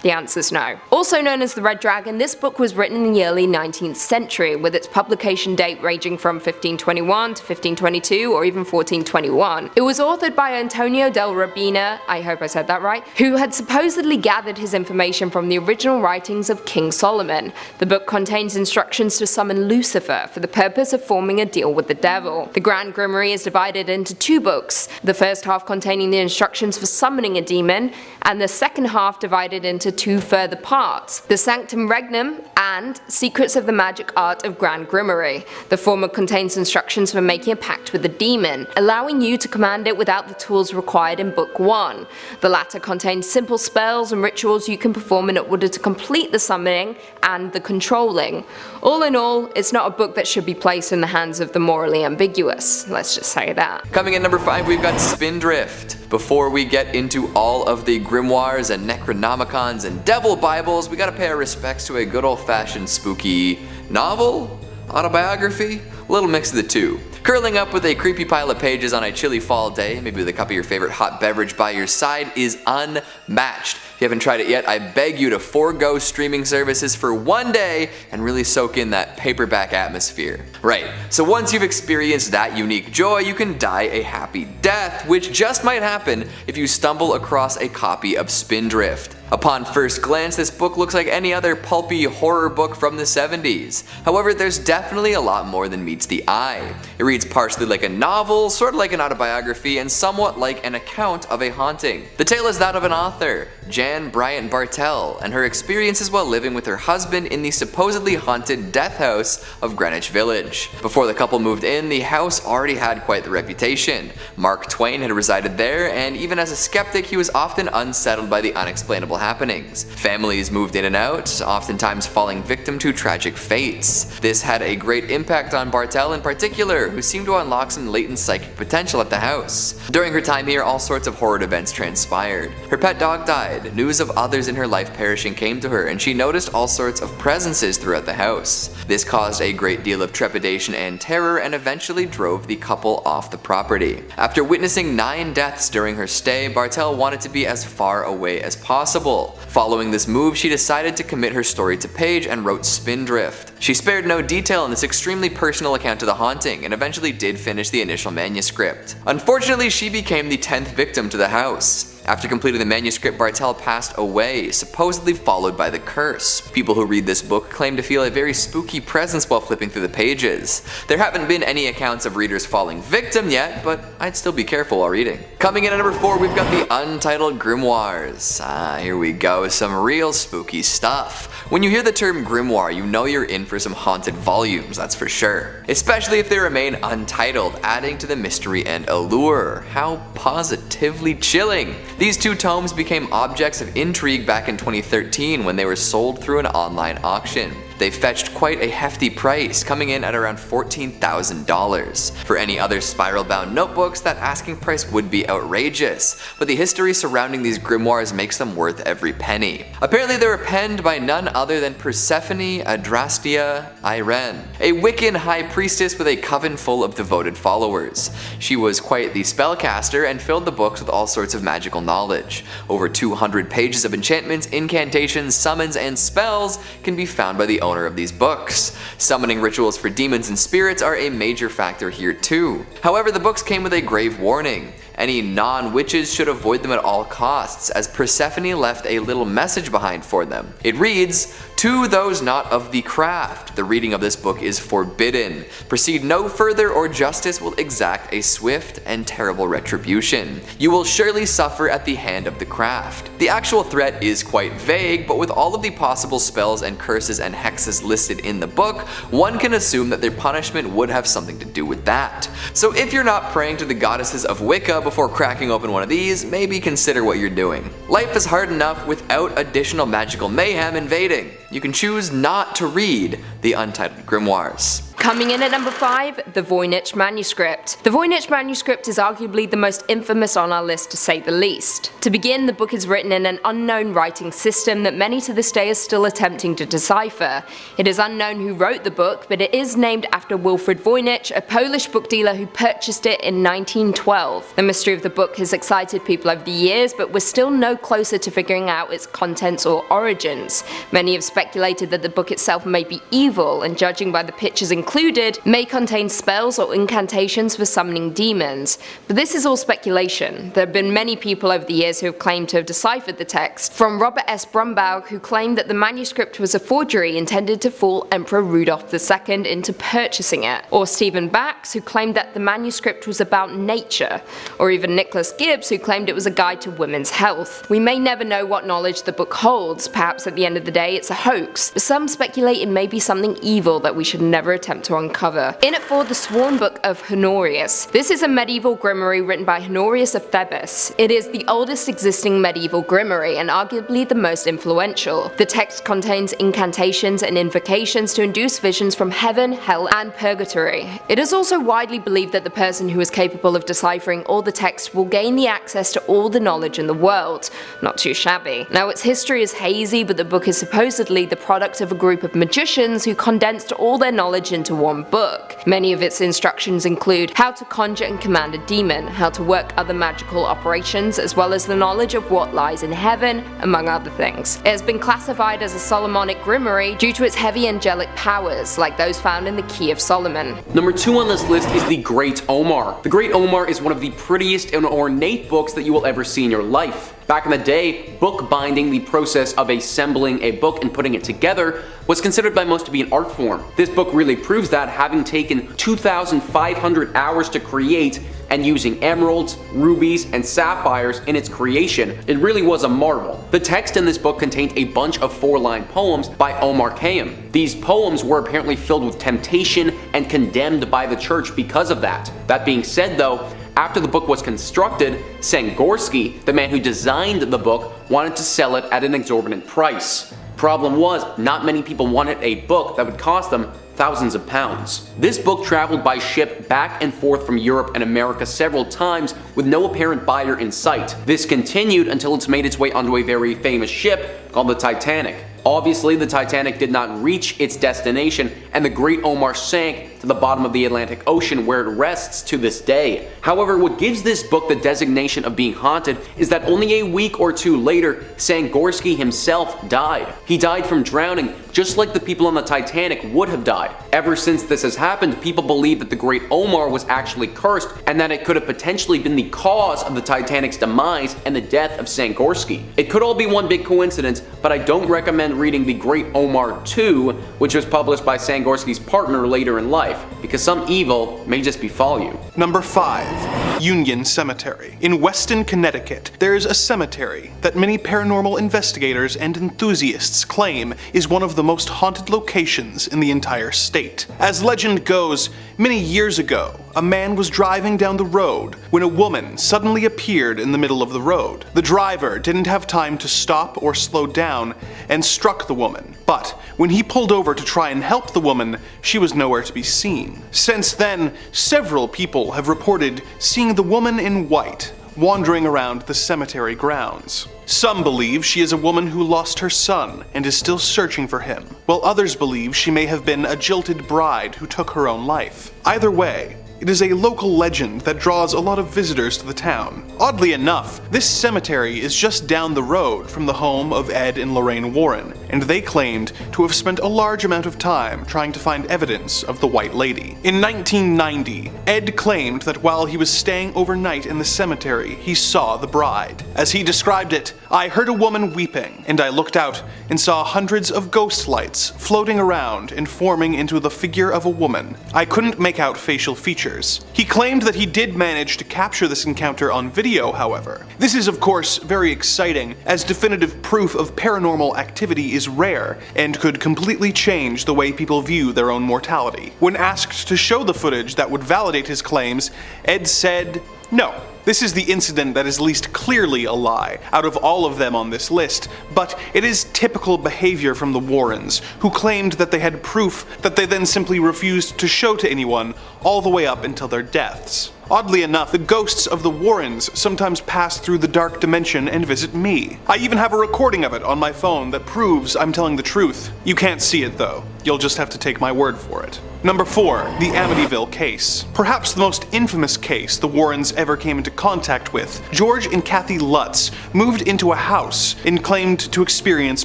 The answer's no. Also known as the Red Dragon, this book was written in the early 19th century, with its publication date ranging from 1521 to 1522 or even 1421. It was authored by Antonio del Rabina, I hope I said that right, who had supposedly gathered his information from the original writings of King Solomon. The book contains instructions to summon Lucifer for the purpose of forming a deal with the devil. The Grand Grimoire is divided into two books, the first half containing the instructions for summoning a demon, and the second half divided into two further parts, the Sanctum Regnum and Secrets of the Magic Art of Grand Grimoire. The former contains instructions for making a pact with a demon, allowing you to command it without the tools required in Book 1. The latter contains simple spells and rituals you can perform in order to complete the summoning and the controlling. All in all, it's not a book that should be placed in the hands of the morally ambiguous, let's just say that. Coming in number 5, we've got Spindrift. Before we get into all of the grimoires and Necronomicons and Devil Bibles, we gotta pay our respects to a good old-fashioned spooky novel? Autobiography? A little mix of the two. Curling up with a creepy pile of pages on a chilly fall day, maybe with a cup of your favorite hot beverage by your side, is unmatched. If you haven't tried it yet, I beg you to forego streaming services for one day and really soak in that paperback atmosphere. Right, so once you've experienced that unique joy, you can die a happy death, which just might happen if you stumble across a copy of Spindrift. Upon first glance, this book looks like any other pulpy horror book from the 70s. However, there's definitely a lot more than meets the eye. It reads partially like a novel, sort of like an autobiography, and somewhat like an account of a haunting. The tale is that of an author, Jan Bryant Bartel, and her experiences while living with her husband in the supposedly haunted death house of Greenwich Village. Before the couple moved in, the house already had quite the reputation. Mark Twain had resided there, and even as a skeptic, he was often unsettled by the unexplainable happenings. Families moved in and out, oftentimes falling victim to tragic fates. This had a great impact on Bartel in particular, who seemed to unlock some latent psychic potential at the house. During her time here, all sorts of horrid events transpired. Her pet dog died, news of others in her life perishing came to her, and she noticed all sorts of presences throughout the house. This caused a great deal of trepidation and terror, and eventually drove the couple off the property. After witnessing 9 deaths during her stay, Bartel wanted to be as far away as possible. Following this move, she decided to commit her story to page and wrote Spindrift. She spared no detail in this extremely personal account of the haunting, and eventually did finish the initial manuscript. Unfortunately, she became the 10th victim to the house. After completing the manuscript, Bartel passed away, supposedly followed by the curse. People who read this book claim to feel a very spooky presence while flipping through the pages. There haven't been any accounts of readers falling victim yet, but I'd still be careful while reading. Coming in at number 4, we've got the Untitled Grimoires. Here we go, some real spooky stuff. When you hear the term grimoire, you know you're in for some haunted volumes, that's for sure. Especially if they remain untitled, adding to the mystery and allure. How positively chilling. These 2 tomes became objects of intrigue back in 2013 when they were sold through an online auction. They fetched quite a hefty price, coming in at around $14,000. For any other spiral-bound notebooks, that asking price would be outrageous, but the history surrounding these grimoires makes them worth every penny. Apparently they were penned by none other than Persephone Adrastea Irene, a Wiccan high priestess with a coven full of devoted followers. She was quite the spellcaster and filled the books with all sorts of magical knowledge. Over 200 pages of enchantments, incantations, summons, and spells can be found by the owner of these books. Summoning rituals for demons and spirits are a major factor here too. However, the books came with a grave warning. Any non-witches should avoid them at all costs, as Persephone left a little message behind for them. It reads, "To those not of the craft, the reading of this book is forbidden. Proceed no further or justice will exact a swift and terrible retribution. You will surely suffer at the hand of the craft." The actual threat is quite vague, but with all of the possible spells and curses and hexes listed in the book, one can assume that their punishment would have something to do with that. So if you're not praying to the goddesses of Wicca before cracking open one of these, maybe consider what you're doing. Life is hard enough without additional magical mayhem invading. You can choose not to read the Untitled Grimoires. Coming in at number 5, the Voynich Manuscript. The Voynich Manuscript is arguably the most infamous on our list, to say the least. To begin, the book is written in an unknown writing system that many to this day are still attempting to decipher. It is unknown who wrote the book, but it is named after Wilfrid Voynich, a Polish book dealer who purchased it in 1912. The mystery of the book has excited people over the years, but we're still no closer to figuring out its contents or origins. Many have speculated that the book itself may be evil, and judging by the pictures included, may contain spells or incantations for summoning demons. But this is all speculation. There have been many people over the years who have claimed to have deciphered the text, from Robert S. Brumbaugh, who claimed that the manuscript was a forgery intended to fool Emperor Rudolf II into purchasing it, or Stephen Bax, who claimed that the manuscript was about nature, or even Nicholas Gibbs, who claimed it was a guide to women's health. We may never know what knowledge the book holds. Perhaps at the end of the day it's a hoax, but some speculate it may be something evil that we should never attempt to uncover. In at 4, the Sworn Book of Honorius. This is a medieval grimoire written by Honorius of Thebes. It is the oldest existing medieval grimoire and arguably the most influential. The text contains incantations and invocations to induce visions from heaven, hell, and purgatory. It is also widely believed that the person who is capable of deciphering all the text will gain the access to all the knowledge in the world. Not too shabby. Now, its history is hazy, but the book is supposedly the product of a group of magicians who condensed all their knowledge into one book. Many of its instructions include how to conjure and command a demon, how to work other magical operations, as well as the knowledge of what lies in heaven, among other things. It has been classified as a Solomonic grimoire due to its heavy angelic powers, like those found in the Key of Solomon. Number 2 on this list is the Great Omar. The Great Omar is one of the prettiest and ornate books that you will ever see in your life. Back in the day, book binding, the process of assembling a book and putting it together, was considered by most to be an art form. This book really proves that, having taken 2,500 hours to create and using emeralds, rubies, and sapphires in its creation, it really was a marvel. The text in this book contained a bunch of 4-line poems by Omar Khayyam. These poems were apparently filled with temptation and condemned by the church because of that. That being said though, after the book was constructed, Sangorsky, the man who designed the book, wanted to sell it at an exorbitant price. Problem was, not many people wanted a book that would cost them thousands of pounds. This book traveled by ship back and forth from Europe and America several times with no apparent buyer in sight. This continued until it's made its way onto a very famous ship called the Titanic. Obviously, the Titanic did not reach its destination, and the Great Omar sank to the bottom of the Atlantic Ocean, where it rests to this day. However, what gives this book the designation of being haunted is that only a week or two later, Sangorsky himself died. He died from drowning, just like the people on the Titanic would have died. Ever since this has happened, people believe that the Great Omar was actually cursed, and that it could have potentially been the cause of the Titanic's demise and the death of Sangorsky. It could all be one big coincidence, but I don't recommend reading the Great Omar 2, which was published by Sangorsky's partner later in life, because some evil may just befall you. Number 5. Union Cemetery. In Weston, Connecticut, there is a cemetery that many paranormal investigators and enthusiasts claim is one of the most haunted locations in the entire state. As legend goes, many years ago, a man was driving down the road when a woman suddenly appeared in the middle of the road. The driver didn't have time to stop or slow down and struck the woman, but when he pulled over to try and help the woman, she was nowhere to be seen. Since then, several people have reported seeing the woman in white wandering around the cemetery grounds. Some believe she is a woman who lost her son and is still searching for him, while others believe she may have been a jilted bride who took her own life. Either way, it is a local legend that draws a lot of visitors to the town. Oddly enough, this cemetery is just down the road from the home of Ed and Lorraine Warren, and they claimed to have spent a large amount of time trying to find evidence of the White Lady. In 1990, Ed claimed that while he was staying overnight in the cemetery, he saw the bride. As he described it, "I heard a woman weeping, and I looked out and saw hundreds of ghost lights floating around and forming into the figure of a woman. I couldn't make out facial features." He claimed that he did manage to capture this encounter on video, however. This is of course very exciting, as definitive proof of paranormal activity is rare and could completely change the way people view their own mortality. When asked to show the footage that would validate his claims, Ed said, "No, This is the incident that is least clearly a lie out of all of them on this list, but it is typical behavior from the Warrens, who claimed that they had proof that they then simply refused to show to anyone all the way up until their deaths. Oddly enough, the ghosts of the Warrens sometimes pass through the dark dimension and visit me. I even have a recording of it on my phone that proves I'm telling the truth. You can't see it though. You'll just have to take my word for it. Number 4. The Amityville Case. Perhaps the most infamous case the Warrens ever came into contact with. George and Kathy Lutz moved into a house and claimed to experience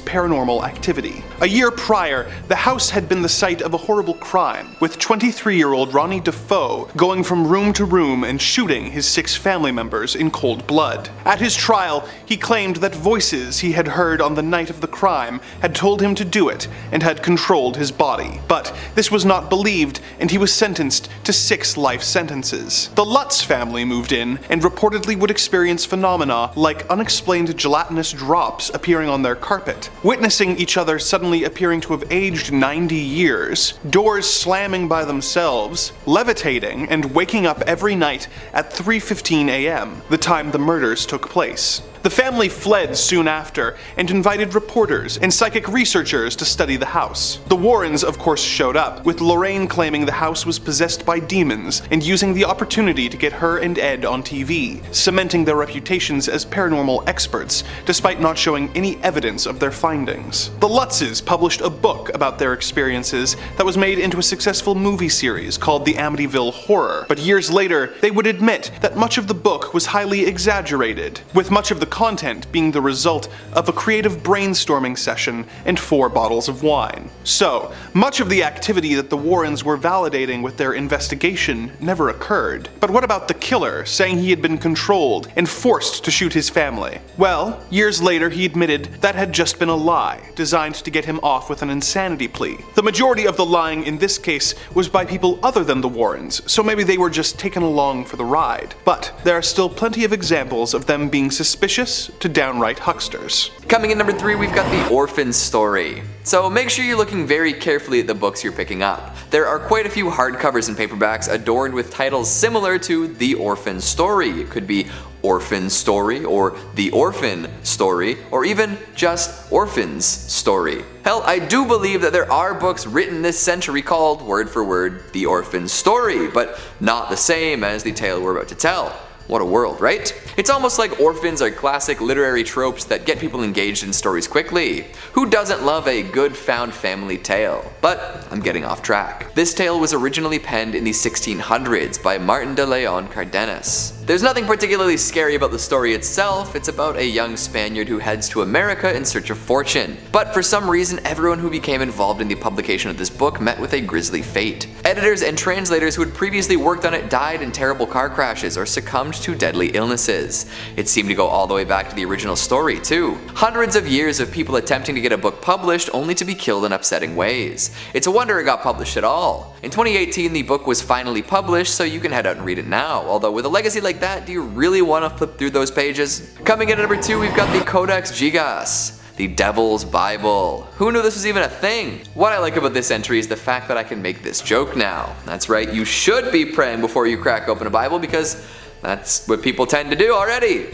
paranormal activity. A year prior, the house had been the site of a horrible crime, with 23-year-old Ronnie Defoe going from room to room and shooting his 6 family members in cold blood. At his trial, he claimed that voices he had heard on the night of the crime had told him to do it and had controlled his body. But this was not believed, and he was sentenced to 6 life sentences. The Lutz family moved in and reportedly would experience phenomena like unexplained gelatinous drops appearing on their carpet, witnessing each other suddenly appearing to have aged 90 years, doors slamming by themselves, levitating, and waking up every night at 3:15 a.m., the time the murders took place. The family fled soon after and invited reporters and psychic researchers to study the house. The Warrens, of course, showed up, with Lorraine claiming the house was possessed by demons and using the opportunity to get her and Ed on TV, cementing their reputations as paranormal experts, despite not showing any evidence of their findings. The Lutzes published a book about their experiences that was made into a successful movie series called The Amityville Horror, but years later, they would admit that much of the book was highly exaggerated, with much of the content being the result of a creative brainstorming session and 4 bottles of wine. So, much of the activity that the Warrens were validating with their investigation never occurred. But what about the killer saying he had been controlled and forced to shoot his family? Well, years later he admitted that had just been a lie, designed to get him off with an insanity plea. The majority of the lying in this case was by people other than the Warrens, so maybe they were just taken along for the ride. But there are still plenty of examples of them being suspicious to downright hucksters. Coming in number 3, we've got the Orphan Story. So make sure you're looking very carefully at the books you're picking up. There are quite a few hardcovers and paperbacks adorned with titles similar to The Orphan Story. It could be Orphan Story, or The Orphan Story, or even just Orphan's Story. Hell, I do believe that there are books written this century called, word for word, The Orphan Story, but not the same as the tale we're about to tell. What a world, right? It's almost like orphans are classic literary tropes that get people engaged in stories quickly. Who doesn't love a good found family tale? But I'm getting off track. This tale was originally penned in the 1600s by Martin de Leon Cardenas. There's nothing particularly scary about the story itself. It's about a young Spaniard who heads to America in search of fortune. But for some reason, everyone who became involved in the publication of this book met with a grisly fate. Editors and translators who had previously worked on it died in terrible car crashes or succumbed to deadly illnesses. It seemed to go all the way back to the original story too. Hundreds of years of people attempting to get a book published only to be killed in upsetting ways. It's a wonder it got published at all. In 2018, the book was finally published, so you can head out and read it now. Although with a legacy like that, do you really want to flip through those pages? Coming in at number 2, we've got the Codex Gigas. The Devil's Bible. Who knew this was even a thing? What I like about this entry is the fact that I can make this joke now. That's right, you should be praying before you crack open a Bible because that's what people tend to do already.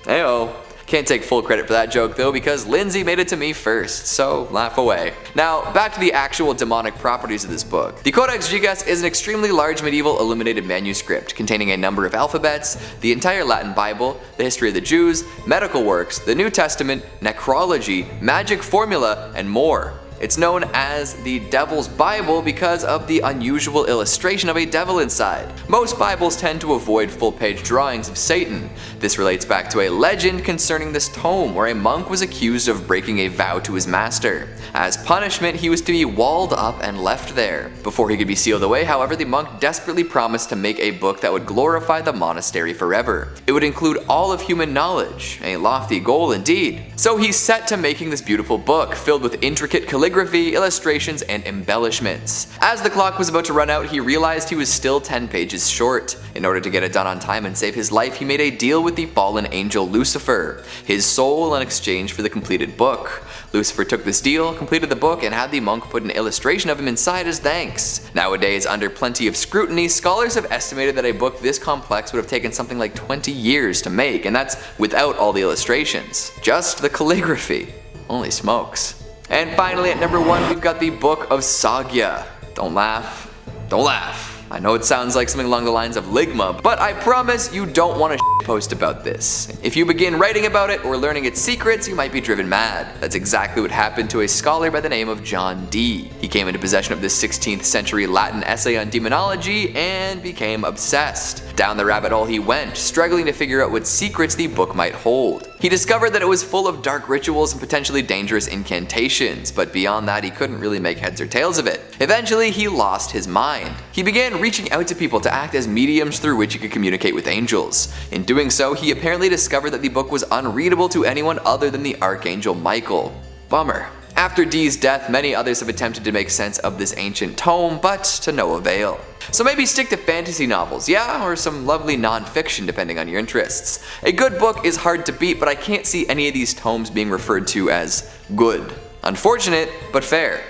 Heyo. Can't take full credit for that joke though because Lindsay made it to me first, so laugh away. Now, back to the actual demonic properties of this book. The Codex Gigas is an extremely large medieval illuminated manuscript containing a number of alphabets, the entire Latin Bible, the history of the Jews, medical works, the New Testament, necrology, magic formula, and more. It's known as the Devil's Bible because of the unusual illustration of a devil inside. Most Bibles tend to avoid full-page drawings of Satan. This relates back to a legend concerning this tome where a monk was accused of breaking a vow to his master. As punishment, he was to be walled up and left there. Before he could be sealed away, however, the monk desperately promised to make a book that would glorify the monastery forever. It would include all of human knowledge, a lofty goal indeed. So he set to making this beautiful book, filled with intricate calligraphy, illustrations, and embellishments. As the clock was about to run out, he realized he was still 10 pages short. In order to get it done on time and save his life, he made a deal with the fallen angel Lucifer, his soul in exchange for the completed book. Lucifer took this deal, completed the book, and had the monk put an illustration of him inside as thanks. Nowadays, under plenty of scrutiny, scholars have estimated that a book this complex would have taken something like 20 years to make, and that's without all the illustrations. Just the calligraphy. Holy smokes. And finally, at number 1, we've got the Book of Soyga. Don't laugh. Don't laugh. I know it sounds like something along the lines of Ligma, but I promise you don't want to post about this. If you begin writing about it or learning its secrets, you might be driven mad. That's exactly what happened to a scholar by the name of John Dee. He came into possession of this 16th century Latin essay on demonology and became obsessed. Down the rabbit hole he went, struggling to figure out what secrets the book might hold. He discovered that it was full of dark rituals and potentially dangerous incantations, but beyond that he couldn't really make heads or tails of it. Eventually he lost his mind. He began reaching out to people to act as mediums through which he could communicate with angels. In doing so, he apparently discovered that the book was unreadable to anyone other than the Archangel Michael. Bummer. After Dee's death, many others have attempted to make sense of this ancient tome, but to no avail. So maybe stick to fantasy novels, yeah, or some lovely non-fiction depending on your interests. A good book is hard to beat, but I can't see any of these tomes being referred to as good. Unfortunate, but fair.